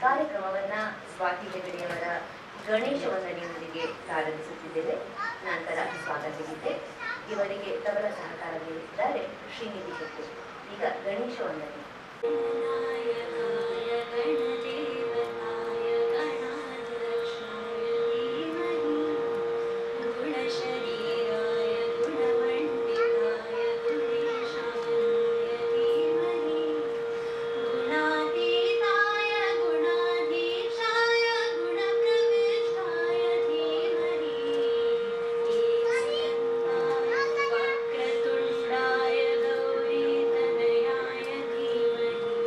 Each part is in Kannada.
ಕಾರ್ಯಕ್ರಮವನ್ನು ಸ್ವಾತಿ ಹೆಗಡೆಯವರ ಗಣೇಶ ವಂದನೆಯೊಂದಿಗೆ ಪ್ರಾರಂಭಿಸುತ್ತಿದ್ದೇವೆ. ನಂತರ ಸ್ವಾಗತಿಸಿದ್ದೆ ಇವರಿಗೆ ತಬಲ ಸಹಕಾರ ನೀಡುತ್ತಿದ್ದಾರೆ ಶ್ರೀನಿಧಿ ಶೆಟ್ಟಿ. ಈಗ ಗಣೇಶ ವಂದನೆ. वक्रतुण्डाय गौरीतनयाय धीमहि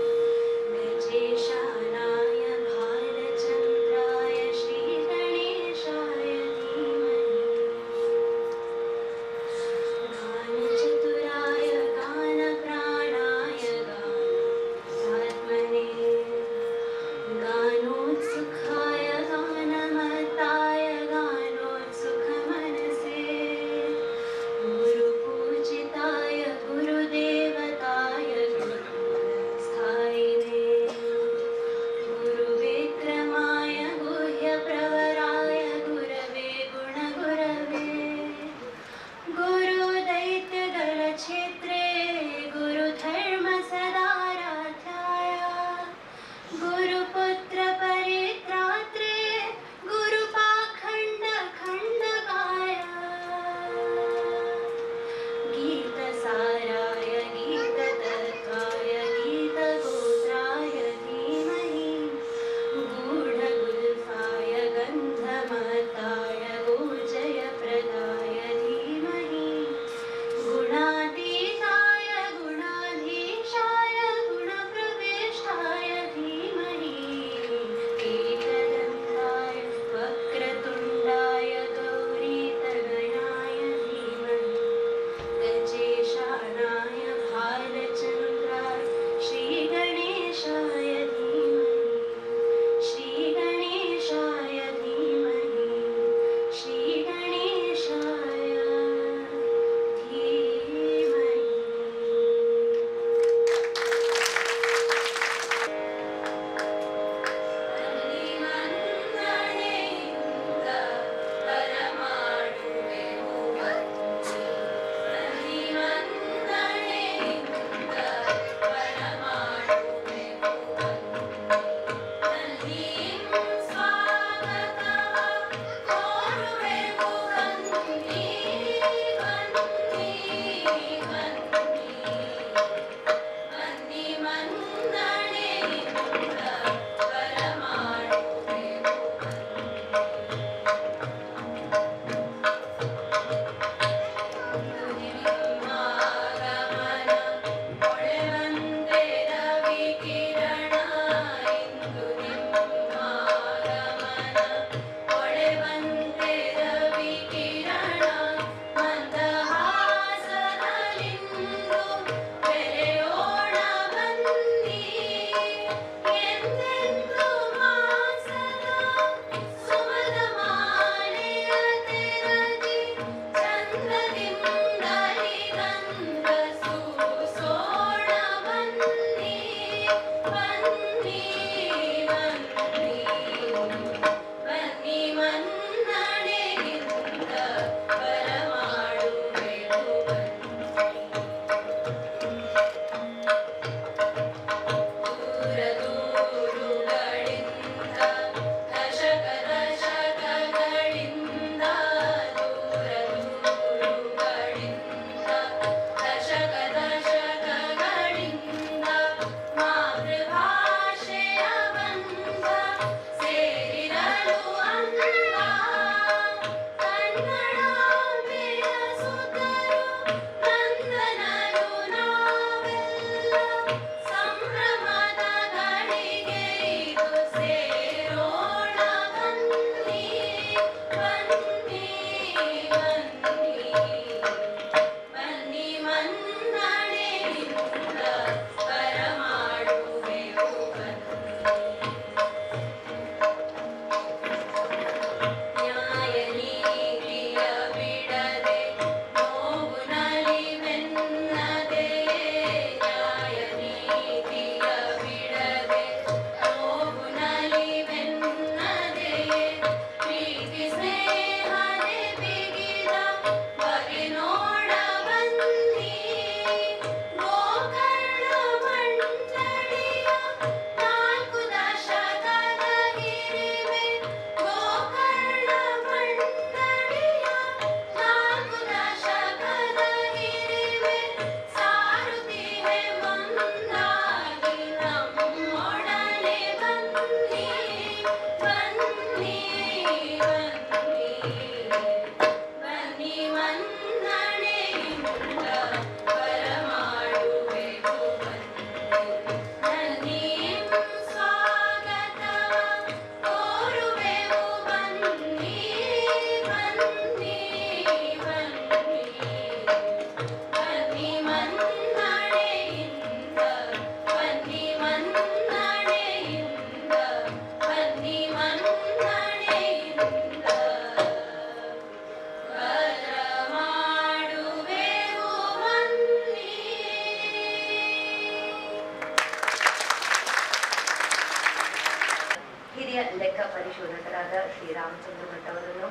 ಹಿರಿಯ ಲೆಕ್ಕ ಪರಿಶೋಧಕರಾದ ಶ್ರೀ ರಾಮಚಂದ್ರ ಭಟ್ ಅವರನ್ನು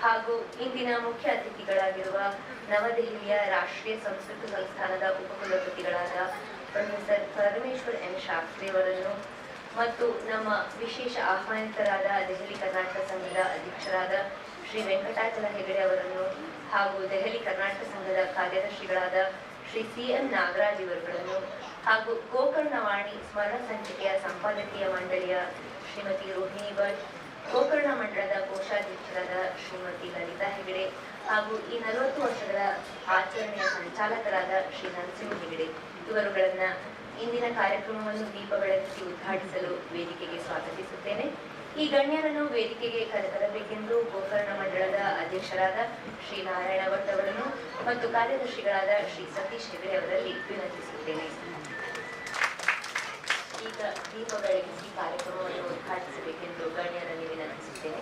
ಹಾಗೂ ಇಂದಿನ ಮುಖ್ಯ ಅತಿಥಿಗಳಾಗಿರುವ ನವದೆಹಲಿಯ ರಾಷ್ಟ್ರೀಯ ಸಂಸ್ಕೃತ ಸಂಸ್ಥಾನದ ಉಪಕುಲಪತಿಗಳಾದ ಪ್ರೊಫೆಸರ್ ಪರಮೇಶ್ವರ್ ಎನ್ ಶಾಸ್ತ್ರಿ ಅವರನ್ನು ಮತ್ತು ನಮ್ಮ ವಿಶೇಷ ಆಹ್ವಾನಿತರಾದ ದೆಹಲಿ ಕರ್ನಾಟಕ ಸಂಘದ ಅಧ್ಯಕ್ಷರಾದ ಶ್ರೀ ವೆಂಕಟಾಚಲ ಹೆಗಡೆ ಅವರನ್ನು ಹಾಗೂ ದೆಹಲಿ ಕರ್ನಾಟಕ ಸಂಘದ ಕಾರ್ಯದರ್ಶಿಗಳಾದ ಶ್ರೀ ಸಿ.ಎಂ. ನಾಗರಾಜ್ ಇವರುಗಳನ್ನು ಹಾಗೂ ಗೋಕರ್ಣವಾಣಿ ಸ್ಮರಣ ಸಂಚಿಕೆಯ ಸಂಪಾದಕೀಯ ಮಂಡಳಿಯ ಶ್ರೀಮತಿ ರೋಹಿಣಿ ಭಟ್, ಗೋಕರ್ಣ ಮಂಡಳದ ಕೋಶಾಧ್ಯಕ್ಷರಾದ ಶ್ರೀಮತಿ ಲಲಿತಾ ಹೆಗಡೆ ಹಾಗೂ ಈ 40 ವರ್ಷಗಳ ಆಚರಣೆಯ ಸಂಚಾಲಕರಾದ ಶ್ರೀ ನರಸಿಂಹ ಹೆಗಡೆ ಇವರುಗಳನ್ನ ಇಂದಿನ ಕಾರ್ಯಕ್ರಮವನ್ನು ದೀಪ ಬೆಳಗಿಸಿ ಉದ್ಘಾಟಿಸಲು ವೇದಿಕೆಗೆ ಸ್ವಾಗತಿಸುತ್ತೇನೆ. ಈ ಗಣ್ಯರನ್ನು ವೇದಿಕೆಗೆ ಕರೆತರಬೇಕೆಂದು ಗೋಕರ್ಣ ಮಂಡಳದ ಅಧ್ಯಕ್ಷರಾದ ಶ್ರೀ ನಾರಾಯಣ ಭಟ್ ಅವರನ್ನು ಮತ್ತು ಕಾರ್ಯದರ್ಶಿಗಳಾದ ಶ್ರೀ ಸತೀಶ್ ಹೆಗಡೆ ಅವರಲ್ಲಿ ವಿನಂತಿಸುತ್ತೇನೆ. ಈಗ ದೀಪ ಬೆಳಗಿಸಿ ಕಾರ್ಯಕ್ರಮವನ್ನು ಉದ್ಘಾಟಿಸಬೇಕೆಂದು ಗಣ್ಯರಲ್ಲಿ ವಿನಂತಿಸುತ್ತೇನೆ.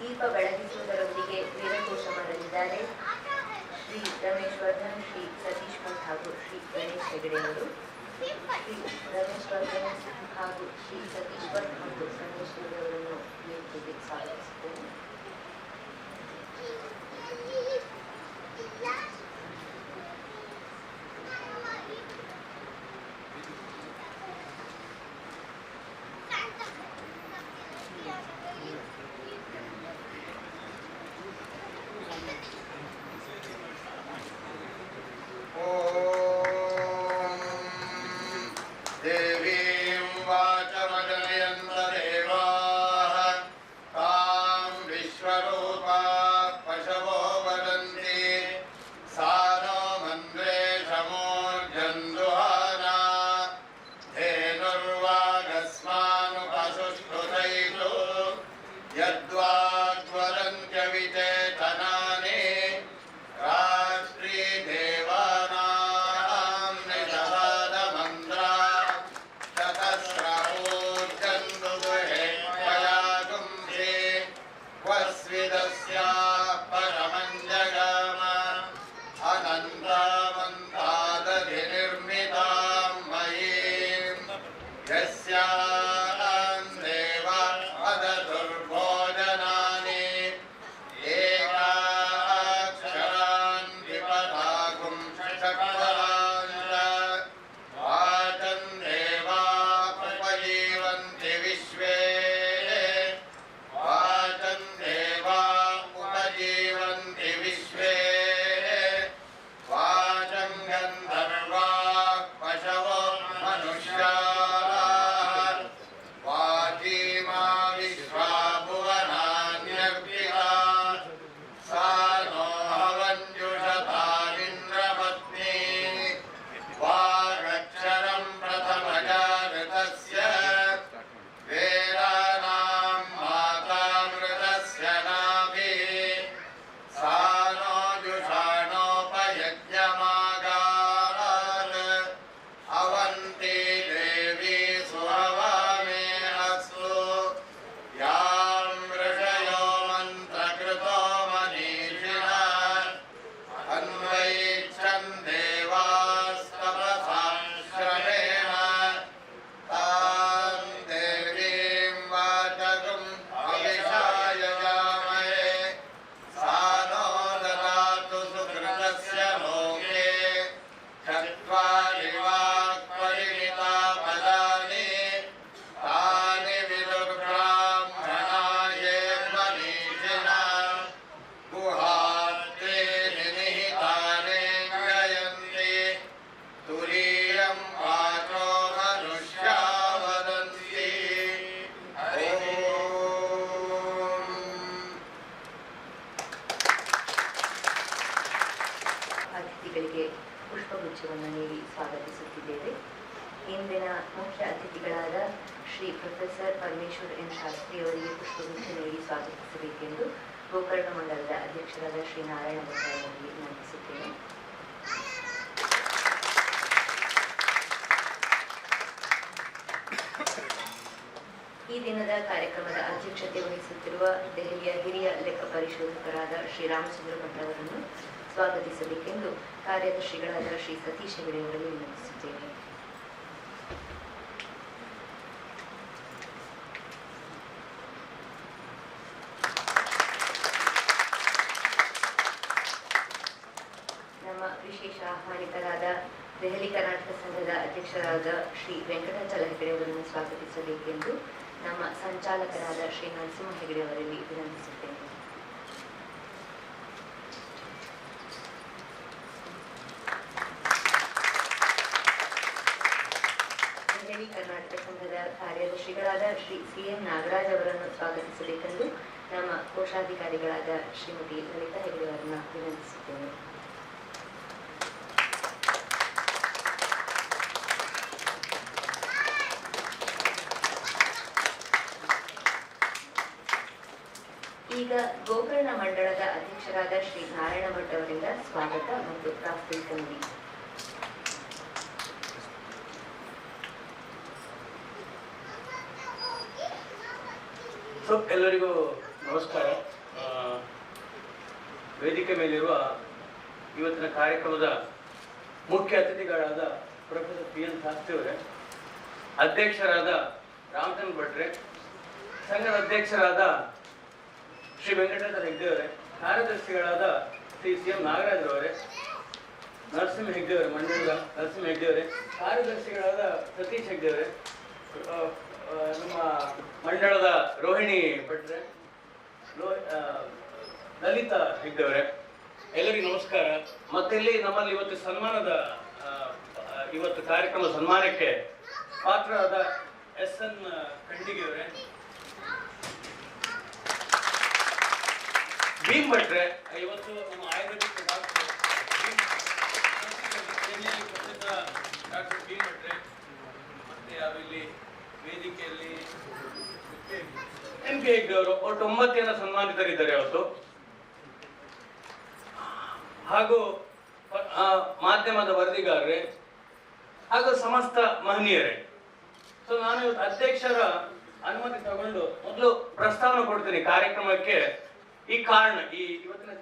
ದೀಪ ಬೆಳಗಿಸುವುದರೊಂದಿಗೆ ವೇದಘೋಷ ಮಾಡಲಿದ್ದಾರೆ ಶ್ರೀ ರಮೇಶ್ ವರ್ಧನ್, ಶ್ರೀ ಸತೀಶ್ ಭಟ್ ಹಾಗೂ ಶ್ರೀ ಗಣೇಶ್ ಹೆಗಡೆ ಅವರು. ಶ್ರೀ ರಮೇಶ್ ವರ್ಧನ್ ಹಾಗೂ ಶ್ರೀ ಸತೀಶ್ ಭಟ್ ಮತ್ತು ಗಣೇಶ್ ಹೆಗಡೆ ಅವರನ್ನು ವೇದಿಕೆಗೆ ಸ್ವಾಗತಿಸುತ್ತೇನೆ. ಪುಷ್ಪಗುಚ್ಛವನ್ನು ನೀಡಿ ಸ್ವಾಗತಿಸುತ್ತಿದ್ದೇವೆ. ಇಂದಿನ ಮುಖ್ಯ ಅತಿಥಿಗಳಾದ ಶ್ರೀ ಪ್ರೊಫೆಸರ್ ಪರಮೇಶ್ವರ್ ಎನ್ ಶಾಸ್ತ್ರಿ ಅವರಿಗೆ ಪುಷ್ಪಗುಚ್ಛ ನೀಡಿ ಸ್ವಾಗತಿಸಬೇಕೆಂದು ಗೋಕರ್ಣ ಮಂಡಲದ ಅಧ್ಯಕ್ಷರಾದ ಶ್ರೀ ನಾರಾಯಣ ಭಟ್ ಅವರಿಗೆ ವಿನಂತಿಸುತ್ತೇನೆ. ಈ ದಿನದ ಕಾರ್ಯಕ್ರಮದ ಅಧ್ಯಕ್ಷತೆ ವಹಿಸುತ್ತಿರುವ ದೆಹಲಿಯ ಹಿರಿಯ ಲೆಕ್ಕ ಪರಿಶೋಧಕರಾದ ಶ್ರೀ ರಾಮಚಂದ್ರ ಭಟ್ ಅವರನ್ನು ಸ್ವಾಗತಿಸಬೇಕೆಂದು ಕಾರ್ಯದರ್ಶಿಗಳಾದ ಶ್ರೀ ಸತೀಶ್ ಹೆಗಡೆ ಅವರಲ್ಲಿ ವಿನಂತಿಸುತ್ತೇನೆ. ನಮ್ಮ ವಿಶೇಷ ಆಹ್ವಾನಿತರಾದ ದೆಹಲಿ ಕರ್ನಾಟಕ ಸಂಘದ ಅಧ್ಯಕ್ಷರಾದ ಶ್ರೀ ವೆಂಕಟಾಚಲ ಹೆಗಡೆ ಅವರನ್ನು ಸ್ವಾಗತಿಸಬೇಕೆಂದು ನಮ್ಮ ಸಂಚಾಲಕರಾದ ಶ್ರೀ ನರಸಿಂಹ ಹೆಗಡೆ ಅವರಲ್ಲಿ ವಿನಂತಿಸುತ್ತೇನೆ. ದೆಹಲಿ ಕರ್ನಾಟಕ ಸಂಘದ ಕಾರ್ಯದರ್ಶಿಗಳಾದ ಶ್ರೀ ಸಿ.ಎಂ. ನಾಗರಾಜ್ ಅವರನ್ನು ಸ್ವಾಗತಿಸಬೇಕೆಂದು ನಮ್ಮ ಕೋಶಾಧಿಕಾರಿಗಳಾದ ಶ್ರೀಮತಿ ಲಲಿತಾ ಹೆಗಡೆ ಅವರನ್ನು ವಿನಂತಿಸುತ್ತೇನೆ. ಈಗ ಗೋಕರ್ಣ ಮಂಡಳದ ಅಧ್ಯಕ್ಷರಾದ ಶ್ರೀ ನಾರಾಯಣ ಭಟ್ ಅವರಿಂದ ಸ್ವಾಗತ ಮತ್ತು ಪ್ರಾಸ್ತಾವಿಕ ನುಡಿ. ಎಲ್ಲರಿಗೂ ನಮಸ್ಕಾರ. ವೇದಿಕೆ ಮೇಲಿರುವ ಇವತ್ತಿನ ಕಾರ್ಯಕ್ರಮದ ಮುಖ್ಯ ಅತಿಥಿಗಳಾದ ಪ್ರೊಫೆಸರ್ ಪಿ.ಎನ್. ಶಾಸ್ತ್ರಿ ಅವರೇ, ಅಧ್ಯಕ್ಷರಾದ ರಾಮಚಂದ್ರ ಭಟ್ರೆ, ಸಂಘದ ಅಧ್ಯಕ್ಷರಾದ ಶ್ರೀ ವೆಂಕಟಾಚಲ ಹೆಗ್ಡೆ ಅವರೇ, ಕಾರ್ಯದರ್ಶಿಗಳಾದ ಶ್ರೀ ಸಿ.ಎಂ. ನಾಗರಾಜ್ ಅವರೇ, ನರಸಿಂಹ ಹೆಗ್ಡೆ ಅವರೇ, ಮಂಡಳದ ನರಸಿಂಹ ಹೆಗ್ಡೆ ಅವರೇ, ಕಾರ್ಯದರ್ಶಿಗಳಾದ ಸತೀಶ್ ಹೆಗ್ಡೆ ಅವರೇ, ನಮ್ಮ ಮಂಡಳದ ರೋಹಿಣಿ ಭಟ್ರೆ, ಲಲಿತಾ ಹೆಗ್ಡೆ ಅವರೇ, ಎಲ್ಲರಿಗೂ ನಮಸ್ಕಾರ. ಮತ್ತೆ ಇಲ್ಲಿ ನಮ್ಮಲ್ಲಿ ಇವತ್ತು ಇವತ್ತು ಕಾರ್ಯಕ್ರಮ ಸನ್ಮಾನಕ್ಕೆ ಪಾತ್ರರಾದ ಎಸ್.ಎನ್. ಖಂಡಿಗೆ ಅವರೇ, ಭೀಮ್ ಭಟ್ರೆ, ಇವತ್ತು ನಮ್ಮ ಆಯುರ್ವೇದಿಕ್ ಡಾಕ್ಟರ್ ಭೀಮ್ ಭಟ್ರೆ, ಮತ್ತೆ ಇಲ್ಲಿ ವೇದಿಕೆಯಲ್ಲಿ ಎಂ.ಕೆ. ಹೆಗ್ಡೆ ಅವರು, ಒಟ್ಟು 9 ಜನ ಸನ್ಮಾನಿತರಿದ್ದಾರೆ ಅವತ್ತು. ಹಾಗೂ ಮಾಧ್ಯಮದ ವರದಿಗಾರರೇ ಹಾಗೂ ಸಮಸ್ತ ಮಹನೀಯರೇ. ಸೊ ನಾನು ಇವತ್ತು ಅಧ್ಯಕ್ಷರ ಅನುಮತಿ ತಗೊಂಡು ಮೊದಲು ಪ್ರಸ್ತಾವನೆ ಕೊಡ್ತೀನಿ ಕಾರ್ಯಕ್ರಮಕ್ಕೆ. ಇವತ್ತಿನ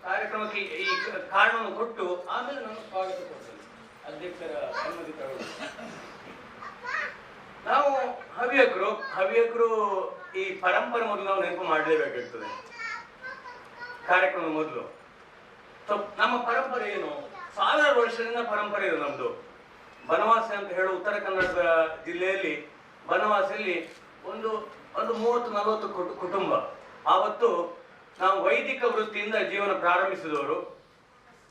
ಕಾರ್ಯಕ್ರಮಕ್ಕೆ ಈ ಕಾರಣವನ್ನು ಕೊಟ್ಟು ಆಮೇಲೆ ನಾನು ಸ್ವಾಗತ ಕೊಡ್ತೇನೆ ಅಧ್ಯಕ್ಷರ ಅನುಮತಿ ತಗೊಂಡು. ನಾವು ಹವ್ಯಕರು ಈ ಪರಂಪರೆ ಮೊದಲು ನಾವು ನೆನಪು ಮಾಡಲೇಬೇಕಾಗ್ತದೆ ಕಾರ್ಯಕ್ರಮದ ಮೊದಲು. ನಮ್ಮ ಪರಂಪರೆ ಏನು? 1000 ವರ್ಷದಿಂದ ಪರಂಪರೆ ಇದೆ ನಮ್ದು. ಬನವಾಸಿ ಅಂತ ಹೇಳುವ ಉತ್ತರ ಕನ್ನಡ ಜಿಲ್ಲೆಯಲ್ಲಿ ಬನವಾಸಿಯಲ್ಲಿ ಒಂದು 30-40 ಕುಟುಂಬ. ಆವತ್ತು ನಾವು ವೈದಿಕ ವೃತ್ತಿಯಿಂದ ಜೀವನ ಪ್ರಾರಂಭಿಸಿದವರು.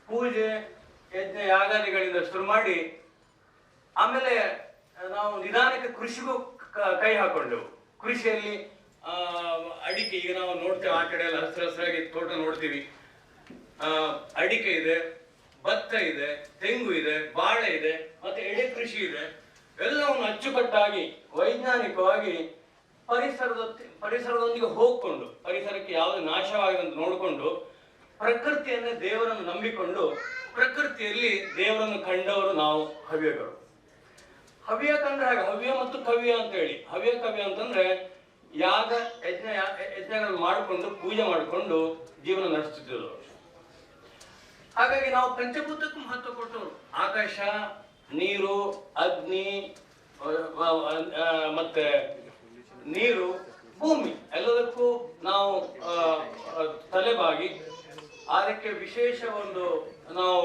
ಪೂಜೆ ಯಜ್ಞ ಯಾಗಾದಿಗಳಿಂದ ಶುರು ಮಾಡಿ ಆಮೇಲೆ ನಾವು ನಿಧಾನಕ್ಕೆ ಕೃಷಿಗೂ ಕೈ ಹಾಕೊಂಡೆವು. ಕೃಷಿಯಲ್ಲಿ ಅಡಿಕೆ, ಈಗ ನಾವು ನೋಡ್ತೇವೆ ಆ ಕಡೆ ಎಲ್ಲ ಹಸಿರಾಗಿ ತೋಟ ನೋಡ್ತೀವಿ. ಅಡಿಕೆ ಇದೆ, ಭತ್ತ ಇದೆ, ತೆಂಗು ಇದೆ, ಬಾಳೆ ಇದೆ, ಮತ್ತೆ ಎಡೆ ಕೃಷಿ ಇದೆ. ಎಲ್ಲವನ್ನು ಅಚ್ಚುಕಟ್ಟಾಗಿ ವೈಜ್ಞಾನಿಕವಾಗಿ ಪರಿಸರದೊಂದಿಗೆ ಹೋಗ್ಕೊಂಡು, ಪರಿಸರಕ್ಕೆ ಯಾವುದು ನಾಶವಾಗದಂತ ನೋಡಿಕೊಂಡು, ಪ್ರಕೃತಿಯನ್ನೇ ದೇವರನ್ನು ನಂಬಿಕೊಂಡು ಪ್ರಕೃತಿಯಲ್ಲಿ ದೇವರನ್ನು ಕಂಡವರು ನಾವು ಹವ್ಯಕರು. ಹವ್ಯಕಂದ್ರೆ ಹಾಗೆ ಹವ್ಯ ಮತ್ತು ಕವ್ಯ ಅಂತ ಹೇಳಿ. ಹವ್ಯ ಕವ್ಯ ಅಂತಂದ್ರೆ ಯಜ್ಞಗಳನ್ನು ಮಾಡಿಕೊಂಡು ಪೂಜೆ ಮಾಡಿಕೊಂಡು ಜೀವನ ನಡೆಸುತ್ತಿದ್ದವರು. ಹಾಗಾಗಿ ನಾವು ಪಂಚಭೂತಕ್ಕೂ ಮಹತ್ವ ಕೊಟ್ಟವರು. ಆಕಾಶ, ನೀರು, ಅಗ್ನಿ, ಮತ್ತೆ ನೀರು, ಭೂಮಿ ಎಲ್ಲದಕ್ಕೂ ನಾವು ತಲೆಬಾಗಿ ಅದಕ್ಕೆ ವಿಶೇಷ ನಾವು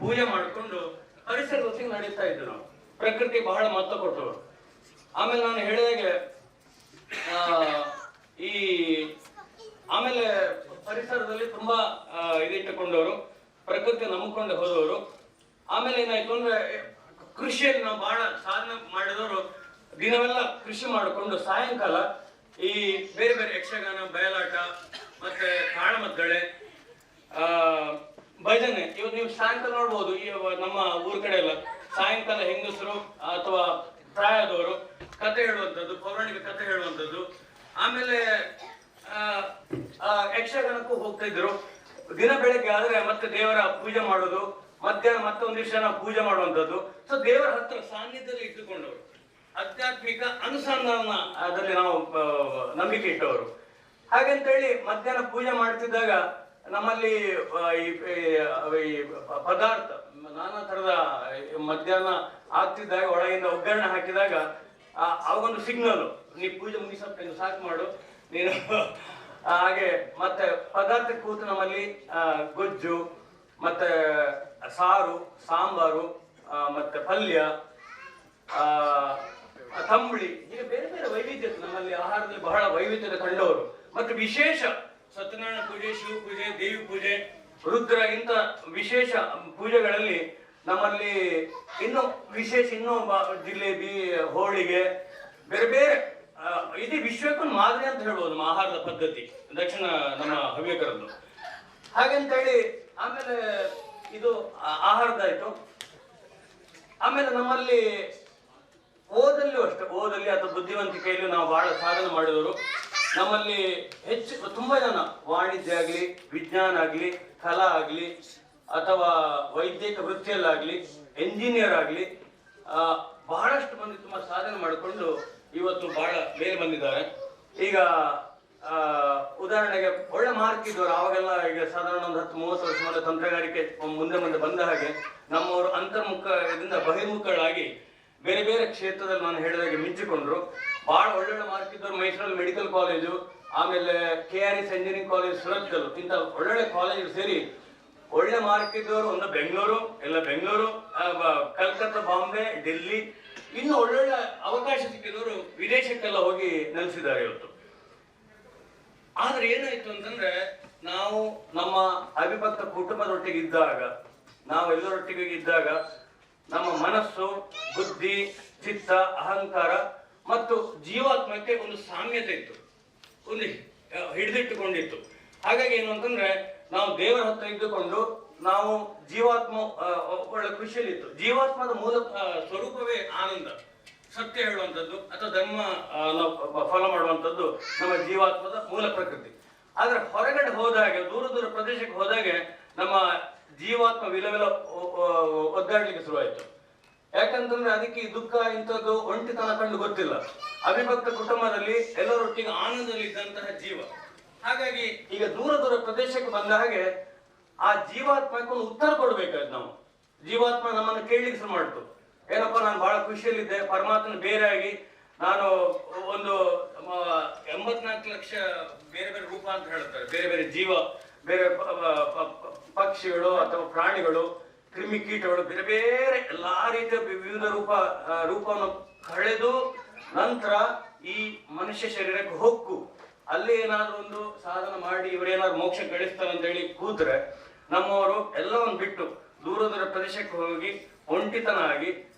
ಪೂಜೆ ಮಾಡಿಕೊಂಡು ಪರಿಸರದೊತ್ತಿಗೆ ನಡೀತಾ ಇದ್ದರು. ನಾವು ಪ್ರಕೃತಿ ಬಹಳ ಮಹತ್ವ ಕೊಟ್ಟವರು. ಆಮೇಲೆ ನಾನು ಹೇಳಿದಾಗೆ ಆಮೇಲೆ ಪರಿಸರದಲ್ಲಿ ತುಂಬಾ ಇದಿಟ್ಟುಕೊಂಡವರು, ಪ್ರಕೃತಿ ನಂಬಿಕೊಂಡು ಹೋದವರು. ಆಮೇಲೆ ಏನಾಯ್ತು ಅಂದ್ರೆ ಕೃಷಿಯಲ್ಲಿ ನಾವು ಬಹಳ ಸಾಧನೆ ಮಾಡಿದವರು. ದಿನವೆಲ್ಲ ಕೃಷಿ ಮಾಡಿಕೊಂಡು ಸಾಯಂಕಾಲ ಈ ಬೇರೆ ಬೇರೆ ಯಕ್ಷಗಾನ, ಬಯಲಾಟ, ಮತ್ತೆ ಕಾಳಮದ್ದಳೆ, ಭಜನೆ. ಇವತ್ತು ನೀವು ಸಾಯಂಕಾಲ ನೋಡ್ಬೋದು, ನಮ್ಮ ಊರ ಕಡೆ ಎಲ್ಲ ಸಾಯಂಕಾಲ ಹೆಂಗಸರು ಅಥವಾ ಪ್ರಾಯದವರು ಕತೆ ಹೇಳುವಂಥದ್ದು, ಪೌರಾಣಿಕ ಕತೆ ಹೇಳುವಂಥದ್ದು. ಆಮೇಲೆ ಯಕ್ಷಗಾನಕ್ಕೂ ಹೋಗ್ತಾ ಇದ್ರು. ದಿನ ಬೆಳಗ್ಗೆ ಆದ್ರೆ ಮತ್ತೆ ದೇವರ ಪೂಜೆ ಮಾಡೋದು, ಮಧ್ಯಾಹ್ನ ಮತ್ತೊಂದಿಷ್ಟು ಜನ ಪೂಜೆ ಮಾಡುವಂಥದ್ದು. ಸೊ ದೇವರ ಹತ್ರ ಸಾನ್ನಿಧ್ಯದಲ್ಲಿ ಇಟ್ಟುಕೊಂಡವರು. ಆಧ್ಯಾತ್ಮಿಕ ಅನುಸಂಧಾನ ಅದರಲ್ಲಿ ನಾವು ನಂಬಿಕೆ ಇಟ್ಟವರು. ಹಾಗಂತೇಳಿ ಮಧ್ಯಾಹ್ನ ಪೂಜೆ ಮಾಡ್ತಿದ್ದಾಗ ನಮ್ಮಲ್ಲಿ ಈ ಪದಾರ್ಥ ನಾನಾ ತರದ ಮಧ್ಯಾಹ್ನ ಆಗ್ತಿದ್ದಾಗ ಒಳಗಿಂದ ಒಗ್ಗರಣೆ ಹಾಕಿದಾಗ ಅವಾಗೊಂದು ಸಿಗ್ನಲ್, ನೀ ಪೂಜೆ ಮುಗಿಸಪ್ಪ ಸಾಕು ಮಾಡು ನೀನು. ಹಾಗೆ ಮತ್ತೆ ಪದಾರ್ಥ ಕೂತು ನಮ್ಮಲ್ಲಿ ಗೊಜ್ಜು ಮತ್ತೆ ಸಾರು, ಸಾಂಬಾರು, ಮತ್ತೆ ಪಲ್ಯ, ತಂಬಳಿ, ಹೀಗೆ ಬೇರೆ ಬೇರೆ ವೈವಿಧ್ಯತೆ ನಮ್ಮಲ್ಲಿ ಆಹಾರದಲ್ಲಿ ಬಹಳ ವೈವಿಧ್ಯತೆ ಕಂಡವರು. ಮತ್ತು ವಿಶೇಷ ಸತ್ಯನಾರಾಯಣ ಪೂಜೆ, ಶಿವ ಪೂಜೆ, ದೇವಿ ಪೂಜೆ, ರುದ್ರ ಇಂಥ ವಿಶೇಷ ಪೂಜೆಗಳಲ್ಲಿ ನಮ್ಮಲ್ಲಿ ಇನ್ನೂ ವಿಶೇಷ ಜಿಲೇಬಿ, ಹೋಳಿಗೆ, ಬೇರೆ ಬೇರೆ ಇದು ವಿಶ್ವಕ್ಕೊಂದು ಮಾದರಿ ಅಂತ ಹೇಳ್ಬೋದು ನಮ್ಮ ಆಹಾರದ ಪದ್ಧತಿ ದಕ್ಷಿಣ ನಮ್ಮ ಹವ್ಯಕರದ್ದು. ಹಾಗಂತೇಳಿ ಆಮೇಲೆ ಇದು ಆಹಾರದಾಯ್ತು. ಆಮೇಲೆ ನಮ್ಮಲ್ಲಿ ಓದಲ್ಲಿಯೂ ಅಷ್ಟೇ, ಓದಲ್ಲಿ ಅಥವಾ ಬುದ್ಧಿವಂತಿಕೆಯಲ್ಲಿ ನಾವು ಬಹಳ ಸಾಧನೆ ಮಾಡಿದವರು. ನಮ್ಮಲ್ಲಿ ಹೆಚ್ಚು ತುಂಬಾ ಜನ ವಾಣಿಜ್ಯ ಆಗಲಿ, ವಿಜ್ಞಾನ ಆಗಲಿ, ಕಲಾ ಆಗಲಿ, ಅಥವಾ ವೈದ್ಯಕ ವೃತ್ತಿಯಲ್ಲಾಗಲಿ, ಎಂಜಿನಿಯರ್ ಆಗಲಿ ಬಹಳಷ್ಟು ಮಂದಿ ತುಂಬಾ ಸಾಧನೆ ಮಾಡಿಕೊಂಡು ಇವತ್ತು ಬಹಳ ಮೇಲೆ ಬಂದಿದ್ದಾರೆ. ಈಗ ಉದಾಹರಣೆಗೆ ಒಳ್ಳೆ ಮಾರ್ಕ್ ಇದ್ದವರು ಅವಾಗೆಲ್ಲ ಈಗ ಸಾಧಾರಣ ಒಂದು 10-30 ವರ್ಷ ಮೇಲೆ ತಂತ್ರಗಾರಿಕೆ ಮುಂದೆ ಮುಂದೆ ಬಂದ ಹಾಗೆ ನಮ್ಮವರು ಅಂತರ್ಮುಖದಿಂದ ಬಹಿರ್ಮುಖಗಳಾಗಿ ಬೇರೆ ಬೇರೆ ಕ್ಷೇತ್ರದಲ್ಲಿ ನಾನು ಹೇಳಿದಾಗೆ ಮಿಂಚಿಕೊಂಡ್ರು. ಬಹಳ ಒಳ್ಳೊಳ್ಳೆ ಮಾರ್ಕ್ ಇದ್ದವರು ಮೈಸೂರಲ್ಲಿ ಮೆಡಿಕಲ್ ಕಾಲೇಜು, ಆಮೇಲೆ KRS ಇಂಜಿನಿಯರಿಂಗ್ ಕಾಲೇಜ್ ಸುರತ್ಕಲ್, ಇಂಥ ಒಳ್ಳೊಳ್ಳೆ ಕಾಲೇಜು ಸೇರಿ ಒಳ್ಳೆ ಮಾರ್ಕ್ ಇದ್ದವರು ಒಂದು ಬೆಂಗಳೂರು, ಕಲ್ಕತ್ತಾ, ಬಾಂಬೆ, ಡೆಲ್ಲಿ, ಇನ್ನು ಒಳ್ಳೊಳ್ಳೆ ಅವಕಾಶ ಸಿಕ್ಕಿದವರು ವಿದೇಶಕ್ಕೆಲ್ಲ ಹೋಗಿ ನೆಲೆಸಿದ್ದಾರೆ ಇವತ್ತು. ಆದ್ರೆ ಏನಾಯ್ತು ಅಂತಂದ್ರೆ, ನಾವು ನಮ್ಮ ಅವಿಭಕ್ತ ಕುಟುಂಬದೊಟ್ಟಿಗೆ ಇದ್ದಾಗ, ನಾವೆಲ್ಲರೊಟ್ಟಿಗೆ ಇದ್ದಾಗ ನಮ್ಮ ಮನಸ್ಸು, ಬುದ್ಧಿ, ಚಿತ್ತ, ಅಹಂಕಾರ ಮತ್ತು ಜೀವಾತ್ಮಕ್ಕೆ ಒಂದು ಸಾಮ್ಯತೆ ಇತ್ತು, ಒಂದು ಹಿಡಿದಿಟ್ಟುಕೊಂಡಿತ್ತು. ಹಾಗಾಗಿ ಏನು ಅಂತಂದ್ರೆ, ನಾವು ದೇವರ ಹತ್ರ ಇದ್ದುಕೊಂಡು ನಾವು ಜೀವಾತ್ಮ ಒಳ್ಳೆ ಖುಷಿಯಲ್ಲಿತ್ತು. ಜೀವಾತ್ಮದ ಮೂಲ ಸ್ವರೂಪವೇ ಆನಂದ, ಸತ್ಯ ಹೇಳುವಂಥದ್ದು ಅಥವಾ ಧರ್ಮ ಫಾಲೋ ಮಾಡುವಂಥದ್ದು ನಮ್ಮ ಜೀವಾತ್ಮದ ಮೂಲ ಪ್ರಕೃತಿ. ಆದ್ರೆ ಹೊರಗಡೆ ಹೋದಾಗೆ, ದೂರ ದೂರ ಪ್ರದೇಶಕ್ಕೆ ಹೋದಾಗೆ ನಮ್ಮ ಜೀವಾತ್ಮ ವಿಲವಿಲ ಒದ್ದಾಡ್ಲಿಕ್ಕೆ ಶುರುವಾಯಿತು. ಯಾಕಂತಂದ್ರೆ ಅದಕ್ಕೆ ಈ ದುಃಖ ಇಂಥದ್ದು ಒಂಟಿತನ ಕಂಡು ಗೊತ್ತಿಲ್ಲ. ಅವಿಭಕ್ತ ಕುಟುಂಬದಲ್ಲಿ ಎಲ್ಲರೊಟ್ಟಿಗೆ ಆನಂದದಲ್ಲಿ ಇದ್ದಂತಹ ಜೀವ. ಹಾಗಾಗಿ ಈಗ ದೂರ ದೂರ ಪ್ರದೇಶಕ್ಕೆ ಬಂದ ಹಾಗೆ ಆ ಜೀವಾತ್ಮಕ್ಕೆ ಒಂದು ಉತ್ತರ ಕೊಡ್ಬೇಕಾಯ್ತು. ನಾವು ಜೀವಾತ್ಮ ನಮ್ಮನ್ನು ಕೇಳಲಿಕ್ಕೆ ಶುರು ಮಾಡ್ತು. ಏನಪ್ಪ, ನಾನು ಬಹಳ ಖುಷಿಯಲ್ಲಿದ್ದೆ, ಪರಮಾತ್ಮನ ಬೇರೆ ಆಗಿ ನಾನು ಒಂದು 84 ಲಕ್ಷ ಬೇರೆ ಬೇರೆ ರೂಪ ಅಂತ ಹೇಳ್ತಾರೆ, ಬೇರೆ ಬೇರೆ ಜೀವ, ಬೇರೆ ಪಕ್ಷಿಗಳು ಅಥವಾ ಪ್ರಾಣಿಗಳು, ಕ್ರಿಮಿಕೀಟಗಳು, ಬೇರೆ ಬೇರೆ ಎಲ್ಲಾ ರೀತಿಯ ವಿವಿಧ ರೂಪವನ್ನು ಕಳೆದು ನಂತರ ಈ ಮನುಷ್ಯ ಶರೀರಕ್ಕೆ ಹೊಕ್ಕು ಅಲ್ಲಿ ಏನಾದ್ರು ಒಂದು ಸಾಧನ ಮಾಡಿ ಇವರೇನಾದ್ರು ಮೋಕ್ಷ ಗಳಿಸ್ತಾರೆ ಅಂತ ಹೇಳಿ ಕೂತ್ರೆ, ನಮ್ಮವರು ಎಲ್ಲವನ್ನು ಬಿಟ್ಟು ದೂರ ದೂರ ಪ್ರದೇಶಕ್ಕೆ ಹೋಗಿ ಒಂಟಿತನ ಆಗಿ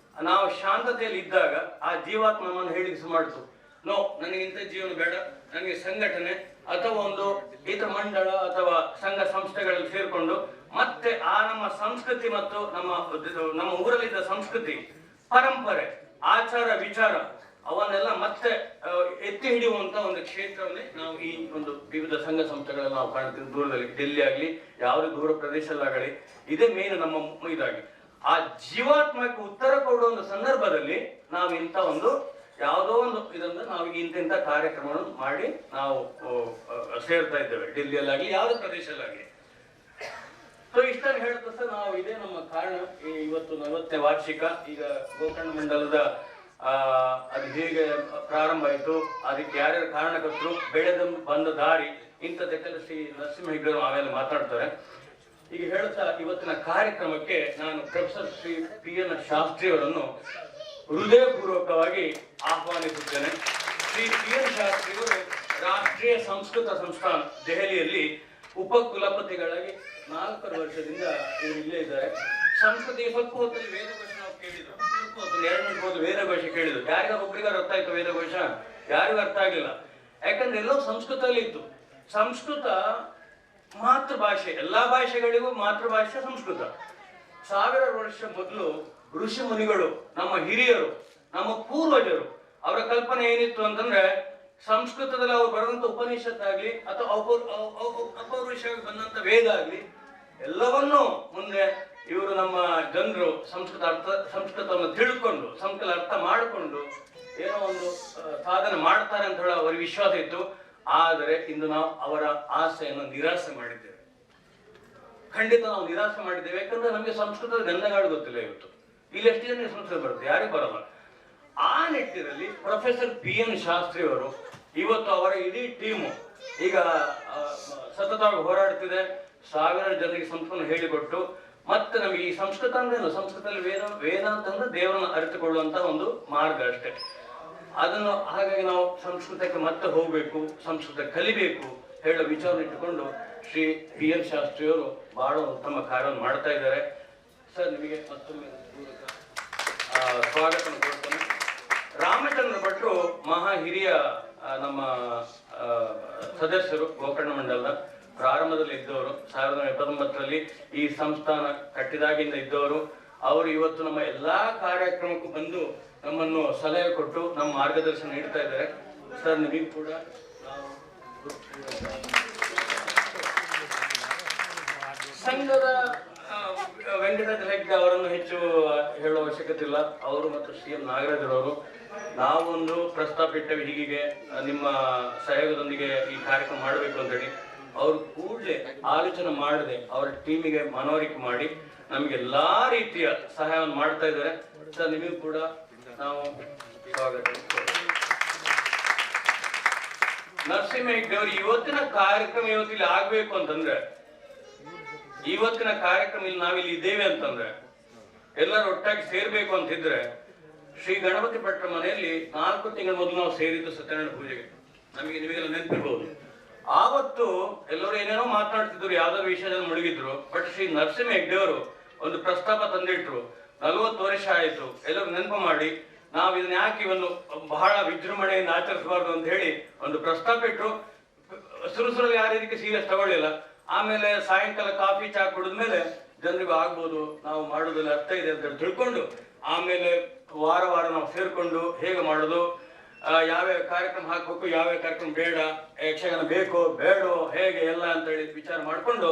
ನಾವು ಶಾಂತತೆಯಲ್ಲಿ ಇದ್ದಾಗ ಆ ಜೀವಾತ್ಮ ನಮ್ಮನ್ನು ಹೇಳಿಕೆ ಮಾಡ್ತು, ನೋ, ನನಗೆ ಇಂಥ ಜೀವನ ಬೇಡ, ನನಗೆ ಸಂಘಟನೆ ಅಥವಾ ಒಂದು ಹಿತ ಮಂಡಳ ಅಥವಾ ಸಂಘ ಸಂಸ್ಥೆಗಳಲ್ಲಿ ಸೇರ್ಕೊಂಡು ಮತ್ತೆ ಆ ನಮ್ಮ ಸಂಸ್ಕೃತಿ ಮತ್ತು ನಮ್ಮ ಊರಲ್ಲಿದ್ದ ಸಂಸ್ಕೃತಿ, ಪರಂಪರೆ, ಆಚಾರ, ವಿಚಾರ ಅವನ್ನೆಲ್ಲ ಮತ್ತೆ ಎತ್ತಿ ಹಿಡಿಯುವಂತ ಒಂದು ಕ್ಷೇತ್ರವನ್ನೇ ನಾವು ಈ ಒಂದು ವಿವಿಧ ಸಂಘ ಸಂಸ್ಥೆಗಳಲ್ಲಿ ನಾವು ಕಾಣ್ತೀವಿ. ದೂರದಲ್ಲಿ ಡೆಲ್ಲಿ ಆಗ್ಲಿ, ಯಾವುದೇ ದೂರ ಪ್ರದೇಶದಲ್ಲಾಗಲಿ, ಇದೇ ಮೇನ್ ನಮ್ಮ ಇದಾಗಿ ಆ ಜೀವಾತ್ಮಕ್ಕೆ ಉತ್ತರ ಕೊಡುವ ಒಂದು ಸಂದರ್ಭದಲ್ಲಿ ನಾವು ಇಂಥ ಒಂದು ಯಾವುದೋ ಒಂದು ಇದನ್ನು ನಾವು ಇಂಥ ಕಾರ್ಯಕ್ರಮವನ್ನು ಮಾಡಿ ನಾವು ಸೇರ್ತಾ ಇದ್ದೇವೆ, ಡೆಲ್ಲಿಯಲ್ಲಾಗಲಿ ಯಾವುದೇ ಪ್ರದೇಶದಲ್ಲಾಗಲಿ. ಸೊ ಇಷ್ಟನ್ನು ಹೇಳ್ತಾ ಸರ್, ನಾವು ಇದೇ ನಮ್ಮ ಕಾರಣ. ಇವತ್ತು 40ನೇ ವಾರ್ಷಿಕ. ಈಗ ಗೋಕರ್ಣ ಮಂಡಲದ ಅದು ಹೇಗೆ ಪ್ರಾರಂಭ ಆಯಿತು, ಅದಕ್ಕೆ ಯಾರ್ಯಾರು ಕಾರಣಕರ್ತರು, ಬೆಳೆದ ಬಂದ ದಾರಿ, ಇಂಥದ್ದಕ್ಕೆಲ್ಲ ಶ್ರೀ ನರಸಿಂಹ ಹೆಗ್ಗರು ಆಮೇಲೆ ಮಾತಾಡ್ತಾರೆ. ಈಗ ಹೇಳ್ತಾ ಇವತ್ತಿನ ಕಾರ್ಯಕ್ರಮಕ್ಕೆ ನಾನು ಪ್ರೊಫೆಸರ್ ಶ್ರೀ PN ಶಾಸ್ತ್ರಿ ಅವರನ್ನು ಹೃದಯಪೂರ್ವಕವಾಗಿ ಆಹ್ವಾನಿಸುತ್ತೇನೆ. ಶ್ರೀ PN ಶಾಸ್ತ್ರಿ ಅವರು ರಾಷ್ಟ್ರೀಯ ಸಂಸ್ಕೃತ ಸಂಸ್ಥಾನ ದೆಹಲಿಯಲ್ಲಿ ಉಪಕುಲಪತಿಗಳಾಗಿ 4 ವರ್ಷದಿಂದ ಇವರು ಇಲ್ಲೇ ಇದ್ದಾರೆ. ಸಂಸ್ಕೃತಿಗೆ ಸ್ವಲ್ಪ ಹೊತ್ತಲ್ಲಿ ವೇದಘೋಷ ನಾವು ಕೇಳಿದ್ರು, ಸ್ವಲ್ಪ ಹೊತ್ತಲ್ಲಿ 2 ಗಂಟೆ ಹೋದ ವೇದಘೋಷ ಕೇಳಿದ್ರು. ಯಾರಿಗಾರು ಒಬ್ಬರಿಗಾರು ಅರ್ಥ ಆಯ್ತು ವೇದಘೋಷ? ಯಾರಿಗೂ ಅರ್ಥ ಆಗಿಲ್ಲ. ಯಾಕಂದ್ರೆ ಎಲ್ಲೋ ಸಂಸ್ಕೃತದಲ್ಲಿ ಇತ್ತು. ಸಂಸ್ಕೃತ ಮಾತೃಭಾಷೆ, ಎಲ್ಲಾ ಭಾಷೆಗಳಿಗೂ ಮಾತೃಭಾಷೆ ಸಂಸ್ಕೃತ. 1000 ವರ್ಷ ಮೊದಲು ಋಷಿ ಮುನಿಗಳು, ನಮ್ಮ ಹಿರಿಯರು, ನಮ್ಮ ಪೂರ್ವಜರು, ಅವರ ಕಲ್ಪನೆ ಏನಿತ್ತು ಅಂತಂದ್ರೆ, ಸಂಸ್ಕೃತದಲ್ಲಿ ಅವ್ರು ಬರೆದಂತ ಉಪನಿಷತ್ತಾಗ್ಲಿ ಅಥವಾ ಅಪೌರುಷವಾಗಿ ಬಂದಂತ ವೇದ ಆಗ್ಲಿ ಎಲ್ಲವನ್ನೂ ಮುಂದೆ ಇವರು ನಮ್ಮ ಜನರು ಸಂಸ್ಕೃತವನ್ನು ತಿಳ್ಕೊಂಡು, ಸಂಸ್ಕೃತ ಅರ್ಥ ಮಾಡಿಕೊಂಡು ಏನೋ ಒಂದು ಸಾಧನೆ ಮಾಡ್ತಾರೆ ಅಂತ ಹೇಳೋ ಅವರಿಗೆ ವಿಶ್ವಾಸ ಇತ್ತು. ಆದರೆ ಇಂದು ನಾವು ಅವರ ಆಸೆಯನ್ನು ನಿರಾಸೆ ಮಾಡಿದ್ದೇವೆ. ಖಂಡಿತ ನಾವು ನಿರಾಸೆ ಮಾಡಿದ್ದೇವೆ. ಯಾಕಂದ್ರೆ ನಮಗೆ ಸಂಸ್ಕೃತದ ಗಂಧಗಾಡು ಗೊತ್ತಿಲ್ಲ. ಇವತ್ತು ಇಲ್ಲಿ ಎಷ್ಟು ಜನ ಸಂಸ್ಕೃತ ಬರುತ್ತೆ, ಯಾರಿಗೂ ಬರಲ್ಲ. ಆ ನಿಟ್ಟಿನಲ್ಲಿ ಪ್ರೊಫೆಸರ್ PN ಶಾಸ್ತ್ರಿ ಅವರು ಇವತ್ತು ಅವರ ಇಡೀ ಟೀಮು ಈಗ ಸತತವಾಗಿ ಹೋರಾಡ್ತಿದೆ. ಸಾವಿರಾರು ಜನರಿಗೆ ಸಂಸ್ಕೃತ ಹೇಳಿಕೊಟ್ಟು ಮತ್ತೆ ನಮಗೆ ಈ ಸಂಸ್ಕೃತ ಅಂದ್ರೆ ಸಂಸ್ಕೃತದಲ್ಲಿ ವೇದ ಅಂತಂದ್ರೆ ದೇವರನ್ನು ಅರಿತುಕೊಳ್ಳುವಂತ ಒಂದು ಮಾರ್ಗ ಅಷ್ಟೇ. ಅದನ್ನು ಹಾಗಾಗಿ ನಾವು ಸಂಸ್ಕೃತಕ್ಕೆ ಮತ್ತೆ ಹೋಗ್ಬೇಕು, ಸಂಸ್ಕೃತ ಕಲಿಬೇಕು ಹೇಳೋ ವಿಚಾರ ಇಟ್ಟುಕೊಂಡು ಶ್ರೀ PN ಶಾಸ್ತ್ರಿಯವರು ಬಹಳ ಉತ್ತಮ ಕಾರ್ಯವನ್ನು ಮಾಡ್ತಾ ಇದ್ದಾರೆ. ಸರ್, ನಿಮಗೆ ಮತ್ತೊಮ್ಮೆ ಸ್ವಾಗತ ಕೊಡ್ತೇನೆ. ರಾಮಚಂದ್ರ ಭಟ್ರು ಮಹಾ ಹಿರಿಯ ನಮ್ಮ ಸದಸ್ಯರು, ಗೋಕರ್ಣ ಮಂಡಲದ ಪ್ರಾರಂಭದಲ್ಲಿ ಇದ್ದವರು. 1979ರಲ್ಲಿ ಈ ಸಂಸ್ಥಾನ ಕಟ್ಟಿದಾಗಿಂದ ಇದ್ದವರು. ಅವರು ಇವತ್ತು ನಮ್ಮ ಎಲ್ಲಾ ಕಾರ್ಯಕ್ರಮಕ್ಕೂ ಬಂದು ನಮ್ಮನ್ನು ಸಲಹೆ ಕೊಟ್ಟು ನಮ್ಮ ಮಾರ್ಗದರ್ಶನ ನೀಡ್ತಾ ಇದ್ದಾರೆ. ಸರ್, ನಿಮಗೂ ಕೂಡ ನಾವು ಸಂಘದ ವೆಂಕಟರಾಜ ಹೆಗ್ಡೆ ಅವರನ್ನು ಹೆಚ್ಚು ಹೇಳುವ ಅವಶ್ಯಕತೆ ಇಲ್ಲ. ಅವರು ಮತ್ತು CM ನಾಗರಾಜರವರು ನಾವೊಂದು ಪ್ರಸ್ತಾಪ ಇಟ್ಟೇವೆ, ಹೀಗೆ ನಿಮ್ಮ ಸಹಯೋಗದೊಂದಿಗೆ ಈ ಕಾರ್ಯಕ್ರಮ ಮಾಡಬೇಕು ಅಂತ ಹೇಳಿ. ಅವರು ಕೂಡಲೇ ಆಲೋಚನೆ ಮಾಡದೆ ಅವರ ಟೀಮಿಗೆ ಮನವರಿಕೆ ಮಾಡಿ ನಮಗೆ ಎಲ್ಲಾ ರೀತಿಯ ಸಹಾಯವನ್ನು ಮಾಡ್ತಾ ಇದ್ದಾರೆ. ಸರ್, ನಿಮಗೂ ಕೂಡ ನಾವು ಸ್ವಾಗತ. ನರಸಿಂಹ ಹೆಗ್ಡೆ ಅವರು ಇವತ್ತಿನ ಕಾರ್ಯಕ್ರಮ ಇವತ್ತಿಲ್ಲಿ ಆಗ್ಬೇಕು ಅಂತಂದ್ರೆ, ಇವತ್ತಿನ ಕಾರ್ಯಕ್ರಮ ಇಲ್ಲಿ ನಾವಿಲ್ಲಿ ಇದ್ದೇವೆ ಅಂತಂದ್ರೆ, ಎಲ್ಲರೂ ಒಟ್ಟಾಗಿ ಸೇರ್ಬೇಕು ಅಂತಿದ್ರೆ, ಶ್ರೀ ಗಣಪತಿ ಭಟ್ರ ಮನೆಯಲ್ಲಿ 4 ತಿಂಗಳ ಮೊದಲು ನಾವು ಸೇರಿದ್ದು ಸತ್ಯನಾರಾಯಣ ಪೂಜೆಗೆ. ನಿಮಗೆಲ್ಲ ನೆನಪಿರ್ಬೋದು. ಆವತ್ತು ಎಲ್ಲರೂ ಏನೇನೋ ಮಾತನಾಡ್ತಿದ್ರು, ಯಾವ್ದೋ ವಿಷಯದಲ್ಲಿ ಮುಳುಗಿದ್ರು. ಬಟ್ ಶ್ರೀ ನರಸಿಂಹ ಹೆಗ್ಡೆ ಅವರು ಒಂದು ಪ್ರಸ್ತಾಪ ತಂದಿಟ್ರು. 40 ವರ್ಷ ಆಯ್ತು, ಎಲ್ಲರೂ ನೆನಪು ಮಾಡಿ ನಾವು ಇದನ್ನ ಯಾಕೆ ಇವನ್ನು ಬಹಳ ವಿಜೃಂಭಣೆಯಿಂದ ಆಚರಿಸಬಾರ್ದು ಅಂತ ಹೇಳಿ ಒಂದು ಪ್ರಸ್ತಾಪ ಇಟ್ರು. ಸುರುಸುರಲ್ಲಿ ಯಾರು ಇದಕ್ಕೆ ಸೀರಿಯಸ್ ತಗೊಳ್ಳಿಲ್ಲ. ಆಮೇಲೆ ಸಾಯಂಕಾಲ ಕಾಫಿ ಚಾ ಕುಡಿದ್ಮೇಲೆ ಜನರಿಗೂ ಆಗ್ಬೋದು, ನಾವು ಮಾಡೋದ್ರಲ್ಲಿ ಅರ್ಥ ಇದೆ ಅಂತ ಹೇಳಿ ತಿಳ್ಕೊಂಡು ಆಮೇಲೆ ವಾರ ವಾರ ನಾವು ಸೇರ್ಕೊಂಡು ಹೇಗೆ ಮಾಡೋದು, ಯಾವ್ಯಾವ ಕಾರ್ಯಕ್ರಮ ಹಾಕ್ಬೇಕು, ಯಾವ್ಯಾವ ಕಾರ್ಯಕ್ರಮ ಬೇಡ, ಯಕ್ಷಗಾನ ಬೇಕೋ ಬೇಡೋ ಹೇಗೆ ಎಲ್ಲ ಅಂತ ಹೇಳಿ ವಿಚಾರ ಮಾಡಿಕೊಂಡು,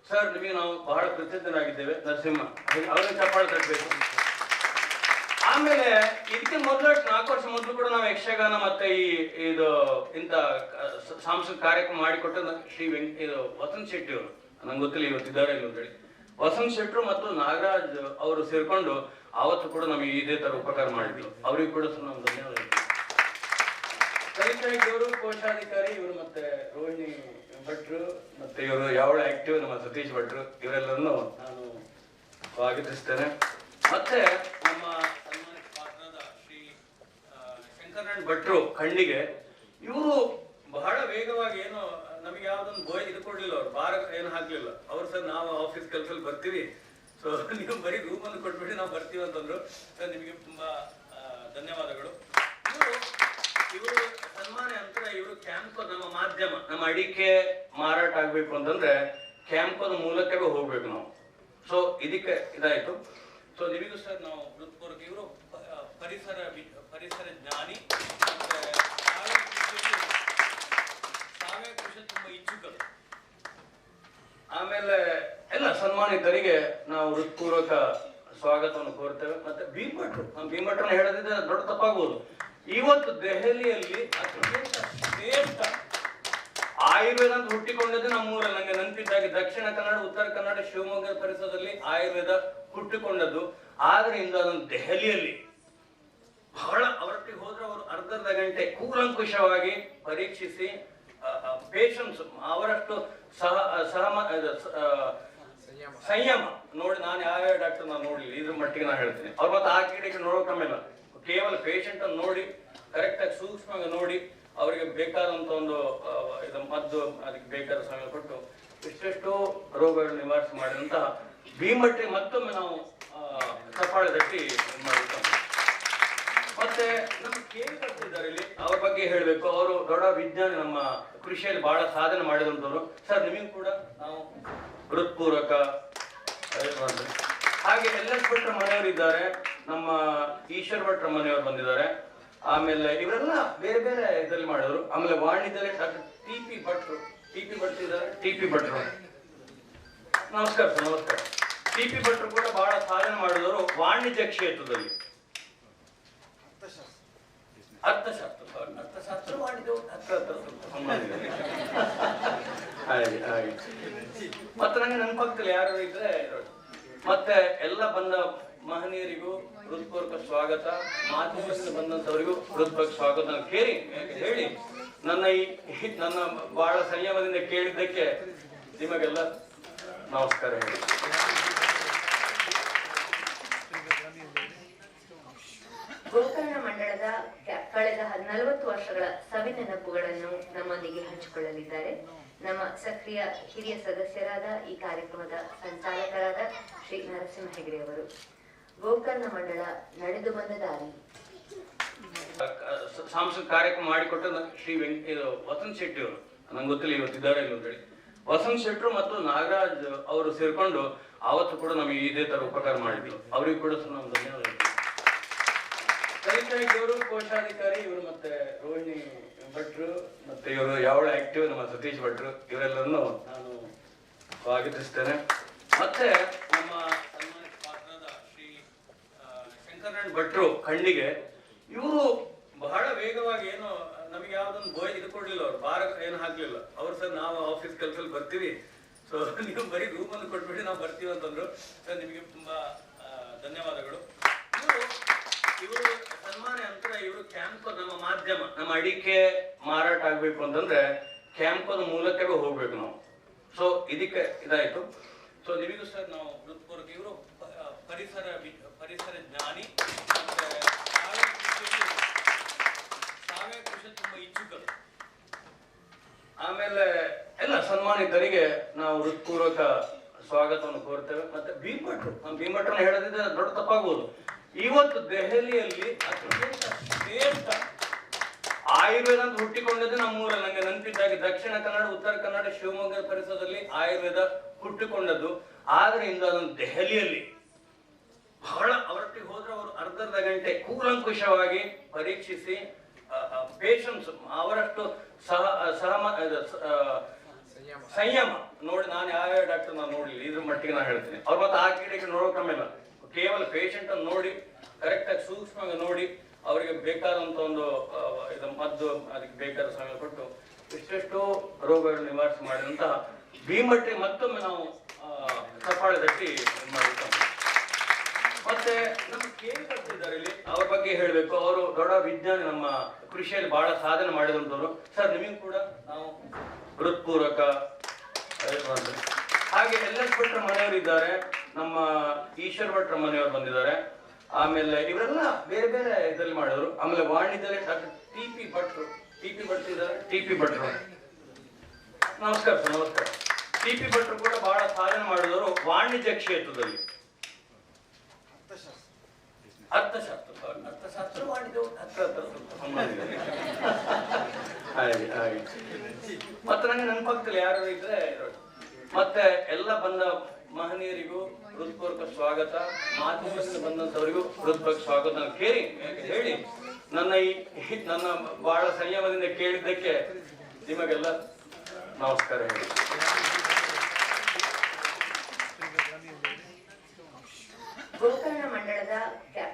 ಸರ್ ನಿಮಗೆ ನಾವು ಬಹಳ ಕೃತಜ್ಞರಾಗಿದ್ದೇವೆ. ನರಸಿಂಹ ಅವ್ರನ್ನ ಚಪ್ಪಾಳೆ ತಟ್ಟಬೇಕು. ಆಮೇಲೆ ಇದಕ್ಕೆ ಮೊದಲು 4 ವರ್ಷ ಮೊದಲು ಕೂಡ ನಾವು ಯಕ್ಷಗಾನ ಮತ್ತೆ ಇದು ಇಂಥ ಸಾಂಸ್ಕೃತಿಕ ಕಾರ್ಯಕ್ರಮ ಮಾಡಿಕೊಟ್ಟ ಶ್ರೀ ವಸಂತ್ ಶೆಟ್ಟಿ ಅವರು, ನಂಗೆ ಗೊತ್ತಿಲ್ಲ ಇವತ್ತಿದ್ದಾರೆ ಇಲ್ಲ ಅಂತ ಹೇಳಿ, ವಸಂತ್ ಶೆಟ್ರು ಮತ್ತು ನಾಗರಾಜ್ ಅವರು ಸೇರ್ಕೊಂಡು ಅವತ್ತು ಕೂಡ ನಮಗೆ ಇದೇ ತರ ಉಪಕಾರ ಮಾಡಿದ್ರು. ಅವರಿಗೂ ಕೂಡ ನಾವು ಧನ್ಯವಾದ. ಕವಿತಾಯಿಯವರು ಕೋಶಾಧಿಕಾರಿ, ಇವರು ಮತ್ತೆ ರೋಹಿಣಿ ಭಟ್ರು, ಮತ್ತೆ ಇವರು ಯಾವಳ ಆಕ್ಟಿವ್ ನಮ್ಮ ಸತೀಶ್ ಭಟ್ರು, ಇವರೆಲ್ಲರನ್ನು ನಾನು ಸ್ವಾಗತಿಸ್ತೇನೆ. ಮತ್ತೆ ನಮ್ಮ ಸನ್ಮಾನಿತ ಪಾತ್ರರಾದ ಶ್ರೀ ಶಂಕರನಾರಾಯಣ ಭಟ್ರು ಖಂಡಿಗೆ, ಇವರು ಬಹಳ ವೇಗವಾಗಿ ಏನೋ ನಮಗೆ ಯಾವ್ದೊಂದು ಇದು ಕೊಡ್ಲಿಲ್ಲ, ಅವ್ರು ಭಾರ ಏನು ಹಾಕ್ಲಿಲ್ಲ. ಅವ್ರು ಸರ್ ನಾವು ಆಫೀಸ್ ಕೆಲಸದಲ್ಲಿ ಬರ್ತೀವಿ, ಸೊ ನೀವು ಬರೀ ರೂಮ್ ಅನ್ನು ಕೊಟ್ಬಿಟ್ಟು ನಾವು ಬರ್ತೀವಿ ಅಂತಂದ್ರು. ಸರ್ ನಿಮಗೆ ತುಂಬಾ ಧನ್ಯವಾದಗಳು. ಇವರು ಸನ್ಮಾನ ನಂತರ ಇವರು ಕ್ಯಾಂಪ್, ನಮ್ಮ ಮಾಧ್ಯಮ, ನಮ್ಮ ಅಡಿಕೆ ಮಾರಾಟ ಆಗ್ಬೇಕು ಅಂತಂದ್ರೆ ಕ್ಯಾಂಪದ ಮೂಲಕವೇ ಹೋಗ್ಬೇಕು ನಾವು. ಸೊ ಇದಕ್ಕೆ ಇದಾಯ್ತು. ಸೊ ನಿಮಗೂ ಸರ್ ನಾವು ಹೃತ್ಪೂರ್ವಕ, ಇವರು ಪರಿಸರ ಜ್ಞಾನಿ, ಸಾವಯವ ಕೃಷಿ ತುಂಬಾ ಇಚ್ಛುಕರು. ಆಮೇಲೆ ಎಲ್ಲ ಸನ್ಮಾನಿತರಿಗೆ ನಾವು ಹೃತ್ಪೂರ್ವಕ ಸ್ವಾಗತವನ್ನು ಕೋರ್ತೇವೆ. ಮತ್ತೆ ಭೀಮಭಟ್ರನ್ನ ಹೇಳದಿದ್ರೆ ದೊಡ್ಡ ತಪ್ಪಾಗ್ಬೋದು. ಇವತ್ತು ದೆಹಲಿಯಲ್ಲಿ ಶ್ರೇಷ್ಠ ಆಯುರ್ವೇದ ಅಂತ ಹುಟ್ಟಿಕೊಂಡದ್ದು ನಮ್ಮೂರಲ್ಲಿ. ನಂಗೆ ನೆನಪಿದ್ದಾಗಿ ದಕ್ಷಿಣ ಕನ್ನಡ, ಉತ್ತರ ಕನ್ನಡ, ಶಿವಮೊಗ್ಗ ಪರಿಸರದಲ್ಲಿ ಆಯುರ್ವೇದ ಹುಟ್ಟಿಕೊಂಡದ್ದು. ಆದ್ರಿಂದ ಅದನ್ನು ದೆಹಲಿಯಲ್ಲಿ ಬಹಳ ಅವರೊಟ್ಟಿಗೆ ಹೋದ್ರೆ ಅವರು ಅರ್ಧ ಗಂಟೆ ಕೂಲಂಕುಷವಾಗಿ ಪರೀಕ್ಷಿಸಿ ಪೇಷನ್ಸ್ ಅವರಷ್ಟು ಸಂಯಮ ನೋಡಿ. ನಾನು ಯಾವ್ಯಾವ ಡಾಕ್ಟರ್ ನಾನು ನೋಡ್ಲಿಲ್ಲ, ಇದ್ರ ಮಟ್ಟಿಗೆ ನಾನು ಹೇಳ್ತೀನಿ. ಅವ್ರು ಮತ್ತೆ ಆ ಕೀಡಿಗೆ ನೋಡೋಕಮ್ಮಿಲ್ಲ, ಕೇವಲ ಪೇಷಂಟ್ ಅನ್ನು ನೋಡಿ ಕರೆಕ್ಟ್ ಆಗಿ ಸೂಕ್ಷ್ಮವಾಗಿ ನೋಡಿ ಅವರಿಗೆ ಬೇಕಾದಂತ ಒಂದು ಮದ್ದು, ಅದಕ್ಕೆ ಬೇಕಾದ ಸಮಯ ಕೊಟ್ಟು ಇಷ್ಟೆಷ್ಟು ರೋಗಗಳನ್ನು ನಿವಾರಿಸಿ ಮಾಡಿದಂತಹ ಭೀಮಭಟ್ರಿಗೆ ಮತ್ತೊಮ್ಮೆ ನಾವು ಚಪ್ಪಾಳೆ ತಟ್ಟಿ ಮಾಡಿರ್ತೇವೆ. ಮತ್ತೆ ನಮ್ಮ ಕೇಳಿ ಬರ್ತಿದ್ದಾರೆ ಇಲ್ಲಿ, ಅವ್ರ ಬಗ್ಗೆ ಹೇಳ್ಬೇಕು. ಅವರು ದೊಡ್ಡ ವಿಜ್ಞಾನಿ, ನಮ್ಮ ಕೃಷಿಯಲ್ಲಿ ಬಹಳ ಸಾಧನೆ ಮಾಡಿದಂಥವ್ರು. ಸರ್ ನಿಮಗೂ ಕೂಡ ನಾವು ಹೃತ್ಪೂರ್ವಕ. ಹಾಗೆ LS ಭಟ್ರ ಮನೆಯವರಿದ್ದಾರೆ, ನಮ್ಮ ಈಶ್ವರ್ ಭಟ್ರ ಮನೆಯವರು ಬಂದಿದ್ದಾರೆ. ಆಮೇಲೆ ಇವರೆಲ್ಲ ಬೇರೆ ಬೇರೆ ಇದರಲ್ಲಿ ಮಾಡಿದ್ರು. ಆಮೇಲೆ ವಾಣಿಜ್ಯದಲ್ಲಿ ಡಾಕ್ಟರ್ TP ಭಟ್ರು ಇದ್ದಾರೆ. TP ಭಟ್ರು ನಮಸ್ಕಾರ ಸರ್. ನಮಸ್ಕಾರ. TP ಭಟ್ರು ಕೂಡ ಬಹಳ ಸಾಧನೆ ಮಾಡಿದವರು ವಾಣಿಜ್ಯ ಕ್ಷೇತ್ರದಲ್ಲಿ. ಅರ್ಥಶಾಸ್ತ್ರ ಮಾಡಿದೆವು, ಹತ್ರ ಸ್ವಲ್ಪ ಸಂಬಂಧ ಇದೆ. ಹಾಗೆ ಹಾಗೆ ಮತ್ತೆ ನನಗೆ ನೆನಪಾಗ್ತಿಲ್ಲ ಯಾರು ಇದ್ರೆ. ಮತ್ತೆ ಎಲ್ಲ ಬಂದ ಮಹನೀಯರಿಗೂ ಹೃತ್ಪೂರ್ವಕ ಸ್ವಾಗತ, ಮಾಧ್ಯಮದಿಂದ ಬಂದಂತವರಿಗೂ ಹೃತ್ಪೂರ್ವಕ ಸ್ವಾಗತ ಕೇಳಿ ಹೇಳಿ ನನ್ನ ಬಹಳ ಸಂಯಮದಿಂದ ಕೇಳಿದ್ದಕ್ಕೆ ನಿಮಗೆಲ್ಲ ನಮಸ್ಕಾರ ಹೇಳಿ. ಗೋಕರ್ಣ ಮಂಡಳದ ಕಳೆದ 40 ವರ್ಷಗಳ ಸವಿನೆನಪುಗಳನ್ನು ನಮ್ಮೊಂದಿಗೆ ಹಂಚಿಕೊಳ್ಳಲಿದ್ದಾರೆ ನಮ್ಮ ಸಕ್ರಿಯ ಹಿರಿಯ ಸದಸ್ಯರಾದ ಈ ಕಾರ್ಯಕ್ರಮದ ಸಂಚಾಲಕರಾದ ಶ್ರೀ ನರಸಿಂಹ ಹೆಗಡೆ ಅವರು. ಗೋಕರ್ಣ ಮಂಡಳ ನಡೆದು ಬಂದ ದಾರಿ. ಸಾಂಸ್ಕೃತಿಕ ಕಾರ್ಯಕ್ರಮ ಮಾಡಿಕೊಟ್ಟ ಶ್ರೀ ವಸಂತ್ ಶೆಟ್ಟಿ ಅವರು, ನಂಗೆ ಗೊತ್ತಿಲ್ಲ ಇವತ್ತಿದ್ದಾರೆ ಇಲ್ಲ ಅಂತೇಳಿ, ವಸಂತ್ ಶೆಟ್ರು ಮತ್ತು ನಾಗರಾಜ್ ಅವರು ಸೇರ್ಕೊಂಡು ಆವತ್ತು ಕೂಡ ನಮಗೆ ಇದೇ ತರ ಉಪಕಾರ ಮಾಡಿದ್ರು. ಅವರಿಗೂ ಕೂಡ ನಾವು ಧನ್ಯವಾದ. ಕಲಿತಾಯಿದ್ದವರು ಕೋಶಾಧಿಕಾರಿ ಇವರು, ಮತ್ತೆ ರೋಹಿಣಿ ಭಟ್ರು, ಮತ್ತೆ ಇವರು ಯಾವಳ ಆಕ್ಟಿವ್ ನಮ್ಮ ಸತೀಶ್ ಭಟ್ರು, ಇವರೆಲ್ಲರನ್ನು ನಾನು ಸ್ವಾಗತಿಸ್ತೇನೆ. ಮತ್ತೆ ನಮ್ಮ ಸನ್ಮಾನಿತ ಪಾತ್ರರಾದ ಶ್ರೀ ಶಂಕರನಾರಾಯಣ್ ಭಟ್ರು ಖಂಡಿಗೆ, ಇವರು ಬಹಳ ವೇಗವಾಗಿ ಏನು ನಮಗೆ ಯಾವ್ದೊಂದು ಇದು ಕೊಡ್ಲಿಲ್ಲ, ಅವ್ರು ಭಾರ ಏನು ಹಾಕ್ಲಿಲ್ಲ. ಅವ್ರು ಸರ್ ನಾವು ಆಫೀಸ್ ಕೆಲಸದಲ್ಲಿ ಬರ್ತೀವಿ, ಸೊ ನೀವು ಬರೀ ರೂಮ್ ಅನ್ನು ಕೊಟ್ಬಿಟ್ಟು ನಾವು ಬರ್ತೀವಿ ಅಂತಂದ್ರು. ಸರ್ ನಿಮಗೆ ತುಂಬಾ ಧನ್ಯವಾದಗಳು. ಇವರು ಸನ್ಮಾನ ನಂತರ ಇವರು ಕ್ಯಾಂಪ್, ನಮ್ಮ ಮಾಧ್ಯಮ, ನಮ್ಮ ಅಡಿಕೆ ಮಾರಾಟ ಆಗ್ಬೇಕು ಅಂತಂದ್ರೆ ಕ್ಯಾಂಪದ ಮೂಲಕವೇ ಹೋಗ್ಬೇಕು ನಾವು. ಸೊ ಇದಕ್ಕೆ ಇದಾಯ್ತು. ಸೊ ನಿಮಗೂ ಸರ್ ನಾವು ಹೃತ್ಪೂರ್ವಕ, ಇವರು ಪರಿಸರ ಜ್ಞಾನಿ, ಸಾವಯವ ಕೃಷಿ ತುಂಬಾ ಇಚ್ಛುಕರು. ಆಮೇಲೆ ಎಲ್ಲ ಸನ್ಮಾನಿತರಿಗೆ ನಾವು ಹೃತ್ಪೂರ್ವಕ ಸ್ವಾಗತವನ್ನು ಕೋರ್ತೇವೆ. ಮತ್ತೆ ಭೀಮಠರನ್ನ ಹೇಳದಿದ್ರೆ ದೊಡ್ಡ ತಪ್ಪಾಗ್ಬೋದು. ಇವತ್ತು ದೆಹಲಿಯಲ್ಲಿ ಶ್ರೇಷ್ಠ ಆಯುರ್ವೇದ ಅಂತ ಹುಟ್ಟಿಕೊಂಡಿದ್ದು ನಮ್ಮೂರಲ್ಲಿ. ನಂಗೆ ನೆನಪಿದ್ದಾಗಿ ದಕ್ಷಿಣ ಕನ್ನಡ, ಉತ್ತರ ಕನ್ನಡ, ಶಿವಮೊಗ್ಗ ಪರಿಸರದಲ್ಲಿ ಆಯುರ್ವೇದ ಹುಟ್ಟಿಕೊಂಡದ್ದು. ಆದ್ರೆ ಇಂದು ಅದನ್ನು ದೆಹಲಿಯಲ್ಲಿ ಬಹಳ ಅವರೊಟ್ಟಿಗೆ ಹೋದ್ರೆ ಅವರು ಅರ್ಧ ಗಂಟೆ ಕೂಲಂಕುಷವಾಗಿ ಪರೀಕ್ಷಿಸಿ ಪೇಷನ್ಸ್ ಅವರಷ್ಟು ಸಂಯಮ ನೋಡಿ. ನಾನು ಯಾವ್ಯಾವ ಡಾಕ್ಟರ್ ನಾನು ನೋಡ್ಲಿಲ್ಲ, ಇದ್ರ ಮಟ್ಟಿಗೆ ನಾನು ಹೇಳ್ತೀನಿ. ಅವ್ರು ಮತ್ತೆ ಆ ಕಡೆಗೆ ನೋಡೋಕಮ್ಮಿಲ್ಲ, ಕೇವಲ ಪೇಷಂಟ್ ಅನ್ನು ನೋಡಿ ಕರೆಕ್ಟ್ ಆಗಿ ಸೂಕ್ಷ್ಮವಾಗಿ ನೋಡಿ ಅವರಿಗೆ ಬೇಕಾದಂತ ಒಂದು ಮದ್ದು, ಅದಕ್ಕೆ ಬೇಕಾದ ಸಮಯ ಕೊಟ್ಟು ಇಷ್ಟೆಷ್ಟೋ ರೋಗಗಳನ್ನು ನಿವಾರಿಸಿ ಮಾಡಿದಂತಹ ಭೀಮಠ್ರಿಗೆ ಮತ್ತೊಮ್ಮೆ ನಾವು ಚಪ್ಪಾಳೆ ತಟ್ಟಿ ಮಾಡಿರ್ತೇವೆ. ಮತ್ತೆ ನಮ್ಮ ಕೇಳಿ ಬರ್ತಿದ್ದಾರೆ ಇಲ್ಲಿ, ಅವ್ರ ಬಗ್ಗೆ ಹೇಳ್ಬೇಕು. ಅವರು ದೊಡ್ಡ ವಿಜ್ಞಾನಿ, ನಮ್ಮ ಕೃಷಿಯಲ್ಲಿ ಬಹಳ ಸಾಧನೆ ಮಾಡಿದಂಥವ್ರು. ಸರ್ ನಿಮಗೂ ಕೂಡ ನಾವು ಹೃತ್ಪೂರ್ವಕ. ಹಾಗೆ ಎಲ್.ಎಸ್. ಭಟ್ರ ಮನೆಯವರಿದ್ದಾರೆ, ನಮ್ಮ ಈಶ್ವರ್ ಭಟ್ರ ಮನೆಯವರು ಬಂದಿದ್ದಾರೆ. ಆಮೇಲೆ ಇವರೆಲ್ಲ ಬೇರೆ ಬೇರೆ ಇದರಲ್ಲಿ ಮಾಡಿದ್ರು. ಆಮೇಲೆ ವಾಣಿಜ್ಯದಲ್ಲಿ ಡಾಕ್ಟರ್ ಟಿ.ಪಿ. ಭಟ್ರು ಇದ್ದಾರೆ. ಟಿ.ಪಿ. ಭಟ್ರು ನಮಸ್ಕಾರ ಸರ್. ನಮಸ್ಕಾರ. ಟಿ.ಪಿ. ಭಟ್ರು ಕೂಡ ಬಹಳ ಸಾಧನೆ ಮಾಡಿದವರು ವಾಣಿಜ್ಯ ಕ್ಷೇತ್ರದಲ್ಲಿ. ಅರ್ಥಶಾಸ್ತ್ರ ಮಾಡಿದೆವು, ಹತ್ರ ಸ್ವಲ್ಪ ಸಂಬಂಧ ಇದೆ. ಹಾಗೆ ಹಾಗೆ ಮತ್ತೆ ನನಗೆ ನೆನಪಾಗ್ತಿಲ್ಲ ಯಾರು ಇದ್ರೆ. ಮತ್ತೆ ಎಲ್ಲ ಬಂದ ಮಹನೀಯರಿಗೂ ಹೃತ್ಪೂರ್ವಕ ಸ್ವಾಗತ, ಮಾಧ್ಯಮದಿಂದ ಬಂದಂತವರಿಗೂ ಹೃತ್ಪೂರ್ವಕ ಸ್ವಾಗತ ಕೇಳಿ ಹೇಳಿ ನನ್ನ ಬಹಳ ಸಂಯಮದಿಂದ ಕೇಳಿದ್ದಕ್ಕೆ ನಿಮಗೆಲ್ಲ ನಮಸ್ಕಾರ ಹೇಳಿ. ಗೋಕರ್ಣ ಮಂಡಳದ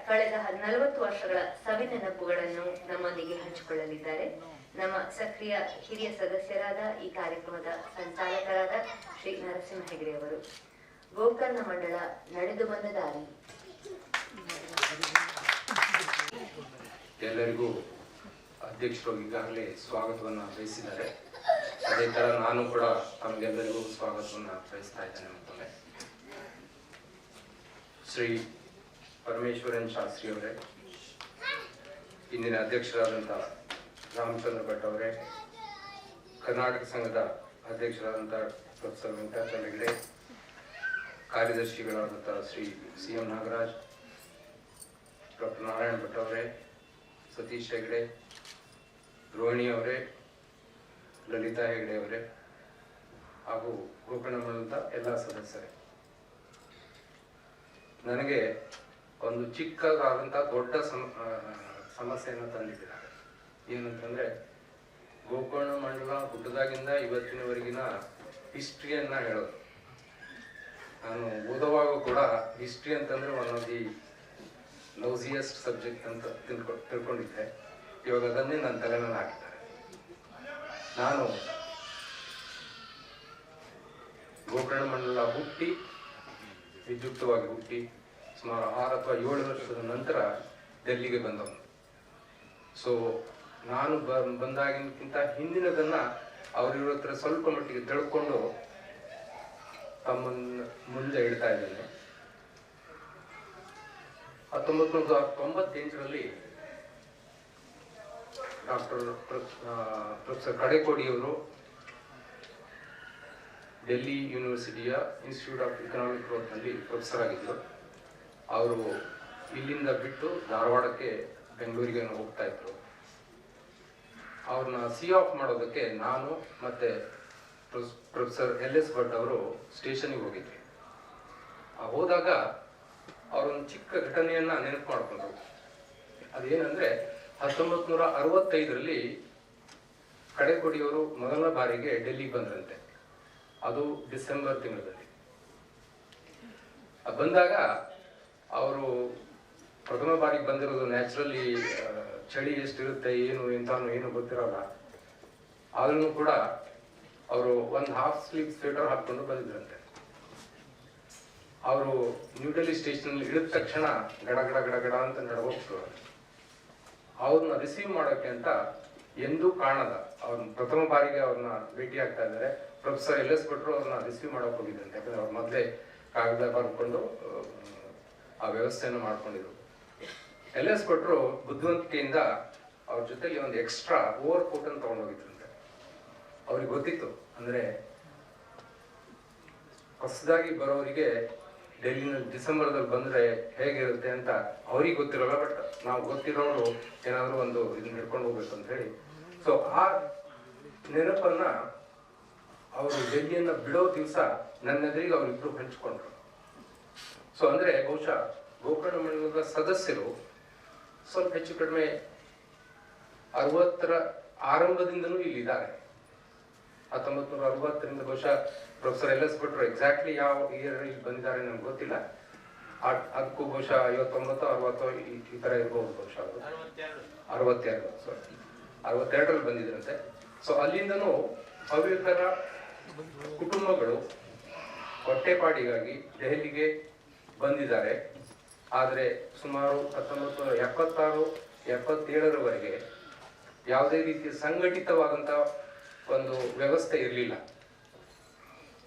ಕಳೆದ 40 ವರ್ಷಗಳ ಸವಿನೆನಪುಗಳನ್ನು ನಮ್ಮೊಂದಿಗೆ ಹಂಚಿಕೊಳ್ಳಲಿದ್ದಾರೆ ನಮ್ಮ ಸಕ್ರಿಯ ಹಿರಿಯ ಸದಸ್ಯರಾದ ಈ ಕಾರ್ಯಕ್ರಮದ ಸಂಚಾಲಕರಾದ ಶ್ರೀ ನರಸಿಂಹ ಹೆಗಡೆ ಅವರು. ಗೋಕರ್ಣ ಮಂಡಳ ನಡೆದು ಬಂದ ದಾರಿ. ಎಲ್ಲರಿಗೂ ಅಧ್ಯಕ್ಷರು ಈಗಾಗಲೇ ಸ್ವಾಗತವನ್ನು ಬಯಸಿದ್ದಾರೆ. ಅದೇ ತರ ನಾನು ಕೂಡ ತಮಗೆಲ್ಲರಿಗೂ ಸ್ವಾಗತವನ್ನು ಬಯಸ್ತಾ ಇದ್ದೇನೆ. ಮತ್ತೊಮ್ಮೆ ಶ್ರೀ ಪರಮೇಶ್ವರನ್ ಶಾಸ್ತ್ರಿ ಅವರೇ, ಇಂದಿನ ಅಧ್ಯಕ್ಷರಾದಂಥ ರಾಮಚಂದ್ರ ಭಟ್ ಅವರೇ, ಕರ್ನಾಟಕ ಸಂಘದ ಅಧ್ಯಕ್ಷರಾದಂಥ ಪ್ರೊಫೆಸರ್ ವೆಂಕಟಾಚಲ ಹೆಗಡೆ, ಕಾರ್ಯದರ್ಶಿಗಳಾದಂಥ ಶ್ರೀ ಸಿ.ಎಂ. ನಾಗರಾಜ್, ಡಾಕ್ಟರ್ ನಾರಾಯಣ್ ಭಟ್ ಅವರೇ, ಸತೀಶ್ ಹೆಗಡೆ, ರೋಹಿಣಿ ಅವರೇ, ಲಲಿತಾ ಹೆಗಡೆ ಅವರೇ, ಹಾಗೂ ಗೋಕರ್ಣ ಮಂಡಲದ ಎಲ್ಲ ಸದಸ್ಯರೇ, ನನಗೆ ಒಂದು ಚಿಕ್ಕದಾದಂಥ ದೊಡ್ಡ ಸಮಸ್ಯೆಯನ್ನು ತಂದಿದ್ದಾರೆ. ಏನಂತಂದರೆ, ಗೋಕರ್ಣ ಮಂಡಲ ಹುಟ್ಟದಾಗಿಂದ ಇವತ್ತಿನವರೆಗಿನ ಹಿಸ್ಟ್ರಿಯನ್ನು ಹೇಳೋದು. ನಾನು ಓದುವಾಗ ಕೂಡ ಹಿಸ್ಟ್ರಿ ಅಂತಂದರೆ ಒನ್ ಆಫ್ ದಿ ನೌಸಿಯಸ್ಟ್ ಸಬ್ಜೆಕ್ಟ್ ಅಂತ ತಿಳ್ಕೊಂಡಿದ್ದೆ. ಇವಾಗ ಅದನ್ನೇ ನನ್ನ ತಲೆ ಮೇಲೆ ಹಾಕಿದ್ದಾರೆ. ನಾನು ಗೋಕರ್ಣ ಮಂಡಲ ಹುಟ್ಟಿ ವಿದ್ಯುಕ್ತವಾಗಿ ಹುಟ್ಟಿ ಸುಮಾರು 6 ಅಥವಾ 7 ವರ್ಷದ ನಂತರ ಡೆಲ್ಲಿಗೆ ಬಂದವನು. ಸೊ ನಾನು ಬಂದಾಗಿನಕ್ಕಿಂತ ಹಿಂದಿನದನ್ನ ಅವರಿವ್ರ ಹತ್ರ ಸ್ವಲ್ಪ ಮಟ್ಟಿಗೆ ತಿಳ್ಕೊಂಡು ತಮ್ಮನ್ನು ಮುಂದೆ ಇಡ್ತಾ ಇದ್ದೇನೆ. 1998ರಲ್ಲಿ ಪ್ರೊಫೆಸರ್ ಕಡೆಕೋಡಿಯವರು ಡೆಲ್ಲಿ ಯೂನಿವರ್ಸಿಟಿಯ ಇನ್ಸ್ಟಿಟ್ಯೂಟ್ ಆಫ್ ಎಕನಾಮಿಕ್ ಗ್ರೋತ್ನಲ್ಲಿ ಪ್ರೊಫೆಸರ್ ಆಗಿದ್ದರು. ಅವರು ಇಲ್ಲಿಂದ ಬಿಟ್ಟು ಧಾರವಾಡಕ್ಕೆ ಬೆಂಗಳೂರಿಗೆ ಹೋಗ್ತಾ ಇದ್ರು. ಅವ್ರನ್ನ ಸಿ ಆಫ್ ಮಾಡೋದಕ್ಕೆ ನಾನು ಮತ್ತೆ ಪ್ರೊಫೆಸರ್ LS ಭಟ್ ಅವರು ಸ್ಟೇಷನ್ಗೆ ಹೋಗಿದ್ವಿ. ಹೋದಾಗ ಅವರೊಂದು ಚಿಕ್ಕ ಘಟನೆಯನ್ನ ನೆನಪು ಮಾಡ್ಕೊಂಡ್ರು. ಅದೇನಂದ್ರೆ 1965ರಲ್ಲಿ ಕಡೆಕೋಡಿಯವರು ಮೊದಲ ಬಾರಿಗೆ ಡೆಲ್ಲಿಗೆ ಬಂದ್ರಂತೆ. ಅದು ಡಿಸೆಂಬರ್ ತಿಂಗಳಲ್ಲಿ ಬಂದಾಗ ಅವರು ಪ್ರಥಮ ಬಾರಿಗೆ ಬಂದಿರೋದು ನ್ಯಾಚುರಲಿ ಚಳಿ ಎಷ್ಟಿರುತ್ತೆ ಏನು ಗೊತ್ತಿರಲ್ಲ. ಆದ್ರೂ ಕೂಡ ಅವರು ಒಂದು ಹಾಫ್ ಸ್ಲೀವ್ ಸ್ವೆಟರ್ ಹಾಕೊಂಡು ಬಂದಿದ್ರಂತೆ. ಅವರು ನ್ಯೂ ಡೆಲ್ಲಿ ಸ್ಟೇಷನ್ ಇಳಿದ ತಕ್ಷಣ ಗಡ ಗಡ ಗಡ ಗಡ ಅಂತ ನಡಗೋಗ್ತು. ಅವ್ರನ್ನ ರಿಸೀವ್ ಮಾಡೋಕೆ ಅಂತ ಎಂದೂ ಕಾಣದ ಅವ್ರನ್ನ ಪ್ರಥಮ ಬಾರಿಗೆ ಅವ್ರನ್ನ ಭೇಟಿ ಆಗ್ತಾ ಇದ್ದಾರೆ. ಪ್ರೊಫೆಸರ್ LS ಭಟ್ರು ಅವ್ರನ್ನ ರಿಸೀವ್ ಮಾಡೋಕೆ ಹೋಗಿದ್ದಂತೆ. ಯಾಕಂದ್ರೆ ಅವ್ರ ಮೊದಲೇ ಕಾಗದ ಬರ್ಕೊಂಡು ಆ ವ್ಯವಸ್ಥೆಯನ್ನು ಮಾಡ್ಕೊಂಡಿದ್ರು. LS ಭಟ್ರು ಬುದ್ಧಿವಂತಿಕೆಯಿಂದ ಅವ್ರ ಜೊತೆಗೆ ಒಂದು ಎಕ್ಸ್ಟ್ರಾ ಓವರ್ ಕೋಟ್ ಅನ್ನು ತಗೊಂಡೋಗಿದ್ರಂತೆ. ಅವ್ರಿಗೆ ಗೊತ್ತಿತ್ತು ಅಂದ್ರೆ ಹೊಸದಾಗಿ ಬರೋರಿಗೆ ಡೆಲ್ಲಿನಲ್ಲಿ ಡಿಸೆಂಬರ್ದಲ್ಲಿ ಬಂದ್ರೆ ಹೇಗಿರುತ್ತೆ ಅಂತ ಅವ್ರಿಗೆ ಗೊತ್ತಿರೋಲ್ಲ. ಬಟ್ ನಾವು ಗೊತ್ತಿರೋರು ಏನಾದ್ರು ಒಂದು ಇದನ್ನ ಹಿಡ್ಕೊಂಡು ಹೋಗ್ಬೇಕು ಅಂತ ಹೇಳಿ. ಸೊ ಆ ನೆನಪನ್ನ ಅವರು ಡೆಲ್ಲಿಯನ್ನ ಬಿಡೋ ದಿವಸ ನನ್ನ ಎದುರಿಗೆ ಅವರಿಬ್ರು ಹಂಚಿಕೊಂಡ್ರು. ಸೊ ಅಂದ್ರೆ ಬಹುಶಃ ಗೋಕರ್ಣ ಮಂಡಲದ ಸದಸ್ಯರು ಸ್ವಲ್ಪ ಹೆಚ್ಚು ಕಡಿಮೆ 60ರ ಆರಂಭದಿಂದನೂ ಇಲ್ಲಿದ್ದಾರೆ. 1960ರಿಂದ ಬಹುಶಃ ಪ್ರೊಫೆಸರ್ LS ಭಟ್ರು ಎಕ್ಸಾಕ್ಟ್ಲಿ ಯಾವ ಇಯರ್ ಇಲ್ಲಿ ಬಂದಿದ್ದಾರೆ ನಮ್ಗೆ ಗೊತ್ತಿಲ್ಲ. ಅದಕ್ಕೂ ಬಹುಶಃ 59, 60 ಈ ತರ ಇರ್ಬೋದು. ಬಹುಶಃ 62ರಲ್ಲಿ ಬಂದಿದ್ರಂತೆ. ಸೊ ಅಲ್ಲಿಂದನೂ ಹವ್ಯಕರ ಕುಟುಂಬಗಳು ಹೊಟ್ಟೆಪಾಡಿಗಾಗಿ ದೆಹಲಿಗೆ ಬಂದಿದ್ದಾರೆ. ಆದರೆ ಸುಮಾರು 1976, 77ರವರೆಗೆ ಯಾವುದೇ ರೀತಿಯ ಸಂಘಟಿತವಾದಂತ ಒಂದು ವ್ಯವಸ್ಥೆ ಇರಲಿಲ್ಲ.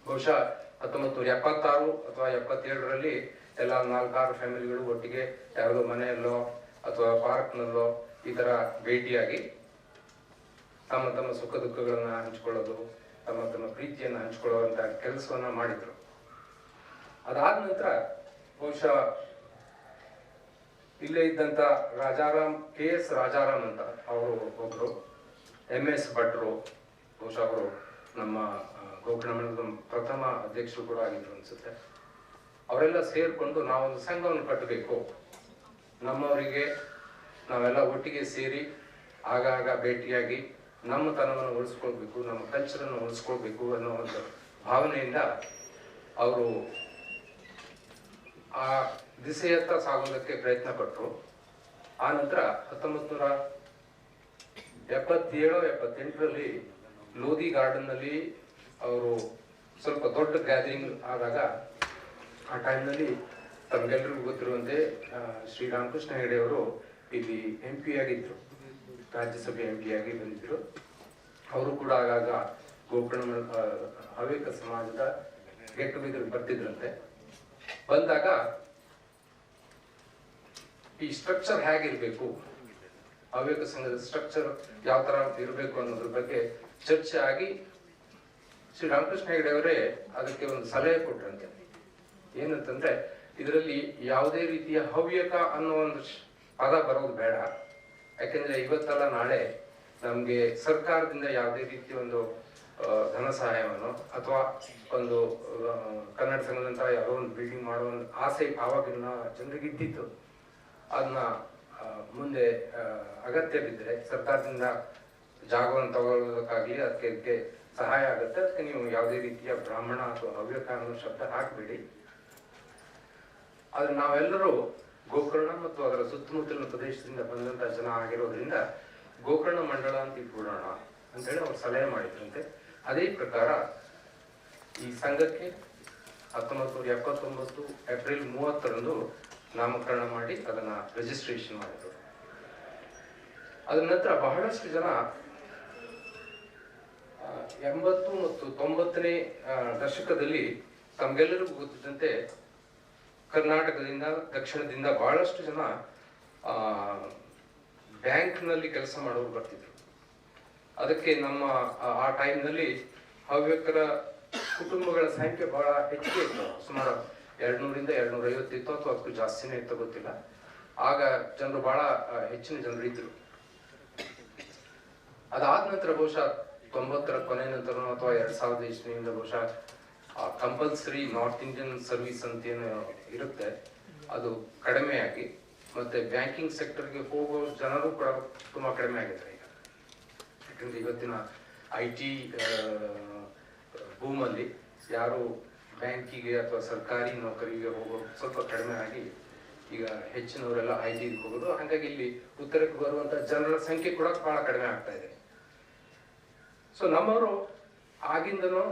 ಬಹುಶಃ 1976 ಅಥವಾ 77ರಲ್ಲಿ ಎಲ್ಲ 4-6 ಫ್ಯಾಮಿಲಿಗಳು ಒಟ್ಟಿಗೆ ಯಾವುದೋ ಮನೆಯಲ್ಲೋ ಅಥವಾ ಪಾರ್ಕ್ನಲ್ಲೋ ಈ ತರ ಭೇಟಿಯಾಗಿ ತಮ್ಮ ತಮ್ಮ ಸುಖ ದುಃಖಗಳನ್ನ ಹಂಚ್ಕೊಳ್ಳೋದು, ತಮ್ಮ ತಮ್ಮ ಪ್ರೀತಿಯನ್ನ ಹಂಚ್ಕೊಳ್ಳುವಂತ ಕೆಲಸವನ್ನ ಮಾಡಿದ್ರು. ಅದಾದ ನಂತರ ಬಹುಶಃ ಇಲ್ಲೇ ಇದ್ದಂತ KS ರಾಜಾರಾಮ್ ಅಂತ ಅವರು ಒಬ್ರು, MS ಭಟ್ರು, ಬಹುಶಃ ಅವರು ನಮ್ಮ ಗೋಕರ್ಣ ಮಂಡಲದ ಪ್ರಥಮ ಅಧ್ಯಕ್ಷರು ಕೂಡ ಆಗಿದ್ರು ಅನ್ಸುತ್ತೆ. ಅವರೆಲ್ಲ ಸೇರ್ಕೊಂಡು ನಾವೊಂದು ಸಂಘವನ್ನು ಕಟ್ಟಬೇಕು, ನಮ್ಮವರಿಗೆ ನಾವೆಲ್ಲ ಒಟ್ಟಿಗೆ ಸೇರಿ ಆಗಾಗ ಭೇಟಿಯಾಗಿ ನಮ್ಮ ತನವನ್ನು ಉಳಿಸ್ಕೊಳ್ಬೇಕು, ನಮ್ಮ ಕಲ್ಚರನ್ನು ಉಳಿಸ್ಕೊಳ್ಬೇಕು ಅನ್ನೋ ಒಂದು ಭಾವನೆಯಿಂದ ಅವರು ಆ ದಿಸೆಯತ್ತ ಸಾಗೋದಕ್ಕೆ ಪ್ರಯತ್ನ ಪಟ್ಟರು. ಆ ನಂತರ 1977-78ರಲ್ಲಿ ಲೋಧಿ ಗಾರ್ಡನ್ ನಲ್ಲಿ ಅವರು ಸ್ವಲ್ಪ ದೊಡ್ಡ ಗ್ಯಾದರಿಂಗ್ ಆದಾಗ, ಆ ಟೈಮ್ನಲ್ಲಿ ತಮಗೆಲ್ಲರಿಗೂ ಗೊತ್ತಿರುವಂತೆ ಶ್ರೀರಾಮಕೃಷ್ಣ ಹೆಗಡೆ ಅವರು ಇಲ್ಲಿ MP ಆಗಿದ್ರು, ರಾಜ್ಯಸಭೆ MP ಆಗಿ ಬಂದಿದ್ರು. ಅವರು ಕೂಡ ಆಗಾಗ ಗೋಕರ್ಣ ಹವ್ಯಕ ಸಮಾಜದ ಗೆಟ್ ಟುಗೆದರ್ ಬರ್ತಿದ್ರಂತೆ. ಬಂದಾಗ ಈ ಸ್ಟ್ರಕ್ಚರ್ ಹೇಗಿರ್ಬೇಕು, ಹವ್ಯಕ ಸಂಘದ ಸ್ಟ್ರಕ್ಚರ್ ಯಾವ ತರ ಇರಬೇಕು ಅನ್ನೋದ್ರ ಬಗ್ಗೆ ಚರ್ಚೆ ಆಗಿ ಶ್ರೀರಾಮಕೃಷ್ಣ ಹೆಗಡೆ ಅವರೇ ಅದಕ್ಕೆ ಒಂದು ಸಲಹೆ ಕೊಟ್ರಂತೆ. ಏನಂತಂದ್ರೆ ಇದರಲ್ಲಿ ಯಾವುದೇ ರೀತಿಯ ಹವ್ಯಕ ಅನ್ನೋ ಒಂದು ಪದ ಬರೋದು ಬೇಡ. ಯಾಕೆಂದ್ರೆ ಇವತ್ತಲ್ಲ ನಾಳೆ ನಮ್ಗೆ ಸರ್ಕಾರದಿಂದ ಯಾವುದೇ ರೀತಿಯ ಒಂದು ಧನ ಸಹಾಯವನ್ನು ಅಥವಾ ಒಂದು ಕನ್ನಡ ಸಂಘದಂತ ಯಾವುದೋ ಒಂದು ಬಿಲ್ಡಿಂಗ್ ಮಾಡೋ ಒಂದು ಆಸೆ ಆವಾಗಿನ ಜನರಿಗೆ ಇದ್ದಿತ್ತು. ಅದನ್ನ ಮುಂದೆ ಅಗತ್ಯ ಬಿದ್ದರೆ ಸರ್ಕಾರದಿಂದ ಜಾಗವನ್ನು ತಗೊಳ್ಳೋದಕ್ಕಾಗ್ಲಿ ಅದಕ್ಕೆ ಸಹಾಯ ಆಗುತ್ತೆ. ಅದಕ್ಕೆ ನೀವು ಯಾವುದೇ ರೀತಿಯ ಬ್ರಾಹ್ಮಣ ಅಥವಾ ಹವ್ಯಕ ಅನ್ನೋ ಶಬ್ದ ಹಾಕ್ಬೇಡಿ. ಆದ್ರೆ ನಾವೆಲ್ಲರೂ ಗೋಕರ್ಣ ಮತ್ತು ಅದರ ಸುತ್ತಮುತ್ತಲಿನ ಪ್ರದೇಶದಿಂದ ಬಂದಂತ ಜನ ಆಗಿರೋದ್ರಿಂದ ಗೋಕರ್ಣ ಮಂಡಳ ಅಂತ ಇಟ್ಬಿಡೋಣ ಅಂತೇಳಿ ಅವ್ರು ಸಲಹೆ ಮಾಡಿದ್ರಂತೆ. ಅದೇ ಪ್ರಕಾರ ಈ ಸಂಘಕ್ಕೆ 1979 ಏಪ್ರಿಲ್ 30ರಂದು ನಾಮಕರಣ ಮಾಡಿ ಅದನ್ನ ರಿಜಿಸ್ಟ್ರೇಷನ್ ಮಾಡಿದ್ರು. ಅದ ನಂತರ ಬಹಳಷ್ಟು ಜನ 80 ಮತ್ತು 90ನೇ ದಶಕದಲ್ಲಿ ತಮ್ಗೆಲ್ಲರಿಗೂ ಗೊತ್ತಿದ್ದಂತೆ ಕರ್ನಾಟಕದಿಂದ ದಕ್ಷಿಣದಿಂದ ಬಹಳಷ್ಟು ಜನ ಬ್ಯಾಂಕ್ನಲ್ಲಿ ಕೆಲಸ ಮಾಡೋರು ಬರ್ತಿದ್ರು. ಅದಕ್ಕೆ ನಮ್ಮ ಆ ಟೈಮ್ನಲ್ಲಿ ಹವ್ಯಕರ ಕುಟುಂಬಗಳ ಸಂಖ್ಯೆ ಬಹಳ ಹೆಚ್ಚಿಗೆ ಇತ್ತು. ಸುಮಾರು 200ರಿಂದ 250 ಇತ್ತು, ಅಥವಾ ಅದಕ್ಕೂ ಜಾಸ್ತಿನೇ ಇತ್ತು, ಗೊತ್ತಿಲ್ಲ. ಆಗ ಜನರು ಬಹಳ ಹೆಚ್ಚಿನ ಜನರು ಇದ್ರು. ಅದಾದ ನಂತರ ಬಹುಶಃ 90ರ ಕೊನೆ ನಂತರ ಅಥವಾ 2000 ಇಸ್ವಿಯಿಂದ ಬಹುಶಃ ಕಂಪಲ್ಸರಿ ನಾರ್ತ್ ಇಂಡಿಯನ್ ಸರ್ವಿಸ್ ಅಂತ ಏನು ಇರುತ್ತೆ ಅದು ಕಡಿಮೆಯಾಗಿ, ಮತ್ತೆ ಬ್ಯಾಂಕಿಂಗ್ ಸೆಕ್ಟರ್ಗೆ ಹೋಗೋ ಜನರು ಕೂಡ ತುಂಬಾ ಕಡಿಮೆ ಆಗಿದ್ದಾರೆ ಈಗ. ಯಾಕಂದ್ರೆ ಇವತ್ತಿನ IT ಭೂಮಲ್ಲಿ ಯಾರು ಬ್ಯಾಂಕಿಗೆ ಅಥವಾ ಸರ್ಕಾರಿ ನೌಕರಿಗೆ ಹೋಗೋದು ಸ್ವಲ್ಪ ಕಡಿಮೆ ಆಗಿ ಈಗ ಹೆಚ್ಚಿನವರೆಲ್ಲ IT ಹೋಗೋದು. ಹಾಗಾಗಿ ಇಲ್ಲಿ ಉತ್ತರಕ್ಕೆ ಬರುವಂತ ಜನರ ಸಂಖ್ಯೆ ಕೂಡ ಬಹಳ ಕಡಿಮೆ ಆಗ್ತಾ ಇದೆ. ಸೊ ನಮ್ಮವರು ಆಗಿಂದನೂ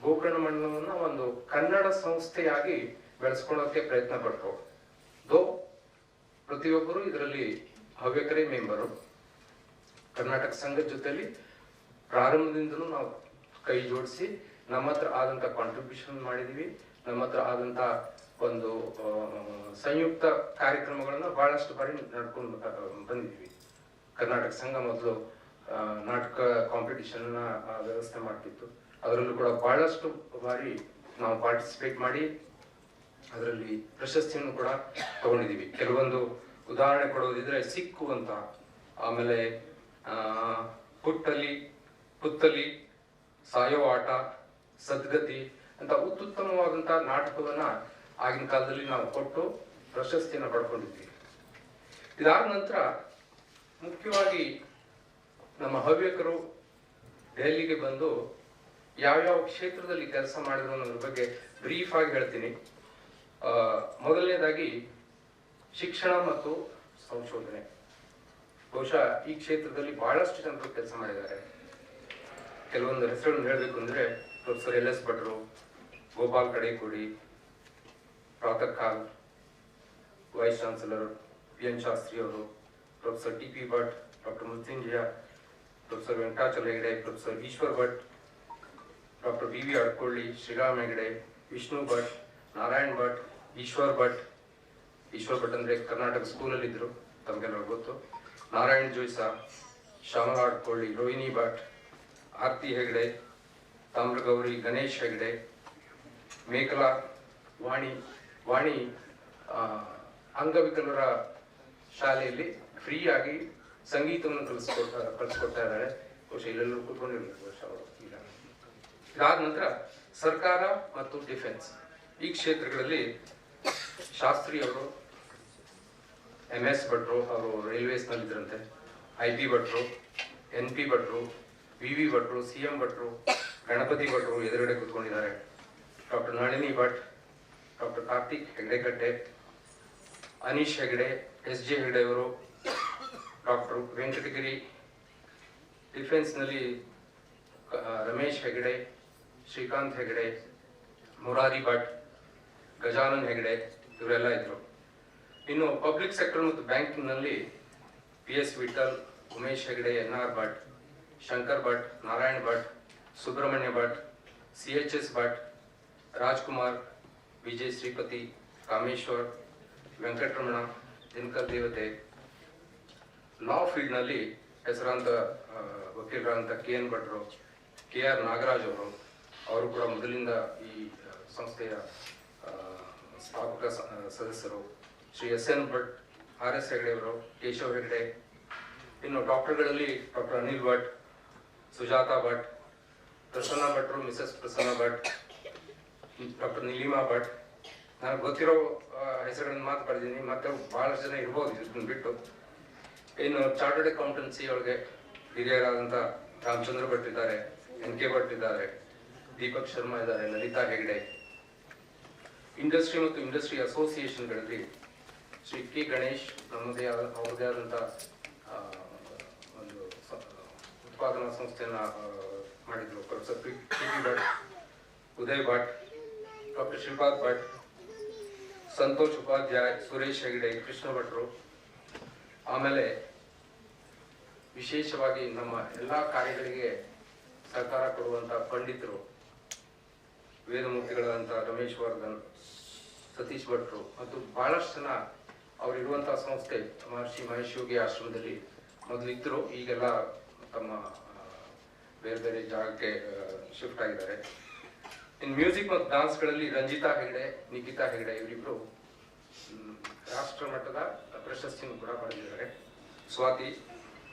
ಗೋಕರ್ಣ ಮಂಡಲವನ್ನು ಒಂದು ಕನ್ನಡ ಸಂಸ್ಥೆಯಾಗಿ ಬೆಳೆಸ್ಕೊಳ್ಳೋಕೆ ಪ್ರಯತ್ನ ಪಟ್ಟರು. ಪ್ರತಿಯೊಬ್ಬರು ಇದರಲ್ಲಿ ಹವ್ಯಕರೇ ಮೆಂಬರು. ಕರ್ನಾಟಕ ಸಂಘದ ಜೊತೆಲಿ ಪ್ರಾರಂಭದಿಂದಲೂ ನಾವು ಕೈ ಜೋಡಿಸಿ ನಮ್ಮ ಹತ್ರ ಆದಂತ ಕಾಂಟ್ರಿಬ್ಯೂಷನ್ ಮಾಡಿದೀವಿ. ನಮ್ಮ ಹತ್ರ ಆದಂತ ಒಂದು ಸಂಯುಕ್ತ ಕಾರ್ಯಕ್ರಮಗಳನ್ನ ಬಹಳಷ್ಟು ಬಾರಿ ನಡ್ಕೊಂಡು ಬಂದಿದ್ವಿ. ಕರ್ನಾಟಕ ಸಂಘ ಮೊದಲು ನಾಟಕ ಕಾಂಪಿಟಿಷನ್ ವ್ಯವಸ್ಥೆ ಮಾಡ್ತಿತ್ತು. ಅದರಲ್ಲೂ ಕೂಡ ಬಹಳಷ್ಟು ಬಾರಿ ನಾವು ಪಾರ್ಟಿಸಿಪೇಟ್ ಮಾಡಿ ಅದರಲ್ಲಿ ಪ್ರಶಸ್ತಿಯನ್ನು ಕೂಡ ತಗೊಂಡಿದ್ದೀವಿ. ಕೆಲವೊಂದು ಉದಾಹರಣೆ ಕೊಡೋದಿದ್ರೆ ಸಿಕ್ಕು ಅಂತ, ಆಮೇಲೆ ಪುತ್ತಲಿ, ಸಾಯೋ ಆಟ, ಸದ್ಗತಿ ಅಂತ ಅತ್ಯುತ್ತಮವಾದಂತಹ ನಾಟಕವನ್ನ ಆಗಿನ ಕಾಲದಲ್ಲಿ ನಾವು ಕೊಟ್ಟು ಪ್ರಶಸ್ತಿಯನ್ನು ಪಡ್ಕೊಂಡಿದ್ವಿ. ಇದಾದ ನಂತರ ಮುಖ್ಯವಾಗಿ ನಮ್ಮ ಹವ್ಯಕರು ದೆಹಲಿಗೆ ಬಂದು ಯಾವ್ಯಾವ ಕ್ಷೇತ್ರದಲ್ಲಿ ಕೆಲಸ ಮಾಡಿದ್ರು ಅನ್ನೋದ್ರ ಬಗ್ಗೆ ಬ್ರೀಫ್ ಆಗಿ ಹೇಳ್ತೀನಿ. ಮೊದಲನೇದಾಗಿ ಶಿಕ್ಷಣ ಮತ್ತು ಸಂಶೋಧನೆ. ಬಹುಶಃ ಈ ಕ್ಷೇತ್ರದಲ್ಲಿ ಬಹಳಷ್ಟು ಜನರು ಕೆಲಸ ಮಾಡಿದ್ದಾರೆ. ಕೆಲವೊಂದು ಹೆಸರುಗಳನ್ನು ಹೇಳಬೇಕು ಅಂದ್ರೆ ಪ್ರೊಫೆಸರ್ LS ಭಟ್ರು, ಗೋಪಾಲ್ ಕಡೇಕೋಡಿ, ಪ್ರಾತಃ ಕಾಲ್ ವೈಸ್ ಚಾನ್ಸಲರ್ PN ಶಾಸ್ತ್ರಿ ಅವರು, professor TP Bhat, doctor Mrityunjaya, professor Venkatachala Hegde, professor Eshwar Bhat, doctor BV Adkolli, Shriram Hegde, Vishnu Bhat, Narayan Bhat, Eshwar Bhat ಅಂದ್ರೆ ಕರ್ನಾಟಕ ಸ್ಕೂಲಲ್ಲಿ ಇದ್ರು, ತಮಗೆಲ್ಲ ಗೊತ್ತು. ನಾರಾಯಣ್ ಜೋಯ್ಸ, ಶ್ಯಾಮಲ ಅಡ್ಕೊಳ್ಳಿ, ರೋಹಿಣಿ ಭಟ್, ಆರ್ತಿ ಹೆಗಡೆ, ತಾಮ್ರಗೌರಿ, ಗಣೇಶ್ ಹೆಗಡೆ, ಮೇಖಲಾ, ವಾಣಿ ಅಂಗವಿಕಲರ ಶಾಲೆಯಲ್ಲಿ ಫ್ರೀ ಆಗಿ ಸಂಗೀತವನ್ನು ಕಲಿಸ್ಕೊಡ್ತಾ ಇದ್ದಾರೆ. ಬಹುಶಃ ಇಲ್ಲೆಲ್ಲರೂ ಕೂತ್ಕೊಂಡಿರ್ಬೇಕು ಬಹುಶಃ ಅವರು ಈಗ. ಇದಾದ ನಂತರ ಸರ್ಕಾರ ಮತ್ತು ಡಿಫೆನ್ಸ್ ಈ ಕ್ಷೇತ್ರಗಳಲ್ಲಿ ಶಾಸ್ತ್ರಿ ಅವರು, MS ಭಟ್ರು ಅವರು ರೈಲ್ವೇಸ್ ನಲ್ಲಿ ಇದ್ರಂತೆ, IP ಭಟ್ರು, NP ಭಟ್ರು, VV ಭಟ್ರು, CM ಭಟ್ರು, ಗಣಪತಿ ಭಟ್ರು ಎದುರುಗಡೆ ಕೂತ್ಕೊಂಡಿದ್ದಾರೆ. Doctor Nalini Bhat, doctor Karthik Hegdekatte, Anish Hegde, SJ Hegde ಅವರು, ಡಾಕ್ಟರ್ ವೆಂಕಟಗಿರಿ, ಡಿಫೆನ್ಸ್ ನಲ್ಲಿ ರಮೇಶ್ ಹೆಗಡೆ, ಶ್ರೀಕಾಂತ್ ಹೆಗಡೆ, ಮುರಾರಿ ಭಟ್, ಗಜಾನನ್ ಹೆಗಡೆ ಇವರೆಲ್ಲ ಇದ್ರು. ಇನ್ನು ಪಬ್ಲಿಕ್ ಸೆಕ್ಟರ್ ಮತ್ತು ಬ್ಯಾಂಕಿಂಗ್ ನಲ್ಲಿ PS Vittal, Umesh Hegde, NR Bhat, Shankar Bhat, Narayan Bhat, Subrahmanya Bhat, CHS Bhat, Rajkumar, Vijay Shripati, Kameshwar, Venkataramana, Dinakar Devate. Law field ನಲ್ಲಿ ಹೆಸರಾಂತ ವಕೀಲರಾದಂಥ KN ಭಟ್ರು, KR ನಾಗರಾಜ್ ಅವರು ಕೂಡ ಮೊದಲಿಂದ ಈ ಸಂಸ್ಥೆಯ ಸ್ಥಾಪಕ ಸದಸ್ಯರು. ಶ್ರೀ SN ಭಟ್, RS ಹೆಗಡೆ ಅವರು, ಕೇಶವ್ ಹೆಗಡೆ. ಇನ್ನು ಡಾಕ್ಟರ್ಗಳಲ್ಲಿ ಡಾಕ್ಟರ್ ಅನಿಲ್ ಭಟ್, ಸುಜಾತಾ ಭಟ್, ಪ್ರಸನ್ನ ಭಟ್ರು, ಮಿಸಸ್ ಪ್ರಸನ್ನ ಭಟ್, ಡಾಕ್ಟರ್ ನೀಲಿಮಾ ಭಟ್. ನನಗೆ ಗೊತ್ತಿರೋ ಹೆಸರುಗಳನ್ನು ಮಾತು ಬರೆದಿದ್ದೀನಿ, ಮತ್ತೆ ಬಹಳಷ್ಟು ಜನ ಇರ್ಬೋದು ಇದನ್ನ ಬಿಟ್ಟು. ಇನ್ನು ಚಾರ್ಟರ್ಡ್ ಅಕೌಂಟೆನ್ಸಿ ಒಳಗೆ ಹಿರಿಯರಾದಂಥ ರಾಮಚಂದ್ರ ಭಟ್ ಇದ್ದಾರೆ, NK ಭಟ್ ಇದ್ದಾರೆ, ದೀಪಕ್ ಶರ್ಮಾ ಇದ್ದಾರೆ, ಲಲಿತಾ ಹೆಗಡೆ. ಇಂಡಸ್ಟ್ರಿ ಮತ್ತು ಇಂಡಸ್ಟ್ರಿ ಅಸೋಸಿಯೇಷನ್ಗಳಲ್ಲಿ ಶ್ರೀ ಕೆ ಗಣೇಶ್ ನಮ್ಮದೇ ಆದ ಅವರದೇ ಆದಂಥ ಒಂದು ಉತ್ಪಾದನಾ ಸಂಸ್ಥೆಯನ್ನು ಮಾಡಿದ್ರು. Professor P Bhat, Uday Bhat, doctor Shripad Bhat, Santosh Upadhyaya, Suresh Hegde, Krishna ಭಟ್ರು. ಆಮೇಲೆ ವಿಶೇಷವಾಗಿ ನಮ್ಮ ಎಲ್ಲ ಕಾರ್ಯಗಳಿಗೆ ಸಹಕಾರ ಕೊಡುವಂಥ ಪಂಡಿತರು, ವೇದಮೂರ್ತಿಗಳಾದಂಥ ರಮೇಶ್ ವರ್ಧನ್, ಸತೀಶ್ ಭಟ್ರು ಮತ್ತು ಬಹಳಷ್ಟು ಜನ ಅವರಿರುವಂತಹ ಸಂಸ್ಥೆ ಮಹರ್ಷಿ ಮಹೇಶ್ ಯೋಗಿ ಆಶ್ರಮದಲ್ಲಿ ಮೊದಲಿದ್ದರು. ಈಗೆಲ್ಲ ತಮ್ಮ ಬೇರೆ ಬೇರೆ ಜಾಗಕ್ಕೆ ಶಿಫ್ಟ್ ಆಗಿದ್ದಾರೆ. ಇನ್ನು ಮ್ಯೂಸಿಕ್ ಮತ್ತು ಡಾನ್ಸ್ಗಳಲ್ಲಿ ರಂಜಿತಾ ಹೆಗಡೆ, ನಿಖಿತಾ ಹೆಗಡೆ ಇವರಿಬ್ರು ರಾಷ್ಟ್ರ ಮಟ್ಟದ ಪ್ರಶಸ್ತಿಯನ್ನು ಕೂಡ ಪಡೆದಿದ್ದಾರೆ. ಸ್ವಾತಿ,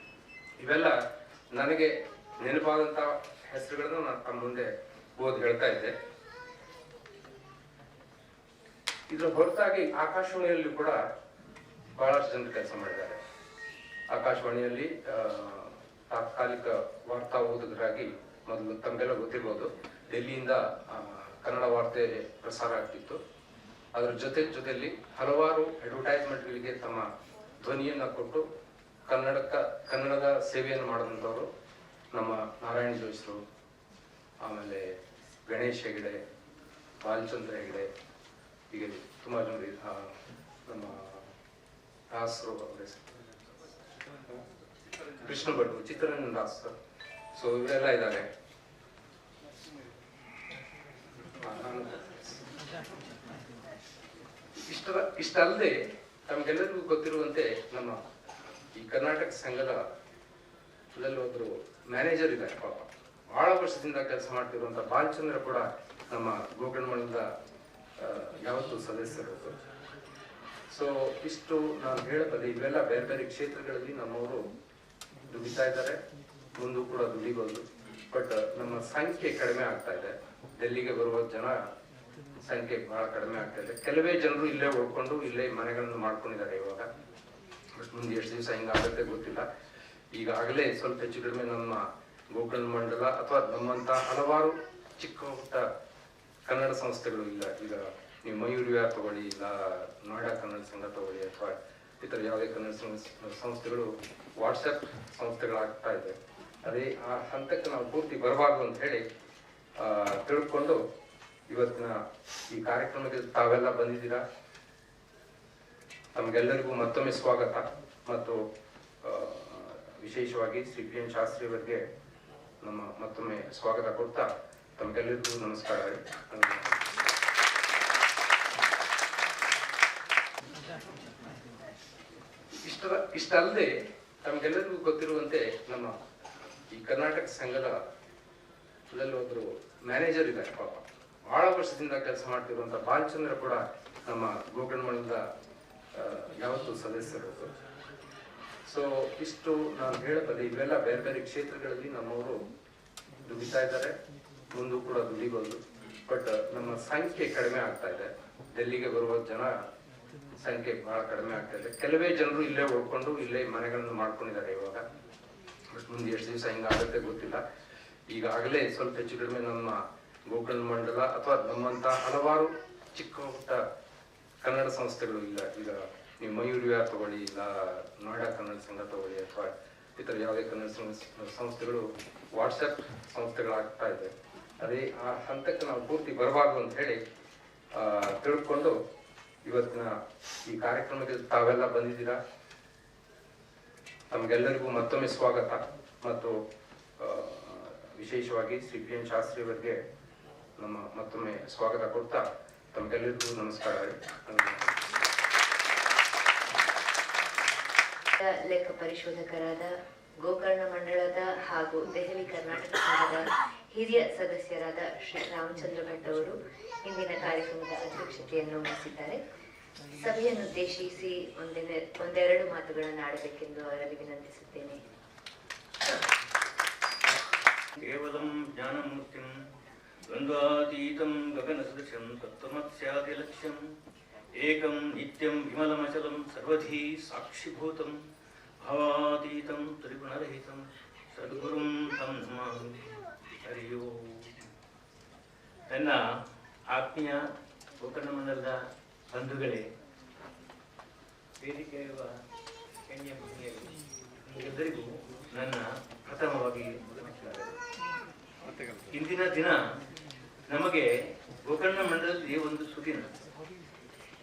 ಇವೆಲ್ಲ ನನಗೆ ನೆನಪಾದಂಥ ಹೆಸರುಗಳನ್ನು ನಾನು ತಮ್ಮ ಮುಂದೆ ಓದಿ ಹೇಳ್ತಾ ಇದ್ದೆ. ಇದರ ಹೊರತಾಗಿ ಆಕಾಶವಾಣಿಯಲ್ಲಿ ಕೂಡ ಬಹಳಷ್ಟು ಜನರು ಕೆಲಸ ಮಾಡಿದ್ದಾರೆ. ಆಕಾಶವಾಣಿಯಲ್ಲಿ ತಾತ್ಕಾಲಿಕ ವಾರ್ತಾ ಓದುಗರಾಗಿ ಮೊದಲು ತಮಗೆಲ್ಲ ಗೊತ್ತಿರ್ಬೋದು, ಡೆಲ್ಲಿಯಿಂದ ಕನ್ನಡ ವಾರ್ತೆ ಪ್ರಸಾರ ಆಗ್ತಿತ್ತು. ಅದರ ಜೊತೆಯಲ್ಲಿ ಹಲವಾರು ಅಡ್ವರ್ಟೈಸ್ಮೆಂಟ್ಗಳಿಗೆ ತಮ್ಮ ಧ್ವನಿಯನ್ನು ಕೊಟ್ಟು ಕನ್ನಡದ ಸೇವೆಯನ್ನು ಮಾಡಿದಂಥವರು ನಮ್ಮ ನಾರಾಯಣ ಜೋಯಿಸ್ರು, ಆಮೇಲೆ ಗಣೇಶ್ ಹೆಗಡೆ, ಬಾಲಚಂದ್ರ ಹೆಗಡೆ, ಹೀಗೆ ತುಂಬ ಜನರು, ನಮ್ಮ ದಾಸರು, ಕೃಷ್ಣ ಭಟ್ರು, ಚಿತ್ರರಂಜನ್ ದಾಸ್, ಸೊ ಇವರೆಲ್ಲ ಇದ್ದಾರೆ. ಇಷ್ಟಲ್ಲದೆ ತಮಗೆಲ್ಲರಿಗೂ ಗೊತ್ತಿರುವಂತೆ ನಮ್ಮ ಈ ಕರ್ನಾಟಕ ಸಂಘದ ಒಬ್ಬರು ಮ್ಯಾನೇಜರ್ ಇದ್ದಾರೆ. ಪಾಪ ಬಹಳ ವರ್ಷದಿಂದ ಕೆಲಸ ಮಾಡ್ತಿರುವಂತ ಬಾಲಚಂದ್ರ ಕೂಡ ನಮ್ಮ ಗೋಕರ್ಣ ಮಂಡಲದ ಯಾವತ್ತೂ ಸದಸ್ಯರು. ಸೊ ಇಷ್ಟು ನಾನು ಹೇಳಬಲ್ಲೆ. ಇವೆಲ್ಲ ಬೇರೆ ಬೇರೆ ಕ್ಷೇತ್ರಗಳಲ್ಲಿ ನಮ್ಮವರು ದುಡಿತಾ ಇದ್ದಾರೆ, ಮುಂದೂ ಕೂಡ ದುಡಿಬಹುದು. ಬಟ್ ನಮ್ಮ ಸಂಖ್ಯೆ ಕಡಿಮೆ ಆಗ್ತಾ ಇದೆ. ಡೆಲ್ಲಿಗೆ ಬರುವ ಜನ ಸಂಖ್ಯೆ ಬಹಳ ಕಡಿಮೆ ಆಗ್ತಾ ಇದೆ. ಕೆಲವೇ ಜನರು ಇಲ್ಲೇ ಉಳ್ಕೊಂಡು ಇಲ್ಲೇ ಮನೆಗಳನ್ನು ಮಾಡ್ಕೊಂಡಿದ್ದಾರೆ ಇವಾಗ. ಬಟ್ ಮುಂದೆ ಎಷ್ಟು ದಿವಸ ಹಿಂಗಾಗುತ್ತೆ ಗೊತ್ತಿಲ್ಲ. ಈಗಾಗಲೇ ಸ್ವಲ್ಪ ಹೆಚ್ಚು ಕಡಿಮೆ ನಮ್ಮ ಗೋಕರ್ಣ ಮಂಡಲ ಅಥವಾ ನಮ್ಮಂತ ಹಲವಾರು ಚಿಕ್ಕ ಪುಟ್ಟ ಕನ್ನಡ ಸಂಸ್ಥೆಗಳು ಇಲ್ಲ. ಈಗ ನೀವು ಮಯೂರ್ ವಿಹಾರ್ ತಗೊಳ್ಳಿ, ಇಲ್ಲ ನೋಯ್ಡಾ ಕನ್ನಡ ಸಂಘ ತಗೊಳ್ಳಿ, ಅಥವಾ ಇತರ ಯಾವುದೇ ಕನ್ನಡ ಸಂಸ್ಥೆಗಳು ವಾಟ್ಸಪ್ ಸಂಸ್ಥೆಗಳಾಗ್ತಾ ಇದೆ. ಅದೇ ಆ ಹಂತಕ್ಕೆ ನಾವು ಪೂರ್ತಿ ಬರಬಾರ್ದು ಅಂತ ಹೇಳಿ ತಿಳ್ಕೊಂಡು ಇವತ್ತಿನ ಈ ಕಾರ್ಯಕ್ರಮಕ್ಕೆ ತಾವೆಲ್ಲ ಬಂದಿದ್ದೀರಾ. ತಮಗೆಲ್ಲರಿಗೂ ಮತ್ತೊಮ್ಮೆ ಸ್ವಾಗತ. ಮತ್ತು ವಿಶೇಷವಾಗಿ ಶ್ರೀ ಪಿ ಎನ್ ಶಾಸ್ತ್ರಿ ಅವರಿಗೆ ನಮ್ಮ ಮತ್ತೊಮ್ಮೆ ಸ್ವಾಗತ ಕೊಡ್ತಾ ತಮಗೆಲ್ಲರಿಗೂ ನಮಸ್ಕಾರ. ಇಷ್ಟಲ್ಲದೆ ತಮಗೆಲ್ಲರಿಗೂ ಗೊತ್ತಿರುವಂತೆ ನಮ್ಮ ಈ ಕರ್ನಾಟಕ ಸಂಘದ ಒಬ್ಬರು ಮ್ಯಾನೇಜರ್ ಇದ್ದಾರೆ. ಪಾಪ ಬಹಳ ವರ್ಷದಿಂದ ಕೆಲಸ ಮಾಡ್ತಿರುವಂತ ಬಾಲಚಂದ್ರ ಕೂಡ ನಮ್ಮ ಗೋಕರ್ಣ ಮಂಡಲದ ಯಾವತ್ತೂ ಸದಸ್ಯರು. ಸೊ ಇಷ್ಟು ನಾನು ಹೇಳಬಲ್ಲೆ. ಇವೆಲ್ಲ ಬೇರೆ ಬೇರೆ ಕ್ಷೇತ್ರಗಳಲ್ಲಿ ನಮ್ಮವರು ದುಡಿತಾ ಇದ್ದಾರೆ, ಮುಂದೂ ಕೂಡ ದುಡಿಬಹುದು. ಬಟ್ ನಮ್ಮ ಸಂಖ್ಯೆ ಕಡಿಮೆ ಆಗ್ತಾ ಇದೆ. ಡೆಲ್ಲಿಗೆ ಬರುವ ಜನ ಸಂಖ್ಯೆ ಬಹಳ ಕಡಿಮೆ ಆಗ್ತಾ ಇದೆ. ಕೆಲವೇ ಜನರು ಇಲ್ಲೇ ಉಳ್ಕೊಂಡು ಇಲ್ಲೇ ಮನೆಗಳನ್ನು ಮಾಡ್ಕೊಂಡಿದ್ದಾರೆ ಇವಾಗ. ಬಟ್ ಮುಂದೆ ಎಷ್ಟು ದಿವಸ ಹಿಂಗಾಗುತ್ತೆ ಗೊತ್ತಿಲ್ಲ. ಈಗಾಗಲೇ ಸ್ವಲ್ಪ ಹೆಚ್ಚು ಕಡಿಮೆ ನಮ್ಮ ಗೋಕರ್ಣ ಮಂಡಲ ಅಥವಾ ನಮ್ಮಂತ ಹಲವಾರು ಚಿಕ್ಕ ಪುಟ್ಟ ಕನ್ನಡ ಸಂಸ್ಥೆಗಳು ಇಲ್ಲ. ಈಗ ನೀವು ಮಯೂರ್ ವಿಹಾರ್ ತಗೊಳ್ಳಿ, ಇಲ್ಲ ನೋಯ್ಡಾ ಕನ್ನಡ ಸಂಘ ತಗೊಳ್ಳಿ, ಅಥವಾ ಇತರ ಯಾವುದೇ ಕನ್ನಡ ಸಂಸ್ಥೆಗಳು ವಾಟ್ಸಪ್ ಸಂಸ್ಥೆಗಳಾಗ್ತಾ ಇದೆ. ಅದೇ ಆ ಹಂತಕ್ಕೆ ನಾವು ಪೂರ್ತಿ ಬರಬಾರ್ದು ಅಂತ ಹೇಳಿ ತಿಳ್ಕೊಂಡು ಇವತ್ತಿನ ಈ ಕಾರ್ಯಕ್ರಮಕ್ಕೆ ತಾವೆಲ್ಲ ಬಂದಿದ್ದೀರಾ. ತಮಗೆಲ್ಲರಿಗೂ ಮತ್ತೊಮ್ಮೆ ಸ್ವಾಗತ. ಮತ್ತು ವಿಶೇಷವಾಗಿ ಶ್ರೀ ಪಿ ಎನ್ ಶಾಸ್ತ್ರಿ ಅವರಿಗೆ ನಮ್ಮ ಮತ್ತೊಮ್ಮೆ ಸ್ವಾಗತ ಕೊಡ್ತಾ ತಮಗೆಲ್ಲರಿಗೂ ನಮಸ್ಕಾರ. ಲೆಕ್ಕ ಪರಿಶೋಧಕರಾದ ಗೋಕರ್ಣ ಮಂಡಳದ ಹಾಗೂ ದೆಹಲಿ ಕರ್ನಾಟಕ ಸಂಘದ ಹಿರಿಯ ಸದಸ್ಯರಾದ ಶ್ರೀ ರಾಮಚಂದ್ರ ಭಟ್ ಅವರು ಇಂದಿನ ಕಾರ್ಯಕ್ರಮದ ಅಧ್ಯಕ್ಷತೆಯನ್ನು ವಹಿಸಿದ್ದಾರೆ. ಸಭೆಯನ್ನುದ್ದೇಶಿಸಿ ಒಂದೆರಡು ಮಾತುಗಳನ್ನು ಆಡಬೇಕೆಂದು ಅವರಲ್ಲಿ ವಿನಂತಿಸುತ್ತೇನೆ. ಕೇವಲಂ ಜ್ಞಾನಮೂರ್ತಿಂ ದ್ವಂದ್ವಾತೀತಂ ಗಗನಸದೃಶಂ ತತ್ವಮಸ್ಯಾದಿ ಲಕ್ಷ್ಯಂ ಏಕಂ ನಿತ್ಯಂ ವಿಮಲಮಚಲಂ ಸರ್ವಧಿ ಸಾಕ್ಷಿಭೂತಂ ಭಾವಾತೀತಂ ತ್ರಿಗುಣರಹಿತಂ ಸದ್ಗುರುಂ ತಂ ನಮಾಮಿ. ಹರಿ ಓಂ. ನನ್ನ ಆತ್ಮೀಯ ಗೋಕರ್ಣ ಮಂಡಲದ ಬಂಧುಗಳೇ, ವೇದಿಕೆ ಇರುವ ಹೆಣ್ಣಿಯ ಮಹಿಳೆಯರು ನಿಮ್ಮೆಲ್ಲರಿಗೂ ನನ್ನ ಪ್ರಥಮವಾಗಿ ನಮಸ್ಕಾರ. ಇಂದಿನ ದಿನ ನಮಗೆ ಗೋಕರ್ಣ ಮಂಡಲದಲ್ಲಿ ಒಂದು ಸುದಿನ.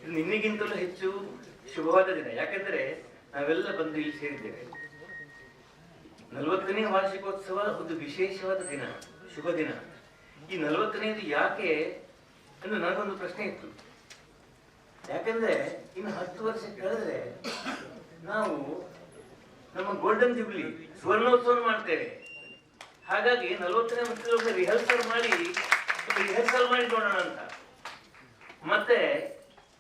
ಇದು ನಿನ್ನೆಗಿಂತಲೂ ಹೆಚ್ಚು ಶುಭವಾದ ದಿನ. ಯಾಕೆಂದ್ರೆ ನಾವೆಲ್ಲ ಬಂದು ಇಲ್ಲಿ ಸೇರಿದ್ದೇವೆ. 40ನೇ ವಾರ್ಷಿಕೋತ್ಸವ ಒಂದು ವಿಶೇಷವಾದ ದಿನ, ಶುಭ ದಿನ. ಈ 40ನೇದು ಯಾಕೆ ಎಂದು ನನಗೊಂದು ಪ್ರಶ್ನೆ ಇತ್ತು. ಯಾಕೆಂದ್ರೆ ಇನ್ನು 10 ವರ್ಷ ಕಳೆದ್ರೆ ನಾವು ನಮ್ಮ ಗೋಲ್ಡನ್ ಜುಬ್ಲಿ ಸುವರ್ಣೋತ್ಸವ ಮಾಡ್ತೇವೆ. ಹಾಗಾಗಿ 40ನೇ ವರ್ಷದಲ್ಲಿ ರಿಹರ್ಸಲ್ ಮಾಡಿ ನೋಡೋಣ ಅಂತ. ಮತ್ತೆ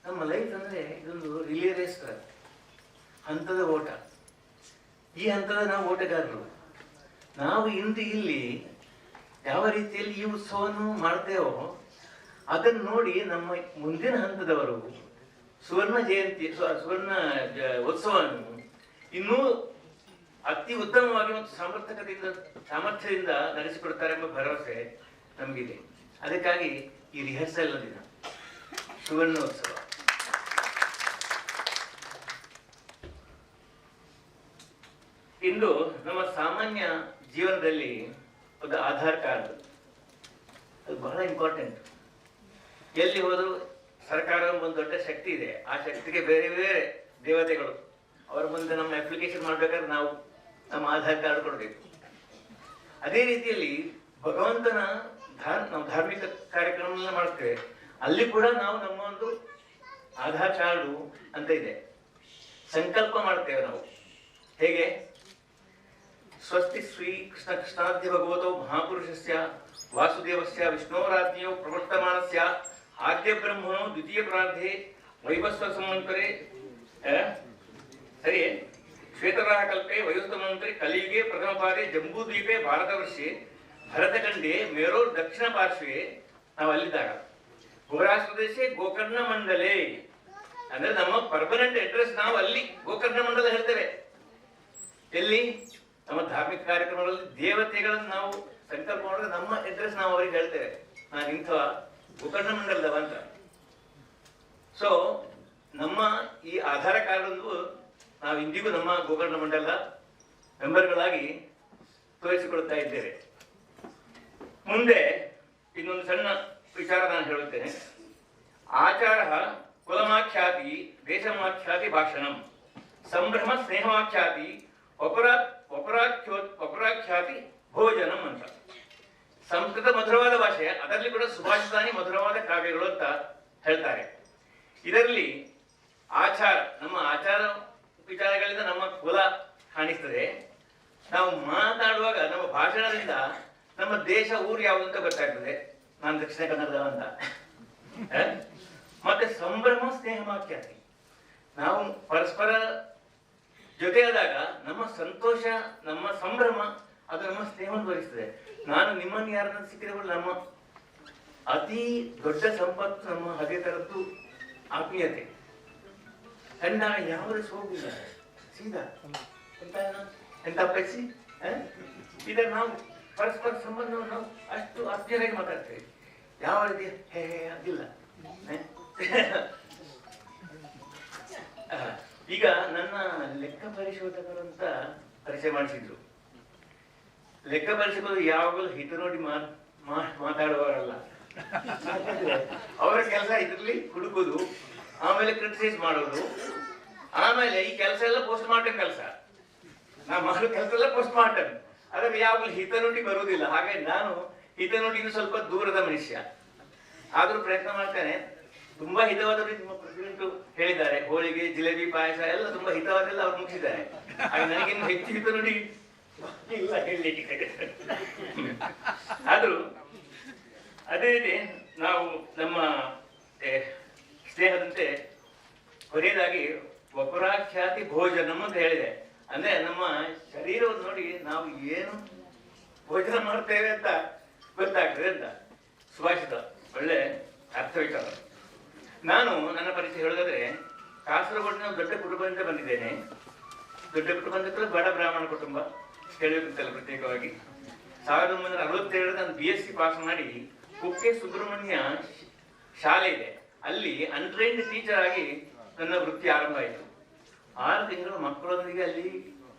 ನಮ್ಮ ಲೈಫ್ ಅಂದ್ರೆ ಇದೊಂದು ರಿಲೇ ರೇಸ್, ಹಂತದ ಓಟ. ಈ ಹಂತದ ನಾವು ಓಟಗಾರರು. ನಾವು ಇಂದು ಇಲ್ಲಿ ಯಾವ ರೀತಿಯಲ್ಲಿ ಈ ಉತ್ಸವವನ್ನು ಮಾಡ್ತೇವೋ ಅದನ್ನು ನೋಡಿ ನಮ್ಮ ಮುಂದಿನ ಹಂತದವರು ಸುವರ್ಣ ಉತ್ಸವವನ್ನು ಇನ್ನೂ ಅತಿ ಉತ್ತಮವಾಗಿ ಮತ್ತು ಸಾಮರ್ಥ್ಯದಿಂದ ನಡೆಸಿಕೊಡ್ತಾರೆ ಎಂಬ ಭರವಸೆ ನಮಗಿದೆ. ಅದಕ್ಕಾಗಿ ಈ ರಿಹರ್ಸಲ್ ದಿನ ಸುವರ್ಣೋತ್ಸವ. ಇಂದು ನಮ್ಮ ಸಾಮಾನ್ಯ ಜೀವನದಲ್ಲಿ ಒಂದು ಆಧಾರ್ ಕಾರ್ಡ್ ಅದು ಬಹಳ ಇಂಪಾರ್ಟೆಂಟ್. ಎಲ್ಲಿ ಹೋದರೂ ಸರ್ಕಾರದ ಒಂದು ದೊಡ್ಡ ಶಕ್ತಿ ಇದೆ. ಆ ಶಕ್ತಿಗೆ ಬೇರೆ ಬೇರೆ ದೇವತೆಗಳು. ಅವರ ಮುಂದೆ ನಮ್ಮ ಅಪ್ಲಿಕೇಶನ್ ಮಾಡ್ಬೇಕಾದ್ರೆ ನಾವು ನಮ್ಮ ಆಧಾರ್ ಕಾರ್ಡ್ ಕೊಡಬೇಕು. ಅದೇ ರೀತಿಯಲ್ಲಿ ಭಗವಂತನ ನಾವು ಧಾರ್ಮಿಕ ಕಾರ್ಯಕ್ರಮ ಮಾಡ್ತೇವೆ. ಅಲ್ಲಿ ಕೂಡ ನಾವು ನಮ್ಮ ಒಂದು ಆಧಾರ್ ಕಾರ್ಡು ಅಂತ ಇದೆ. ಸಂಕಲ್ಪ ಮಾಡ್ತೇವೆ ನಾವು. ಹೇಗೆ? ಸ್ವಸ್ತಿ ಶ್ರೀ ಕೃಷ್ಣ ಕೃಷ್ಣಾದ್ಯ ಭಗವತೋ ಮಹಾಪುರುಷಸ್ಯ ವಾಸುದೇವಸ್ಯ ವಿಷ್ಣೋರಾಜ್ಞೋ ಪ್ರವರ್ತಮಾನಸ್ಯ ಆದ್ಯ ಬ್ರಹ್ಮಣೋ ದ್ವಿತೀಯ ಪ್ರಾರ್ಧೆ ವೈವಸ್ವ ಸಂವತ್ಸರೆ ಸರಿ ಶ್ವೇತರಾಹ ಕಲ್ಪೆ ವಯೋಸ್ತಮಂತ್ರೆ ಕಲಿಯುಗೆ ಪ್ರಥಮ ಪಾದೆ ಜಂಬೂದ್ವೀಪೆ ಭಾರತವರ್ಷೆ ಭರತಖಂಡೆ ಮೇರೋರ್ ದಕ್ಷಿಣ ಪಾರ್ಶ್ವೆ ನಾವು ಅಲ್ಲಿದ್ದಾಗ ಗೋರಾಷ್ಟ್ರ ದೇಶ ಗೋಕರ್ಣ ಮಂಡಲೆ ಅಂದ್ರೆ ನಮ್ಮ ಪರ್ಮನೆಂಟ್ ಅಡ್ರೆಸ್ ನಾವು ಅಲ್ಲಿ ಗೋಕರ್ಣ ಮಂಡಲ ಹೇಳ್ತೇವೆ. ಎಲ್ಲಿ? ನಮ್ಮ ಧಾರ್ಮಿಕ ಕಾರ್ಯಕ್ರಮಗಳಲ್ಲಿ ದೇವತೆಗಳನ್ನು ನಾವು ಸಂಕಲ್ಪ ಮಾಡಿದ್ರೆ ನಮ್ಮ ಅಡ್ರೆಸ್ ನಾವು ಅವರಿಗೆ ಹೇಳ್ತೇವೆ, ನಾನು ಇಂಥ ಗೋಕರ್ಣ ಮಂಡಲದವ ಅಂತ. ಸೊ ನಮ್ಮ ಈ ಆಧಾರ ಕಾರ್ಡ್ ಒಂದು ನಾವು ಇಂದಿಗೂ ನಮ್ಮ ಗೋಕರ್ಣ ಮಂಡಲದ ಮೆಂಬರ್ಗಳಾಗಿ ತೋರಿಸಿಕೊಳ್ತಾ ಇದ್ದೇವೆ. ಮುಂದೆ ಇನ್ನೊಂದು ಸಣ್ಣ ವಿಚಾರ ನಾನು ಹೇಳುತ್ತೇನೆ. ಆಚಾರ ಕುಲಮಾಖ್ಯಾತಿ ದೇಶಮಾಖ್ಯಾತಿ ಭಾಷಣಂ ಸಂಭ್ರಮ ಸ್ನೇಹಮಾಖ್ಯಾತಿ ಅಪರಾಖ್ಯಾತಿ ಭೋಜನಂ ಅಂತ. ಸಂಸ್ಕೃತ ಮಧುರವಾದ ಭಾಷೆ, ಅದರಲ್ಲಿ ಕೂಡ ಸುಭಾಷಿತಾನಿ ಮಧುರವಾದ ಕಾವ್ಯಗಳು ಅಂತ ಹೇಳ್ತಾರೆ. ಇದರಲ್ಲಿ ಆಚಾರ, ನಮ್ಮ ಆಚಾರ ವಿಚಾರಗಳಿಂದ ನಮ್ಮ ಕುಲ ಕಾಣಿಸ್ತದೆ. ನಾವು ಮಾತಾಡುವಾಗ ನಮ್ಮ ಭಾಷಣದಿಂದ ನಮ್ಮ ದೇಶ ಊರು ಯಾವುದು ಅಂತ ಗೊತ್ತಾಗ್ತದೆ. ನಾನು ದಕ್ಷಿಣ ಕನ್ನಡದ ಅಂತ. ಮತ್ತೆ ಸಂಭ್ರಮ ಸ್ನೇಹಮಾಖ್ಯಾತಿ, ನಾವು ಪರಸ್ಪರ ಜೊತೆಯಾದಾಗ ನಮ್ಮ ಸಂತೋಷ, ನಮ್ಮ ಸಂಭ್ರಮ ಅದು ನಮ್ಮ ಸ್ನೇಹವನ್ನು ತೋರಿಸ್ತದೆ. ನಾನು ನಿಮ್ಮನ್ನು ಯಾರನ್ನ ಸಿಕ್ಕಿದ್ರೆ ನಮ್ಮ ಅತಿ ದೊಡ್ಡ ಸಂಪತ್ತು ನಮ್ಮ ಅದೇ ತರದ್ದು ಆತ್ಮೀಯತೆ. ಕಂಡಾಗ ಯಾವುದೇ ಸೋಗಿಲ್ಲ, ಸೀದಾ ಎಂತ ಪೈಸಿ ಇದರ ನಾವು ಪರಸ್ಪರ ಸಂಬಂಧವನ್ನು ನಾವು ಅಷ್ಟು ಆತ್ಮೀಯರಾಗಿ ಮಾತಾಡ್ತೇವೆ. ಯಾವ ರೀತಿ ಅದಿಲ್ಲ. ಈಗ ನನ್ನ ಲೆಕ್ಕ ಪರಿಶೋಧಕರು ಅಂತ ಪರಿಚಯ ಮಾಡಿಸಿದ್ರು. ಲೆಕ್ಕ ಪರಿಶೋಧಕರು ಯಾವಾಗಲೂ ಹಿತ ನೋಡಿ ಮಾತಾಡುವವರಲ್ಲ. ಅವರ ಕೆಲಸ ಇದರಲ್ಲಿ ಹುಡುಕುದು, ಆಮೇಲೆ ಕ್ರಿಟಿಸೈಸ್ ಮಾಡೋದು, ಆಮೇಲೆ ಈ ಕೆಲಸ ಎಲ್ಲ ಪೋಸ್ಟ್ ಮಾರ್ಟಮ್ ಕೆಲಸ. ನಾ ಮಾಡೋ ಕೆಲಸ ಎಲ್ಲ ಪೋಸ್ಟ್ ಮಾರ್ಟಮ್. ಅದಕ್ಕೆ ಯಾವಾಗಲೂ ಹಿತ ನೋಡಿ ಬರುವುದಿಲ್ಲ. ಹಾಗಾಗಿ ನಾನು ಹಿತ ನೋಡಿ ಸ್ವಲ್ಪ ದೂರದ ಮನುಷ್ಯ. ಆದ್ರೂ ಪ್ರಯತ್ನ ಮಾಡ್ತೇನೆ. ತುಂಬಾ ಹಿತವಾದವರು ನಿಮ್ಮ ಪ್ರೆಸಿಡೆಂಟ್ ಹೇಳಿದ್ದಾರೆ, ಹೋಳಿಗೆ ಜಿಲೇಬಿ ಪಾಯಸ ಎಲ್ಲ ತುಂಬಾ ಹಿತವಾದೆಲ್ಲ ಅವ್ರು ಮುಗಿಸಿದ್ದಾರೆ. ಹಾಗೆ ನನಗಿನ್ನು ಹೆಚ್ಚು ಹಿತ ನೋಡಿ ಇಲ್ಲ ಹೇಳಲಿಕ್ಕೆ. ಆದ್ರೂ ಅದೇ ರೀತಿ ನಾವು ನಮ್ಮ ಸ್ನೇಹದಂತೆ ಕೊನೆಯದಾಗಿ ಅಪರಾಖ್ಯಾತಿ ಭೋಜನಂ ಅಂತ ಹೇಳಿದೆ. ಅಂದ್ರೆ ನಮ್ಮ ಶರೀರವನ್ನು ನೋಡಿ ನಾವು ಏನು ಭೋಜನ ಮಾಡ್ತೇವೆ ಅಂತ ಗೊತ್ತಾಗ್ತದೆ ಅಂತ. ಸುಭಾಷಿತ ಒಳ್ಳೆ ಅರ್ಥವಿಚಾರ. ನಾನು ನನ್ನ ಪರಿಚಯ ಹೇಳೋದಾದ್ರೆ ಕಾಸರಗೋಡಿನ ದೊಡ್ಡ ಕುಟುಂಬದಿಂದ ಬಂದಿದ್ದೇನೆ. ದೊಡ್ಡ ಕುಟುಂಬ ಅಂದ್ರೆ ಬಡ ಬ್ರಾಹ್ಮಣ ಕುಟುಂಬ ಹೇಳಬೇಕಂತಲ್ಲ ಪ್ರತ್ಯೇಕವಾಗಿ. 1967 ನಾನು BSc ಪಾಸ್ ಮಾಡಿ ಕುಕ್ಕೆ ಸುಬ್ರಹ್ಮಣ್ಯ ಶಾಲೆ ಇದೆ, ಅಲ್ಲಿ ಅನ್ಟ್ರೈನ್ಡ್ ಟೀಚರ್ ಆಗಿ ನನ್ನ ವೃತ್ತಿ ಆರಂಭ ಆಯಿತು. 6 ತಿಂಗಳು ಮಕ್ಕಳೊಂದಿಗೆ ಅಲ್ಲಿ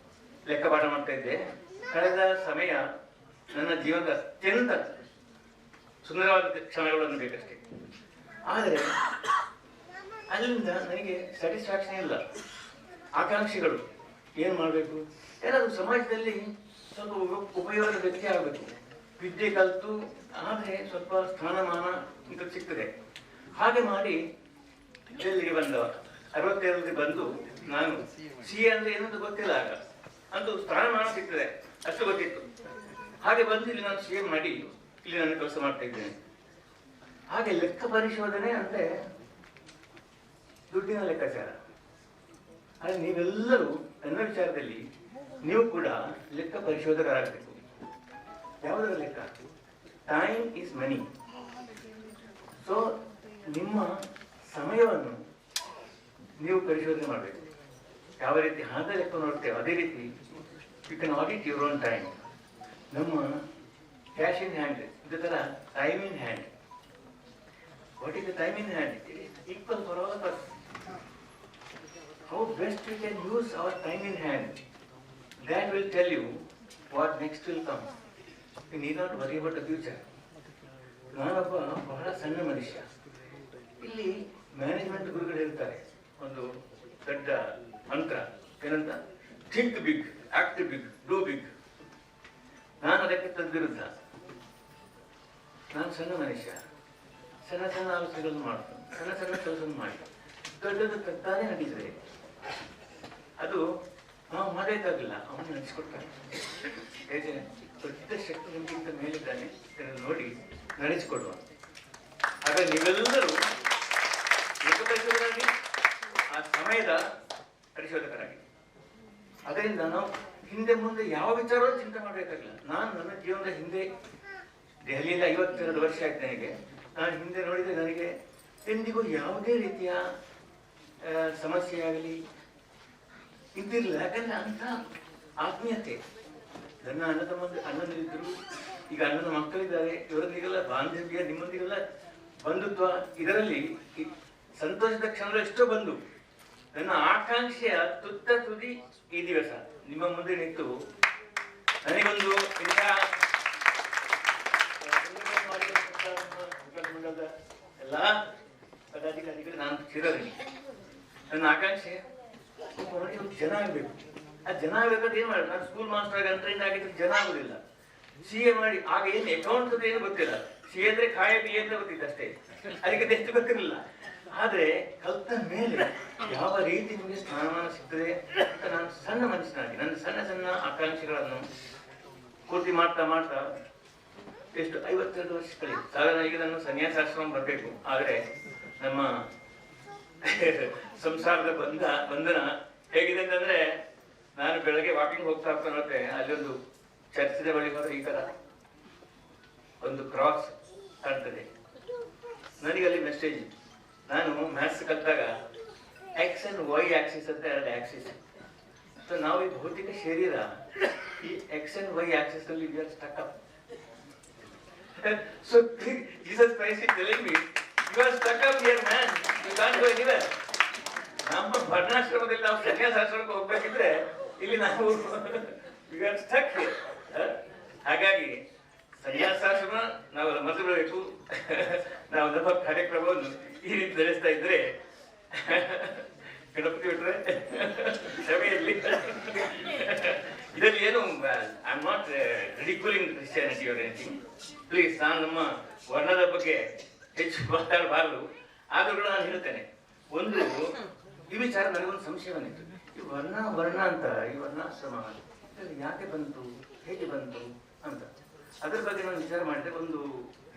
ಲೆಕ್ಕಪಾಠ ಮಾಡ್ತಾ ಇದ್ದೆ. ಕಳೆದ ಸಮಯ ನನ್ನ ಜೀವನದ ಅತ್ಯಂತ ಸುಂದರವಾದ ಕ್ಷಣಗಳನ್ನು ಬೇಕಷ್ಟೇ. ಆದರೆ ಅಲ್ಲಿಂದ ನನಗೆ ಸ್ಯಾಟಿಸ್ಫ್ಯಾಕ್ಷನ್ ಇಲ್ಲ. ಆಕಾಂಕ್ಷೆಗಳು ಏನು ಮಾಡಬೇಕು, ಏನಾದರೂ ಸಮಾಜದಲ್ಲಿ ಸ್ವಲ್ಪ ಉಪಯೋಗದ ವ್ಯಕ್ತಿ ಆಗಬೇಕು, ವಿದ್ಯೆ ಕಲಿತು ಆದರೆ ಸ್ವಲ್ಪ ಸ್ಥಾನಮಾನ ಇದು ಸಿಗ್ತದೆ. ಹಾಗೆ ಮಾಡಿ ಡೆಲ್ಲಿಗೆ ಬಂದವ. 67ರಲ್ಲಿ ಬಂದು ನಾನು CA ಅಂದರೆ ಏನಂತ ಗೊತ್ತಿಲ್ಲ ಆಗ, ಅಂತೂ ಸ್ಥಾನಮಾನ ಸಿಗ್ತದೆ ಅಷ್ಟು ಗೊತ್ತಿತ್ತು. ಹಾಗೆ ಬಂದು ಇಲ್ಲಿ ನಾನು CA ಮಾಡಿ ಇಲ್ಲಿ ನಾನು ಕೆಲಸ ಮಾಡ್ತಾ ಇದ್ದೇನೆ. ಹಾಗೆ ಲೆಕ್ಕ ಪರಿಶೋಧನೆ ಅಂದರೆ ದುಡ್ಡಿನ ಲೆಕ್ಕಾಚಾರ. ಆದರೆ ನೀವೆಲ್ಲರೂ ನನ್ನ ವಿಚಾರದಲ್ಲಿ ನೀವು ಕೂಡ ಲೆಕ್ಕ ಪರಿಶೋಧಕರಾಗಬೇಕು. ಯಾವುದರ ಲೆಕ್ಕ? Time is money. ಸೊ ನಿಮ್ಮ ಸಮಯವನ್ನು ನೀವು ಪರಿಶೋಧನೆ ಮಾಡಬೇಕು. ಯಾವ ರೀತಿ ಹಣದ ಲೆಕ್ಕ ನೋಡ್ತೇವೆ ಅದೇ ರೀತಿ you can audit your own time. ನಮ್ಮ ಕ್ಯಾಶ್ ಇನ್ ಹ್ಯಾಂಡ್ ಇದೇ ಥರ time in hand. What is the time in hand? It is equal for all of us. How best we can use our time in hand, that will tell you what next will come. You need not worry about the future. ನಾನೊಬ್ಬ ಬಹಳ ಸಣ್ಣ ಮನುಷ್ಯ. ಇಲ್ಲಿ ಮ್ಯಾನೇಜ್ಮೆಂಟ್ ಗುರುಗಳು ಇರ್ತಾರೆ, ಒಂದು ದೊಡ್ಡ ಮಂತ್ರ ಏನಂತ, think big, act big, do big. ನಾನು ಅದಕ್ಕೆ ತದ್ವಿರುದ್ಧ. ನಾನು ಸಣ್ಣ ಮನುಷ್ಯ, ಸಣ್ಣ ಸಣ್ಣ ಆಲೋಚನೆಗಳನ್ನು ಮಾಡ್ತೀನಿ, ಸಣ್ಣ ಸಣ್ಣ ಕೆಲಸವನ್ನು ಮಾಡಿ ದೊಡ್ಡದು ಕತ್ತಾನೆ ನಡೀತದೆ. ಅದು ನಾವು ಮಾಡಬೇಕಾಗಿಲ್ಲ, ಅವನು ನಡೆಸಿಕೊಡ್ತಾನೆ. ಹೇಗೆ ದೊಡ್ಡ ಶಕ್ತಿ ನಮಗಿಂತ ಮೇಲಿದ್ದಾನೆ, ಇದನ್ನು ನೋಡಿ ನಡೆಸಿಕೊಡುವ. ಹಾಗಾಗಿ ನೀವೆಲ್ಲರೂ ಲೆಕ್ಕಪರಿಶೋಧಕರಾಗಿ, ಆ ಸಮಯದ ಪರಿಶೋಧಕರಾಗಿ. ಅದರಿಂದ ನಾವು ಹಿಂದೆ ಮುಂದೆ ಯಾವ ವಿಚಾರವೂ ಚಿಂತೆ ಮಾಡಬೇಕಾಗಿಲ್ಲ. ನಾನು ನನ್ನ ಜೀವನದ ಹಿಂದೆ ದೆಹಲಿಯಲ್ಲಿ 52 ವರ್ಷ ಆಯ್ತು ನನಗೆ. ನಾನು ಹಿಂದೆ ನೋಡಿದರೆ ನನಗೆ ಎಂದಿಗೂ ಯಾವುದೇ ರೀತಿಯ ಸಮಸ್ಯೆ ಆಗಲಿ ಇದ್ದಿರಲಿಲ್ಲ. ಯಾಕಂದ್ರೆ ಅಂಥ ಆತ್ಮೀಯತೆ. ನನ್ನ ಅಣ್ಣನಿದ್ದರು, ಈಗ ಅಣ್ಣನ ಮಕ್ಕಳಿದ್ದಾರೆ, ಇವರೊಂದಿಗೆಲ್ಲ ಬಾಂಧವ್ಯ, ನಿಮ್ಮೊಂದಿಗೆಲ್ಲ ಬಂಧುತ್ವ. ಇದರಲ್ಲಿ ಸಂತೋಷದ ಕ್ಷಣಗಳು ಎಷ್ಟೋ ಬಂದು ನನ್ನ ಆಕಾಂಕ್ಷೆಯ ತುತ್ತ ತುದಿ ಈ ದಿವಸ ನಿಮ್ಮ ಮುಂದೆ ನಿಂತು ನನಗೊಂದು ಇಂಥ ಎಲ್ಲ ಪದಾಧಿಕಾರಿಗಳು ನಾನು ಚಿರಋಣಿ. ನನ್ನ ಆಕಾಂಕ್ಷೆ ಜನ ಆಗಬೇಕು. ಆ ಜನ ಆಗಬೇಕಾದ್ರೆ ಏನು ಮಾಡೋದು? ನಾನು ಸ್ಕೂಲ್ ಮಾಸ್ಟರ್ ಟ್ರೈನ್ ಆಗಿದ್ರೆ ಜನ ಆಗುದಿಲ್ಲ. CA ಮಾಡಿ ಆಗ ಏನು ಅಕೌಂಟ್ ಅಂತ ಏನು ಗೊತ್ತಿಲ್ಲ. CA ಅಂದ್ರೆ ಕಾಯ BA ಅಂತ ಗೊತ್ತಿತ್ತು ಅಷ್ಟೇ, ಅದಕ್ಕೆ ಎಷ್ಟು ಗೊತ್ತಿರಲಿಲ್ಲ. ಆದ್ರೆ ಕಲ್ತ ಮೇಲೆ ಯಾವ ರೀತಿ ನಿಮಗೆ ಸ್ಥಾನಮಾನ ಸಿಗ್ತದೆ ಅಂತ ನಾನು ಸಣ್ಣ ಮನುಷ್ಯನಾಗಿ ನನ್ನ ಸಣ್ಣ ಸಣ್ಣ ಆಕಾಂಕ್ಷೆಗಳನ್ನು ಪೂರ್ತಿ ಮಾಡ್ತಾ ಮಾಡ್ತಾ ಎಷ್ಟು 52 ವರ್ಷ ಕಳೆಯಿತು. ಸಾಧಾರಣ ಈಗ ನಾನು ಸನ್ಯಾಸಾಶ್ರಮ ಬರಬೇಕು. ಆದರೆ ನಮ್ಮ ಸಂಸಾರದ ಬಂಧನ ಹೇಗಿದೆ ಅಂತಂದ್ರೆ, ನಾನು ಬೆಳಗ್ಗೆ ವಾಕಿಂಗ್ ಹೋಗ್ತಾ ನೋಡ್ತೆ, ಅಲ್ಲಿ ಒಂದು ಚರ್ಚಿನ ಬಳಿ ಹೋದ್ರೆ ಈ ತರ ಒಂದು ಕ್ರಾಸ್ ಕಾಣ್ತದೆ. ನನಗೆ ಅಲ್ಲಿ ಮೆಸೇಜ್, ನಾನು ಮ್ಯಾಥ್ಸ್ ಕಲಿತಾಗ X and Y ಆಕ್ಸಿಸ್ ಅಂತ 2 ಆಕ್ಸಿಸ್. ಸೊ ನಾವು ಈ ಭೌತಿಕ ಶರೀರ ಈ X and Y ಆಕ್ಸಿಸ್ ಅಲ್ಲಿ we are stuck up. So Jesus Christ is telling me, you are stuck up here, man. You can't go anywhere. ನಮ್ಮ ವರ್ಣಾಶ್ರಮದಲ್ಲಿ ನಾವು ಸನ್ಯಾಸಾಶ್ರಮಕ್ಕೆ ಹೋಗ್ಬೇಕಿದ್ರೆ ಇಲ್ಲಿ ನಾವು we are stuck here. ಹಾಗಾಗಿ ಸನ್ಯಾಸಾಶ್ರಮ ನಾವು ಮರೆತು ಬಿಡಬೇಕು. ನಾವು ನಮ್ಮ ಕಾರ್ಯಕ್ರಮವನ್ನು ಈ ರೀತಿ ನಡೆಸ್ತಾ ಇದ್ರೆ ಗಣಪತಿ ಬಿಟ್ರೆ ಸಭೆಯಲ್ಲಿ ಇದರಲ್ಲಿ ಏನು, I am not ridiculing Christianity or anything. Please, ನಾನು ನಮ್ಮ ವರ್ಣದ ಬಗ್ಗೆ ಹೆಚ್ಚು ಮಾತಾಡಬಾರದು. ಆದರೂ ಕೂಡ ನಾನು ಹೇಳ್ತೇನೆ, ಒಂದು ಈ ವಿಚಾರ ನನಗೊಂದು ಸಂಶಯ ಬಂದಿತ್ತು. ಈ ವರ್ಣ ಅಂತ, ಈ ವರ್ಣಾಶ್ರಮ ಯಾಕೆ ಬಂತು, ಹೇಗೆ ಬಂತು ಅಂತ ಅದ್ರ ಬಗ್ಗೆ ನಾನು ವಿಚಾರ ಮಾಡಿದೆ. ಒಂದು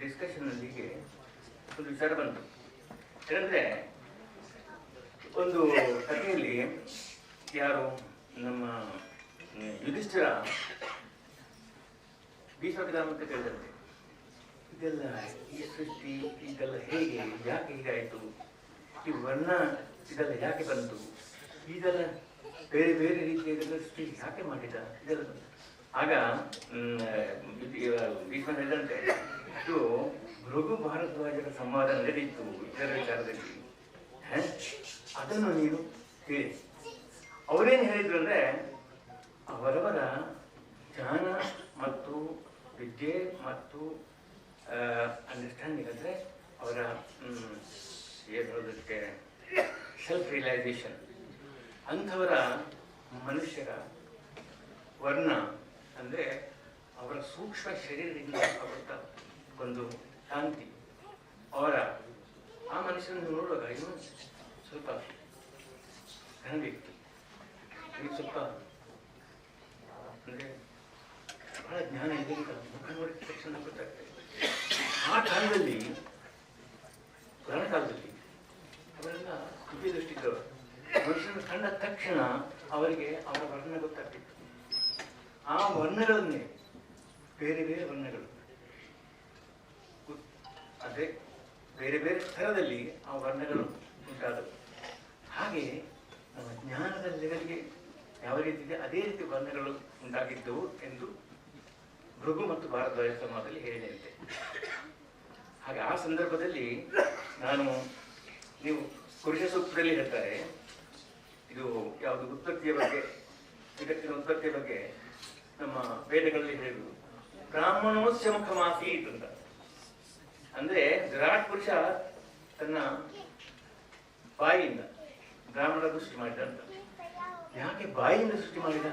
ಡಿಸ್ಕಷನ್ ಅಲ್ಲಿಗೆ ಒಂದು ವಿಚಾರ ಬಂತು. ಏನಂದ್ರೆ, ಒಂದು ಕಥೆಯಲ್ಲಿ ಯಾರು ನಮ್ಮ ಯುಧಿಷ್ಠಿರ ಭೀಷ್ಮಪಿತಾಮಹ ಅಂತ ಕೇಳಿದಂತೆ, ಇದೆಲ್ಲ ಈ ಸೃಷ್ಟಿ ಇದೆಲ್ಲ ಹೇಗೆ, ಯಾಕೆ ಹೀಗಾಯಿತು, ಈ ವರ್ಣ ಇದೆಲ್ಲ ಯಾಕೆ ಬಂತು, ಇದೆಲ್ಲ ಬೇರೆ ಬೇರೆ ರೀತಿಯ ಸೃಷ್ಟಿ ಯಾಕೆ ಮಾಡಿದ ಇದೆಲ್ಲ. ಆಗ ಭೀಷ್ಮ ಹೇಳಿದಂತೆ, ಇದು ಭೃಗು ಭಾರದ್ವಾಜರ ಸಂವಾದ ನಡೆದಿತ್ತು ಇದರ ವಿಚಾರದಲ್ಲಿ, ಅದನ್ನು ನೀನು ಹೇಳಿ ಅವರೇನು ಹೇಳಿದ್ರು ಅಂದರೆ, ಅವರವರ ಜ್ಞಾನ ಮತ್ತು ವಿದ್ಯೆ ಮತ್ತು ಅಂಡರ್ಸ್ಟ್ಯಾಂಡಿಂಗ್ ಅಂದರೆ ಅವರ ಏನು ಹೇಳೋದಕ್ಕೆ ಸೆಲ್ಫ್ ರಿಯಲೈಸೇಷನ್, ಅಂಥವರ ಮನುಷ್ಯರ ವರ್ಣ ಅಂದರೆ ಅವರ ಸೂಕ್ಷ್ಮ ಶರೀರದಿಂದ ಆಗುತ್ತಾ ಒಂದು ಶಾಂತಿ, ಅವರ ಆ ಮನುಷ್ಯನನ್ನು ನೋಡುವಾಗ ಇನ್ನೂ ಸ್ವಲ್ಪ ಘನ ವ್ಯಕ್ತಿ, ಇದು ಸ್ವಲ್ಪ ಅಂದರೆ ಬಹಳ ಜ್ಞಾನ ಇದೆ ಅಂತ ಮುಖ ನೋಡಿದ ತಕ್ಷಣ ಗೊತ್ತಾಗ್ತದೆ. ಆ ಕಾಲದಲ್ಲಿ, ಪುರಾಣ ಕಾಲದಲ್ಲಿ ಅವರೆಲ್ಲ ದೃಷ್ಟಿದ್ದವರು, ಮನುಷ್ಯನ ಕಂಡ ತಕ್ಷಣ ಅವರಿಗೆ ಅವರ ವರ್ಣ ಗೊತ್ತಾಗ್ತಿತ್ತು. ಆ ವರ್ಣಗಳನ್ನೇ ಬೇರೆ ಬೇರೆ ವರ್ಣಗಳು, ಅದೇ ಬೇರೆ ಬೇರೆ ಸ್ಥಳದಲ್ಲಿ ಆ ವರ್ಣಗಳು ಉಂಟಾದವು. ಹಾಗೆ ನಮ್ಮ ಜ್ಞಾನದ ಲೆವೆಲ್ಗೆ ಯಾವ ರೀತಿ ಇದೆ ಅದೇ ರೀತಿ ವರ್ಣಗಳು ಉಂಟಾಗಿದ್ದವು ಎಂದು ಭೃಗು ಮತ್ತು ಭಾರದ್ವಾಜ ಸಂವಾದದಲ್ಲಿ ಹೇಳಿದಂತೆ. ಹಾಗೆ ಆ ಸಂದರ್ಭದಲ್ಲಿ ನಾನು, ನೀವು ಪುರುಷ ಸೂಕ್ತದಲ್ಲಿ ಹೇಳ್ತಾರೆ, ಇದು ಯಾವುದು ಉತ್ಪತ್ತಿಯ ಬಗ್ಗೆ, ಜಗತ್ತಿನ ಉತ್ಪತ್ತಿಯ ಬಗ್ಗೆ ನಮ್ಮ ವೇದಗಳಲ್ಲಿ ಹೇಳುವುದು ಬ್ರಾಹ್ಮಣೋಸ್ಯ ಮುಖಮಾಸೀತ್ ಅಂತ. ಅಂದ್ರೆ ವಿರಾಟ್ ಪುರುಷ ತನ್ನ ಬಾಯಿಯಿಂದ ಬ್ರಾಹ್ಮಣ ಸೃಷ್ಟಿ ಮಾಡಿದ ಅಂತ. ಯಾಕೆ ಬಾಯಿಯಿಂದ ಸೃಷ್ಟಿ ಮಾಡಿದ?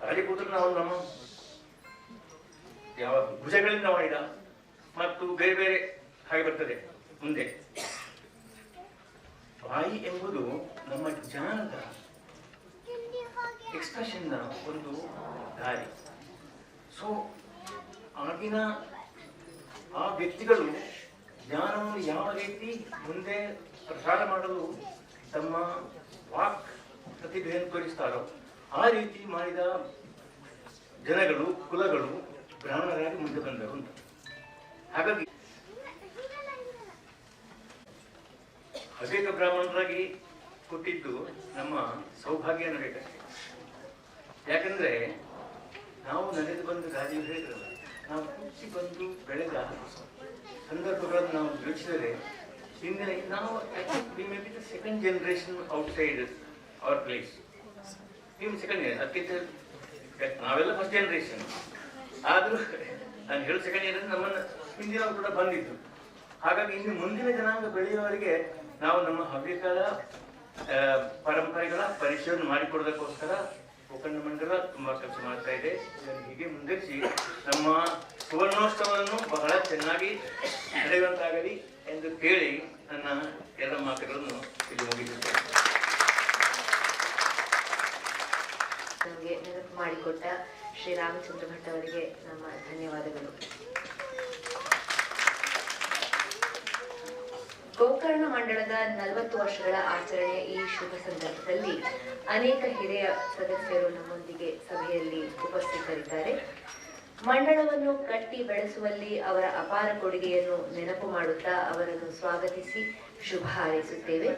ರಾಜಪುತ್ರನ ಅವನು ನಮ್ಮ ಯಾವ ಭುಜಗಳಿಂದ ಮಾಡಿದ ಮತ್ತು ಬೇರೆ ಬೇರೆ ಹಾಗೆ ಬರ್ತದೆ ಮುಂದೆ. ಬಾಯಿ ಎಂಬುದು ನಮ್ಮ ಜ್ಞಾನದ ಎಕ್ಸ್ಪ್ರೆಷನ್ನ ಒಂದು ದಾರಿ. ಸೊ ಆಗಿನ ಆ ವ್ಯಕ್ತಿಗಳು ಜ್ಞಾನವನ್ನು ಯಾವ ರೀತಿ ಮುಂದೆ ಪ್ರಸಾರ ಮಾಡಲು ತಮ್ಮ ವಾಕ್ ಪ್ರತಿಭೆಯನ್ನು ತೋರಿಸ್ತಾರೋ ಆ ರೀತಿ ಮಾಡಿದ ಜನಗಳು, ಕುಲಗಳು ಬ್ರಾಹ್ಮಣರಾಗಿ ಮುಂದೆ ಬಂದರು ಅಂತ. ಹಾಗಾಗಿ ಅನೇಕ ಬ್ರಾಹ್ಮಣರಾಗಿ ಕೊಟ್ಟಿದ್ದು ನಮ್ಮ ಸೌಭಾಗ್ಯ ಅನ್ನಬೇಕಷ್ಟೇ. ಯಾಕಂದ್ರೆ ನಾವು ನಡೆದು ಬಂದು ಗಾದಿಯಲ್ಲಿ ಹೇಳಿದ್ರಲ್ಲ, ನಾವು ಹುಟ್ಟಿ ಬಂದು ಬೆಳೆದ ಸಂದರ್ಭಗಳನ್ನು ನಾವು ಯೋಚಿಸಿದರೆ ಹಿಂದೆ ನಾವು we may be the second generation outside our place. ನೀವು ಸೆಕೆಂಡ್, ಅದಕ್ಕಿಂತ ನಾವೆಲ್ಲ ಫಸ್ಟ್ ಜನರೇಷನ್. ಆದರೂ ನಾನು ಹೇಳೋ ಸೆಕೆಂಡ್ ಜನರೇಷನ್ ನಮ್ಮನ್ನು ಹಿಂದಿನವರು ಕೂಡ ಬಂದಿದ್ದು. ಹಾಗಾಗಿ ಇನ್ನು ಮುಂದಿನ ಜನಾಂಗ ಬೆಳೆಯುವವರಿಗೆ ನಾವು ನಮ್ಮ ಹವ್ಯಕಗಳ ಪರಂಪರೆಗಳ ಪರಿಶೀಲನೆ ಮಾಡಿಕೊಡೋದಕ್ಕೋಸ್ಕರ ಗೋಕರ್ಣ ಮಂಡಲ ತುಂಬಾ ಕೆಲಸ ಮಾಡ್ತಾ ಇದೆ. ಇದನ್ನು ಹೀಗೆ ಮುಂದುವರಿಸಿ ನಮ್ಮ ಸುವರ್ಣೋತ್ಸವವನ್ನು ಬಹಳ ಚೆನ್ನಾಗಿ ನಡೆಯುವಂತಾಗಲಿ ಎಂದು ಕೇಳಿ ನನ್ನ ಎಲ್ಲ ಮಾತುಗಳನ್ನು ಇಲ್ಲಿ ಮುಗಿಸುತ್ತೇನೆ. ನಮಗೆ ನೆನಪು ಮಾಡಿಕೊಟ್ಟ ಶ್ರೀ ರಾಮಚಂದ್ರ ಭಟ್ ಅವರಿಗೆ ನಮ್ಮ ಧನ್ಯವಾದಗಳು. ಗೋಕರ್ಣ ಮಂಡಳದ 40 ವರ್ಷಗಳ ಆಚರಣೆಯ ಈ ಶುಭ ಸಂದರ್ಭದಲ್ಲಿ ಅನೇಕ ಹಿರಿಯ ಸದಸ್ಯರು ನಮ್ಮೊಂದಿಗೆ ಸಭೆಯಲ್ಲಿ ಉಪಸ್ಥಿತರಿದ್ದಾರೆ. ಮಂಡಳವನ್ನು ಕಟ್ಟಿ ಬೆಳೆಸುವಲ್ಲಿ ಅವರ ಅಪಾರ ಕೊಡುಗೆಯನ್ನು ನೆನಪು ಮಾಡುತ್ತಾ ಅವರನ್ನು ಸ್ವಾಗತಿಸಿ ಶುಭ ಹಾರೈಸುತ್ತೇವೆ.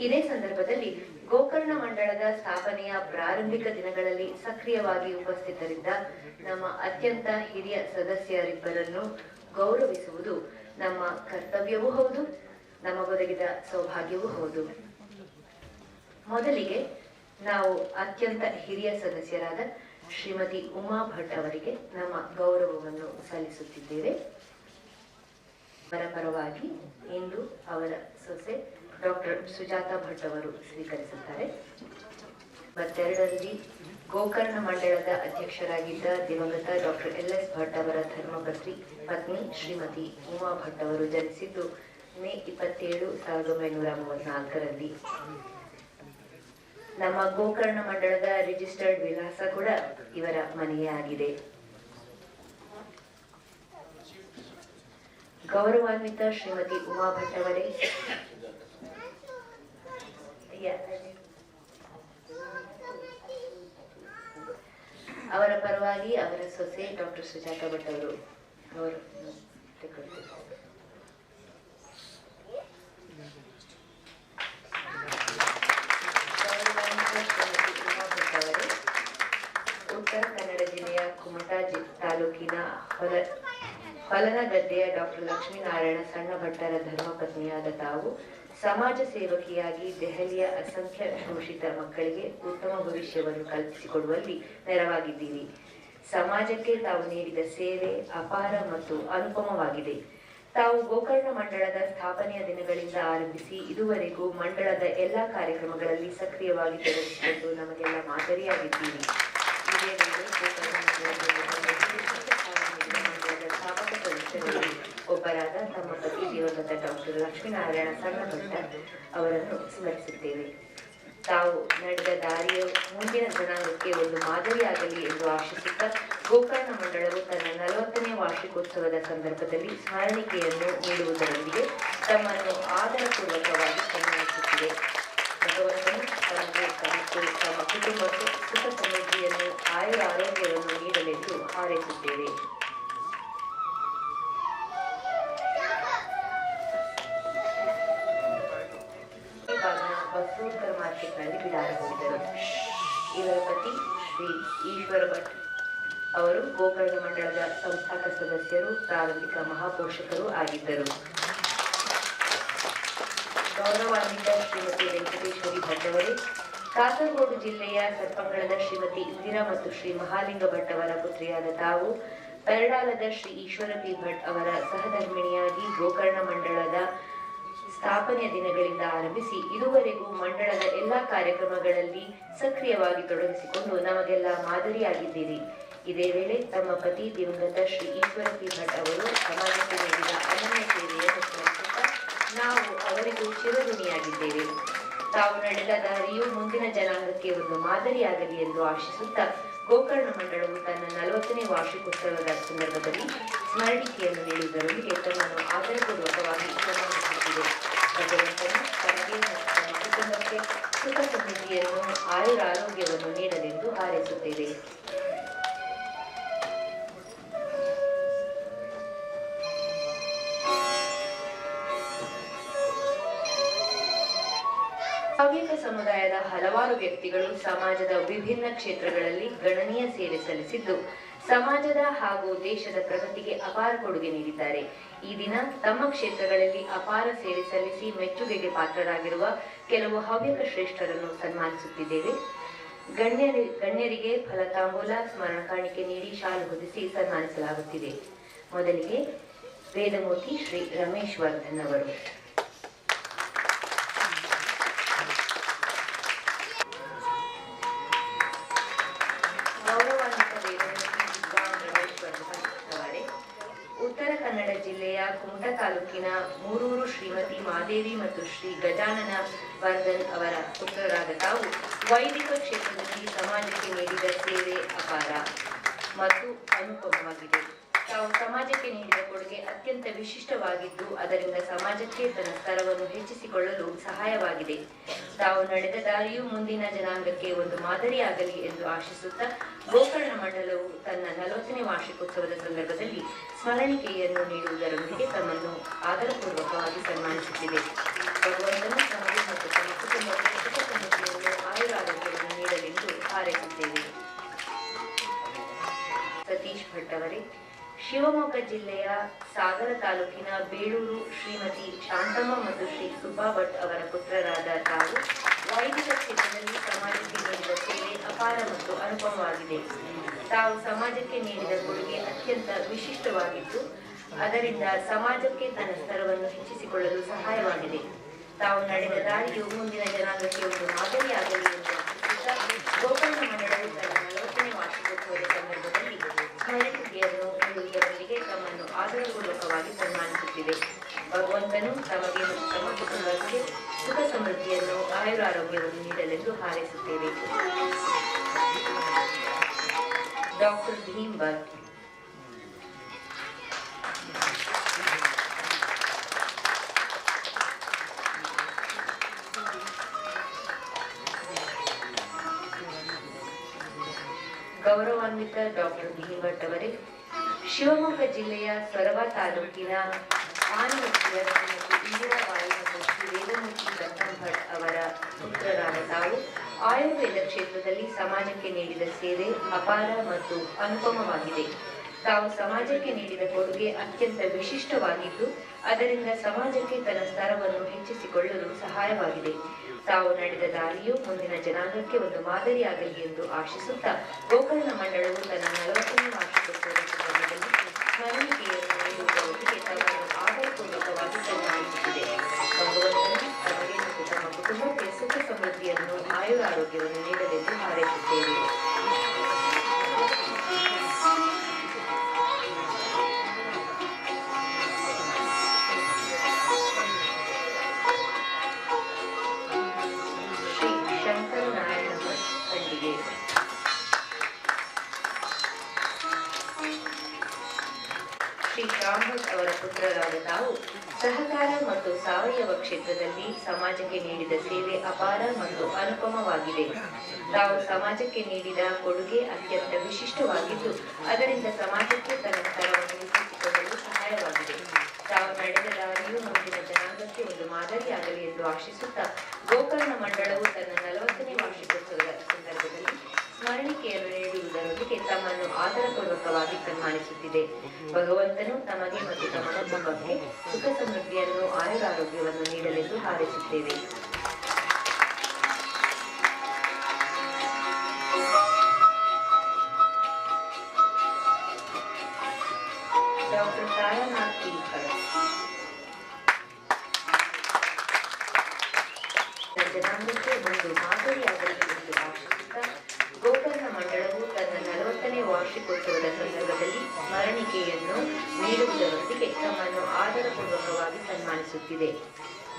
ಇದೇ ಸಂದರ್ಭದಲ್ಲಿ ಗೋಕರ್ಣ ಮಂಡಳದ ಸ್ಥಾಪನೆಯ ಪ್ರಾರಂಭಿಕ ದಿನಗಳಲ್ಲಿ ಸಕ್ರಿಯವಾಗಿ ಉಪಸ್ಥಿತರಿದ್ದ ನಮ್ಮ ಅತ್ಯಂತ ಹಿರಿಯ ಸದಸ್ಯರಿಬ್ಬರನ್ನು ಗೌರವಿಸುವುದು ನಮ್ಮ ಕರ್ತವ್ಯವೂ ಹೌದು, ನಮಗೊದಗಿದ ಸೌಭಾಗ್ಯವೂ ಹೌದು. ಮೊದಲಿಗೆ ನಾವು ಅತ್ಯಂತ ಹಿರಿಯ ಸದಸ್ಯರಾದ ಶ್ರೀಮತಿ ಉಮಾ ಭಟ್ ಅವರಿಗೆ ನಮ್ಮ ಗೌರವವನ್ನು ಸಲ್ಲಿಸುತ್ತಿದ್ದೇವೆ. ಅವರ ಪರವಾಗಿ ಇಂದು ಅವರ ಸೊಸೆ ಡಾಕ್ಟರ್ ಸುಜಾತಾ ಭಟ್ ಅವರು ಸ್ವೀಕರಿಸುತ್ತಾರೆ. 22ರಲ್ಲಿ ಗೋಕರ್ಣ ಮಂಡಳದ ಅಧ್ಯಕ್ಷರಾಗಿದ್ದ ದಿವಂಗತ ಡಾಕ್ಟರ್ LS ಭಟ್ ಅವರ ಧರ್ಮಪತ್ನಿ ಪತ್ನಿ ಶ್ರೀಮತಿ ಉಮಾ ಭಟ್ ಅವರು ಜನಿಸಿದ್ದು ಮೇ 27, 1934ರಲ್ಲಿ. ನಮ್ಮ ಗೋಕರ್ಣ ಮಂಡಳದ ರಿಜಿಸ್ಟರ್ಡ್ ವಿಳಾಸ ಕೂಡ ಇವರ ಮನೆಯೇ ಆಗಿದೆ. ಗೌರವಾನ್ವಿತ ಶ್ರೀಮತಿ ಉಮಾ ಭಟ್ ಅವರೇ, ಅವರ ಪರವಾಗಿ ಅವರ ಸೊಸೆ ಡಾಕ್ಟರ್ ಸುಜಾತಾ ಭಟ್ ಅವರು ಉತ್ತರ ಕನ್ನಡ ಜಿಲ್ಲೆಯ ಕುಮಟಾ ತಾಲೂಕಿನ ಹೊಲನಗದ್ದೆಯ ಡಾಕ್ಟರ್ ಲಕ್ಷ್ಮೀನಾರಾಯಣ ಸಣ್ಣ ಭಟ್ಟರ ಧರ್ಮಪತ್ನಿಯಾದ ತಾವು ಸಮಾಜ ಸೇವಕಿಯಾಗಿ ದೆಹಲಿಯ ಅಸಂಖ್ಯ ಶೋಷಿತ ಮಕ್ಕಳಿಗೆ ಉತ್ತಮ ಭವಿಷ್ಯವನ್ನು ಕಲ್ಪಿಸಿಕೊಡುವಲ್ಲಿ ನೆರವಾಗಿದ್ದೀರಿ. ಸಮಾಜಕ್ಕೆ ತಾವು ನೀಡಿದ ಸೇವೆ ಅಪಾರ ಮತ್ತು ಅನುಪಮವಾಗಿದೆ. ತಾವು ಗೋಕರ್ಣ ಮಂಡಳದ ಸ್ಥಾಪನೆಯ ದಿನಗಳಿಂದ ಆರಂಭಿಸಿ ಇದುವರೆಗೂ ಮಂಡಳದ ಎಲ್ಲಾ ಕಾರ್ಯಕ್ರಮಗಳಲ್ಲಿ ಸಕ್ರಿಯವಾಗಿ ತೊಡಗಿಸಿಕೊಂಡು ನಮಗೆಲ್ಲ ಮಾದರಿಯಾಗಿದ್ದೀರಿ. ಇದೇ ವೇಳೆ ಗೋಕರ್ಣ ಮಂಡಳದ ಸ್ಥಾಪಕ ಸದಸ್ಯರಲ್ಲಿ ಒಬ್ಬರಾದ ತಮ್ಮ ಪತಿ ದಿವಂಗತ ಡಾಕ್ಟರ್ ಲಕ್ಷ್ಮೀನಾರಾಯಣ ಸಣ್ಣಭಟ್ಟ ಅವರನ್ನು ಸ್ಮರಿಸುತ್ತೇವೆ. ತಾವು ನಡೆದ ದಾರಿಯ ಮುಂದಿನ ಜನಾಂಗಕ್ಕೆ ಒಂದು ಮಾದರಿಯಾಗಲಿ ಎಂದು ಆಶಿಸುತ್ತಾ ಗೋಕರ್ಣ ಮಂಡಳವು ತನ್ನ 40ನೇ ವಾರ್ಷಿಕೋತ್ಸವದ ಸಂದರ್ಭದಲ್ಲಿ ಸ್ಮರಣಿಕೆಯನ್ನು ನೀಡುವುದರೊಂದಿಗೆ ತಮ್ಮನ್ನು ಆದರಪೂರ್ವಕವಾಗಿ ಸನ್ಮಾನಿಸುತ್ತಿದೆ. ಭಗವಂತನು ತಮಗೆ ಮತ್ತು ತಮ್ಮ ಕುಟುಂಬಕ್ಕೆ ಸುಖ ಸಮೃದ್ಧಿಯನ್ನು ಆರೋಗ್ಯವನ್ನು ನೀಡಲೆಂದು ಹಾರೈಸುತ್ತೇವೆ. ಬಸವೋತ್ತರ ಮಾರ್ಕೆಟ್ನಲ್ಲಿ ಬಿಡಾರಗೊಂಡಿದ್ದರು. ಇವರ ಪತಿ ಶ್ರೀ ಈಶ್ವರ ಭಟ್ ಅವರು ಗೋಕರ್ಣ ಮಂಡಳದ ಸಂಸ್ಥಾಪಕ ಸದಸ್ಯರು, ಪ್ರಾರಂಭಿಕ ಮಹಾಪೋಷಕರು ಆಗಿದ್ದರು. ಗೌರವಾನ್ವಿತ ಶ್ರೀಮತಿ ವೆಂಕಟೇಶ್ವರಿ ಭಟ್ ಅವರೇ, ಕಾಸರಗೋಡು ಜಿಲ್ಲೆಯ ಸರ್ಪಂಗಳದ ಶ್ರೀಮತಿ ಇಂದಿರಾ ಮತ್ತು ಶ್ರೀ ಮಹಾಲಿಂಗ ಭಟ್ ಅವರ ಪುತ್ರಿಯಾದ ತಾವು ಪೆರಡಾಲದ ಶ್ರೀ ಈಶ್ವರ ಪಿ ಭಟ್ ಅವರ ಸಹಧರ್ಮಿಣಿಯಾಗಿ ಗೋಕರ್ಣ ಮಂಡಳದ ಸ್ಥಾಪನೆಯ ದಿನಗಳಿಂದ ಆರಂಭಿಸಿ ಇದುವರೆಗೂ ಮಂಡಳದ ಎಲ್ಲಾ ಕಾರ್ಯಕ್ರಮಗಳಲ್ಲಿ ಸಕ್ರಿಯವಾಗಿ ತೊಡಗಿಸಿಕೊಂಡು ನಮಗೆಲ್ಲ ಮಾದರಿಯಾಗಿದ್ದೀರಿ. ಇದೇ ವೇಳೆ ತಮ್ಮ ಪತಿ ದಿವಂಗತ ಶ್ರೀ ಈಶ್ವರ ಪಿ ಭಟ್ ಅವರು ಸಮಾಜಕ್ಕೆ ನೀಡಿದ ಅನನ್ಯ ಸೇವೆಯನ್ನು ಸ್ಮರಿಸುತ್ತಾ ನಾವು ಅವರಿಗೂ ಚಿರಋಣಿಯಾಗಿದ್ದೇವೆ. ತಾವು ನಡೆದ ದಾರಿಯು ಮುಂದಿನ ಜನಾಂಗಕ್ಕೆ ಒಂದು ಮಾದರಿಯಾಗಲಿ ಎಂದು ಆಶಿಸುತ್ತಾ ಗೋಕರ್ಣ ಮಂಡಳವು ತನ್ನ 40ನೇ ವಾರ್ಷಿಕೋತ್ಸವದ ಸಂದರ್ಭದಲ್ಲಿ ಸ್ಮರಣಿಕೆಯನ್ನು ನೀಡುವುದರೊಂದಿಗೆ ತಮ್ಮನ್ನು ಆದರಪೂರ್ವಕವಾಗಿ ಸನ್ಮಾನಿಸುತ್ತಿದೆ. ಭಗವಂತನು ತಮಗೆ ಮತ್ತು ತಮ್ಮ ಕುಟುಂಬಕ್ಕೆ ಸುಖ ಸಮೃದ್ಧಿಯನ್ನು ಆರೋಗ್ಯವನ್ನು ನೀಡಲೆಂದು ಹಾರೈಸುತ್ತೇವೆ. ಹವ್ಯಕ ಸಮುದಾಯದ ಹಲವಾರು ವ್ಯಕ್ತಿಗಳು ಸಮಾಜದ ವಿಭಿನ್ನ ಕ್ಷೇತ್ರಗಳಲ್ಲಿ ಗಣನೀಯ ಸೇವೆ ಸಲ್ಲಿಸಿದ್ದು ಸಮಾಜದ ಹಾಗೂ ದೇಶದ ಪ್ರಗತಿಗೆ ಅಪಾರ ಕೊಡುಗೆ ನೀಡಿದ್ದಾರೆ. ಈ ದಿನ ತಮ್ಮ ಕ್ಷೇತ್ರಗಳಲ್ಲಿ ಅಪಾರ ಸೇವೆ ಸಲ್ಲಿಸಿ ಮೆಚ್ಚುಗೆಗೆ ಪಾತ್ರರಾಗಿರುವ ಕೆಲವು ಹವ್ಯಕ ಶ್ರೇಷ್ಠರನ್ನು ಸನ್ಮಾನಿಸುತ್ತಿದ್ದೇವೆ. ಗಣ್ಯರಿಗೆ ಫಲತಾಂಬೂಲ ಸ್ಮರಣ ಕಾಣಿಕೆ ನೀಡಿ ಶಾಲು ಹೊದಿಸಿ ಸನ್ಮಾನಿಸಲಾಗುತ್ತಿದೆ. ಮೊದಲಿಗೆ ವೇದಮೂರ್ತಿ ಶ್ರೀ ರಮೇಶ್ ವರ್ಧನ್ ಅವರು. ಉತ್ತರ ಕನ್ನಡ ಜಿಲ್ಲೆಯ ಕುಮಟಾ ತಾಲೂಕಿನ ಮೂರೂರು ಶ್ರೀಮತಿ ಮಾದೇವಿ ಮತ್ತು ಶ್ರೀ ಗಜಾನನ ವರ್ಧನ್ ಅವರ ಪುತ್ರರಾದ ತಾವು ವೈದಿಕ ಕ್ಷೇತ್ರದಲ್ಲಿ ಸಮಾಜಕ್ಕೆ ನೀಡಿದ ಸೇವೆ ಅಪಾರ ಮತ್ತು ಅನುಪಮವಾಗಿದೆ. ತಾವು ಸಮಾಜಕ್ಕೆ ನೀಡಿದ ಕೊಡುಗೆ ಅತ್ಯಂತ ವಿಶಿಷ್ಟವಾಗಿದ್ದು ಅದರಿಂದ ಸಮಾಜಕ್ಕೆ ತನ್ನ ಸ್ತರವನ್ನು ಹೆಚ್ಚಿಸಿಕೊಳ್ಳಲು ಸಹಾಯವಾಗಿದೆ. ತಾವು ನಡೆದ ದಾರಿಯು ಮುಂದಿನ ಜನಾಂಗಕ್ಕೆ ಒಂದು ಮಾದರಿಯಾಗಲಿ ಎಂದು ಆಶಿಸುತ್ತಾ ಗೋಕರ್ಣ ಮಂಡಲವು ತನ್ನ 40ನೇ ವಾರ್ಷಿಕೋತ್ಸವದ ಸಂದರ್ಭದಲ್ಲಿ ಸ್ಮರಣಿಕೆಯನ್ನು ನೀಡುವುದರೊಂದಿಗೆ ತಮ್ಮನ್ನು ಆದರಪೂರ್ವಕವಾಗಿ ಸನ್ಮಾನಿಸುತ್ತಿದೆ. ಭಗವಂತನು ತಮಗೆ ಮತ್ತು ತಮ್ಮ ಕುಟುಂಬಕ್ಕೆ ಸುಖ ಸಮೃದ್ಧಿಯನ್ನು ಆರೋಗ್ಯವನ್ನು ನೀಡಲೆಂದು ಹಾರೈಸುತ್ತೇವೆ. ಸತೀಶ್ ಭಟ್ ಅವರೇ, ಶಿವಮೊಗ್ಗ ಜಿಲ್ಲೆಯ ಸಾಗರ ತಾಲೂಕಿನ ಬೇಳೂರು ಶ್ರೀಮತಿ ಶಾಂತಮ್ಮ ಮತ್ತು ಶ್ರೀ ಸುಬ್ಬಾ ಭಟ್ ಅವರ ಪುತ್ರರಾದ ತಾವು ವೈದಿಕ ಕ್ಷೇತ್ರದಲ್ಲಿ ಸಮಾಜಕ್ಕೆ ನೀಡಿದ ಸೇವೆ ಅಪಾರ ಮತ್ತು ಅನುಪಮವಾಗಿದೆ. ತಾವು ಸಮಾಜಕ್ಕೆ ನೀಡಿದ ಕೊಡುಗೆ ಅತ್ಯಂತ ವಿಶಿಷ್ಟವಾಗಿದ್ದು ಅದರಿಂದ ಸಮಾಜಕ್ಕೆ ತನ್ನ ಸ್ತರವನ್ನು ಹೆಚ್ಚಿಸಿಕೊಳ್ಳಲು ಸಹಾಯವಾಗಿದೆ. ತಾವು ನಡೆದ ದಾರಿಯು ಮುಂದಿನ ಜನಾಂಗಕ್ಕೆ ಒಂದು ಮಾದರಿಯಾಗಲಿ ಎಂದು ಗೋಕರ್ಣ ಮಂಡಳವು ತನ್ನ 40ನೇ ವಾರ್ಷಿಕೋತ್ಸವದ ಸಂದರ್ಭದಲ್ಲಿ ಸ್ಮರಣಿಕೆಯನ್ನು ನೀಡುವುದರೊಂದಿಗೆ ತಮ್ಮನ್ನು ಆದರಪೂರ್ವಕವಾಗಿ ಸನ್ಮಾನಿಸುತ್ತಿದೆ. ಭಗವಂತನು ತಮಗೆ ಮತ್ತು ತಮ್ಮ ಕುಟುಂಬಕ್ಕೆ ಸುಖ ಸಮೃದ್ಧಿಯನ್ನು ಆರೋಗ್ಯವನ್ನು ನೀಡಲೆಂದು ಹಾರೈಸುತ್ತೇವೆ. ಡಾಕ್ಟರ್ ಭೀಮ್ ಭಟ್. ಗೌರವಾನ್ವಿತ ಡಾಕ್ಟರ್ ಭೀಮ್ ಭಟ್ ಅವರೇ, ಶಿವಮೊಗ್ಗ ಜಿಲ್ಲೆಯ ಸೊರಬ ತಾಲೂಕಿನ ಆನೆಮಟ್ಟಿಯ ಶ್ರೀಮತಿ ಇಂದಿರಾಬಾಯಿ ಮತ್ತು ಶ್ರೀ ವೇದಮೂರ್ತಿ ರತ್ನ ಭಟ್ ಅವರ ಪುತ್ರರಾದ ತಾವು ಆಯುರ್ವೇದ ಕ್ಷೇತ್ರದಲ್ಲಿ ಸಮಾಜಕ್ಕೆ ನೀಡಿದ ಸೇವೆ ಅಪಾರ ಮತ್ತು ಅನುಪಮವಾಗಿದೆ. ತಾವು ಸಮಾಜಕ್ಕೆ ನೀಡಿದ ಕೊಡುಗೆ ಅತ್ಯಂತ ವಿಶಿಷ್ಟವಾಗಿದ್ದು ಅದರಿಂದ ಸಮಾಜಕ್ಕೆ ತನ್ನ ಸ್ತರವನ್ನು ಹೆಚ್ಚಿಸಿಕೊಳ್ಳಲು ಸಹಾಯವಾಗಿದೆ. ತಾವು ನಡೆದ ದಾರಿಯು ಮುಂದಿನ ಜನಾಂಗಕ್ಕೆ ಒಂದು ಮಾದರಿಯಾಗಲಿ ಎಂದು ಆಶಿಸುತ್ತಾ ಗೋಕರ್ಣ ಮಂಡಳವು ತನ್ನ 40ನೇ ವಾರ್ಷಿಕೋತ್ಸವದ ಸಂದರ್ಭದಲ್ಲಿ ಸ್ಮರಣಿಕೆಯನ್ನು ನೀಡುವುದರೊಂದಿಗೆ ತಮ್ಮನ್ನು ಆದರಪೂರ್ವಕವಾಗಿ ಸನ್ಮಾನಿಸುತ್ತಿದೆ. ಭಗವಂತನು ತಮಗೆ ಮತ್ತು ತಮ್ಮ ಕುಟುಂಬಕ್ಕೆ ಸುಖ ಸಮೃದ್ಧಿಯನ್ನು ಆಯುರಾರೋಗ್ಯವನ್ನು ನೀಡಲೆಂದು ಹಾರೈಸುತ್ತೇವೆ. ಶ್ರೀ ಶ್ಯಾಮಭಟ್ ಅವರ ಪುತ್ರರಾದ ತಾವು ಸಹಕಾರ ಮತ್ತು ಸಾವಯವ ಕ್ಷೇತ್ರದಲ್ಲಿ ಸಮಾಜಕ್ಕೆ ನೀಡಿದ ಸೇವೆ ಅಪಾರ ಮತ್ತು ಅನುಪಮವಾಗಿದೆ. ತಾವು ಸಮಾಜಕ್ಕೆ ನೀಡಿದ ಕೊಡುಗೆ ಅತ್ಯಂತ ವಿಶಿಷ್ಟವಾಗಿದ್ದು ಅದರಿಂದ ಸಮಾಜಕ್ಕೆ ತನ್ನ ಸ್ತರವನ್ನು ಹೆಚ್ಚಿಸಿಕೊಳ್ಳಲು ಸಹಾಯವಾಗಿದೆ. ತಾವು ನಡೆದ ದಾರಿಯು ಮುಂದಿನ ಜನಾಂಗಕ್ಕೆ ಒಂದು ಮಾದರಿಯಾಗಲಿ ಎಂದು ಆಶಿಸುತ್ತಾ ಗೋಕರ್ಣ ಮಂಡಳವು ತನ್ನ 40ನೇ ವಾರ್ಷಿಕೋತ್ಸವದ ಸಂದರ್ಭದಲ್ಲಿ ಸ್ಮರಣಿಕೆಯನ್ನು ನೀಡುವುದರೊಂದಿಗೆ ತಮ್ಮನ್ನು ಆದರಪೂರ್ವಕವಾಗಿ ಸನ್ಮಾನಿಸುತ್ತಿದೆ. ಭಗವಂತನು ತಮಗೆ ಮತ್ತು ತಮ್ಮ ಕುಟುಂಬಕ್ಕೆ ಸುಖ ಸಮೃದ್ಧಿಯನ್ನು ಆಯುರಾರೋಗ್ಯವನ್ನು ನೀಡಲೆಂದು ಹಾರೈಸುತ್ತೇವೆ. ಡಾಕ್ಟರ್ ತಾರಾನಾಥ್ ತೀರ್ಥರ್ ಜನಾಂಗಕ್ಕೆ ಒಂದು ಮಾದರಿಯಾಗಲಿ ಎಂದು ಆಶಿಸುತ್ತಾ ಗೋಕರ್ಣ ಮಂಡಳವು ತನ್ನ 40ನೇ ವಾರ್ಷಿಕೋತ್ಸವದ ಸಂದರ್ಭದಲ್ಲಿ ಸ್ಮರಣಿಕೆಯನ್ನು ನೀಡುವುದರೊಂದಿಗೆ ತಮ್ಮನ್ನು ಆದರಪೂರ್ವಕವಾಗಿ ಸನ್ಮಾನಿಸುತ್ತಿದೆ.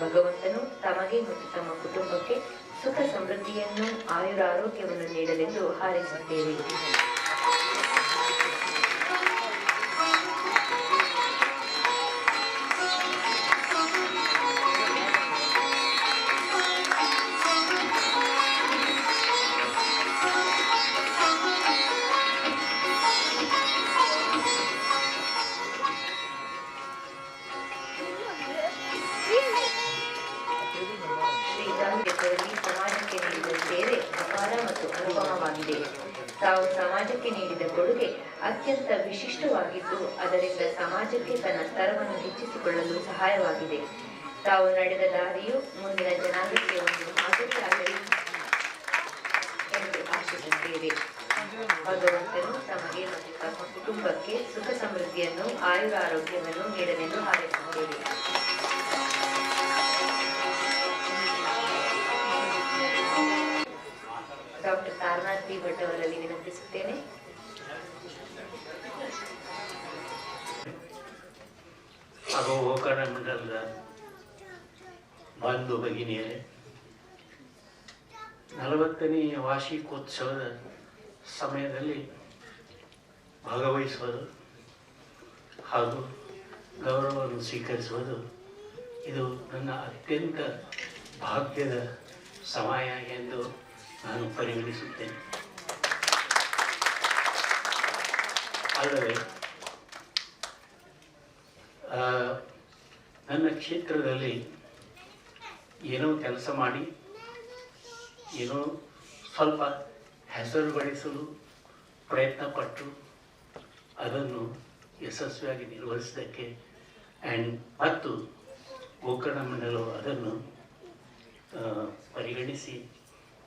ಭಗವಂತನು ತಮಗೆ ಮತ್ತು ತಮ್ಮ ಕುಟುಂಬಕ್ಕೆ ಸುಖ ಸಮೃದ್ಧಿಯನ್ನು ಆಯುರಾರೋಗ್ಯವನ್ನು ನೀಡಲೆಂದು ಹಾರೈಸುತ್ತೇವೆ. ಸಮಾಜಕ್ಕೆ ನೀಡಿದ ಸೇವೆ ಅಪಾರ ಮತ್ತು ಅನುಪಮವಾಗಿದೆ. ತಾವು ಸಮಾಜಕ್ಕೆ ನೀಡಿದ ಕೊಡುಗೆ ಅತ್ಯಂತ ವಿಶಿಷ್ಟವಾಗಿದ್ದು ಅದರಿಂದ ಸಮಾಜಕ್ಕೆ ತನ್ನ ಸ್ತರವನ್ನು ಹೆಚ್ಚಿಸಿಕೊಳ್ಳಲು ಸಹಾಯವಾಗಿದೆ. ತಾವು ನಡೆದ ದಾರಿಯು ಮುಂದಿನ ಜನಾಂಗಕ್ಕೆ ಒಂದು ಮಾದರಿಯಾಗಲಿ ಎಂದು ಆಶಿಸುತ್ತೇವೆ. ಭಗವಂತನು ತಮಗೆ ಮತ್ತು ತಮ್ಮ ಕುಟುಂಬಕ್ಕೆ ಸುಖ ಸಮೃದ್ಧಿಯನ್ನು ಆಯುರಾರೋಗ್ಯವನ್ನು ನೀಡಲೆಂದು ಹಾರೈಸುತ್ತೇವೆ. ಡಾಕ್ಟರ್ ತಾರಾನಾಥ್ ಬಿ ಭಟ್ ಅವರಲ್ಲಿ ವಿನಂತಿಸುತ್ತೇನೆ. ಹಾಗೂ ಗೋಕರ್ಣ ಮಂಡಲದ ಬಂಧು ಭಗಿನಿಯರೇ, 40ನೇ ವಾರ್ಷಿಕೋತ್ಸವದ ಸಮಯದಲ್ಲಿ ಭಾಗವಹಿಸುವುದು ಹಾಗೂ ಗೌರವವನ್ನು ಸ್ವೀಕರಿಸುವುದು ಇದು ನನ್ನ ಅತ್ಯಂತ ಭಾಗ್ಯದ ಸಮಯ ಎಂದು ನಾನು ಪರಿಗಣಿಸುತ್ತೇನೆ. ಅಲ್ಲದೆ ನನ್ನ ಕ್ಷೇತ್ರದಲ್ಲಿ ಏನೋ ಕೆಲಸ ಮಾಡಿ ಏನೋ ಸ್ವಲ್ಪ ಹೆಸರು ಗಳಿಸಲು ಪ್ರಯತ್ನಪಟ್ಟು ಅದನ್ನು ಯಶಸ್ವಿಯಾಗಿ ನಿರ್ವಹಿಸಿದ್ದಕ್ಕೆ ಮತ್ತು ಗೋಕರ್ಣ ಮಂಡಲವು ಅದನ್ನು ಪರಿಗಣಿಸಿ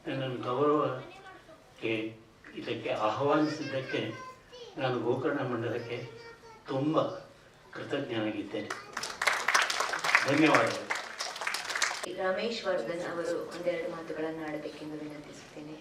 ನನ್ನನ್ನು ಗೌರವಕ್ಕೆ ಇದಕ್ಕೆ ಆಹ್ವಾನಿಸಿದ್ದಕ್ಕೆ ನಾನು ಗೋಕರ್ಣ ಮಂಡಲಕ್ಕೆ ತುಂಬ ಕೃತಜ್ಞನಾಗಿದ್ದೇನೆ. ಧನ್ಯವಾದಗಳು. ರಮೇಶ್ ವರ್ಧನ್ ಅವರು ಒಂದೆರಡು ಮಾತುಗಳನ್ನು ಆಡಬೇಕೆಂದು ವಿನಂತಿಸುತ್ತೇನೆ.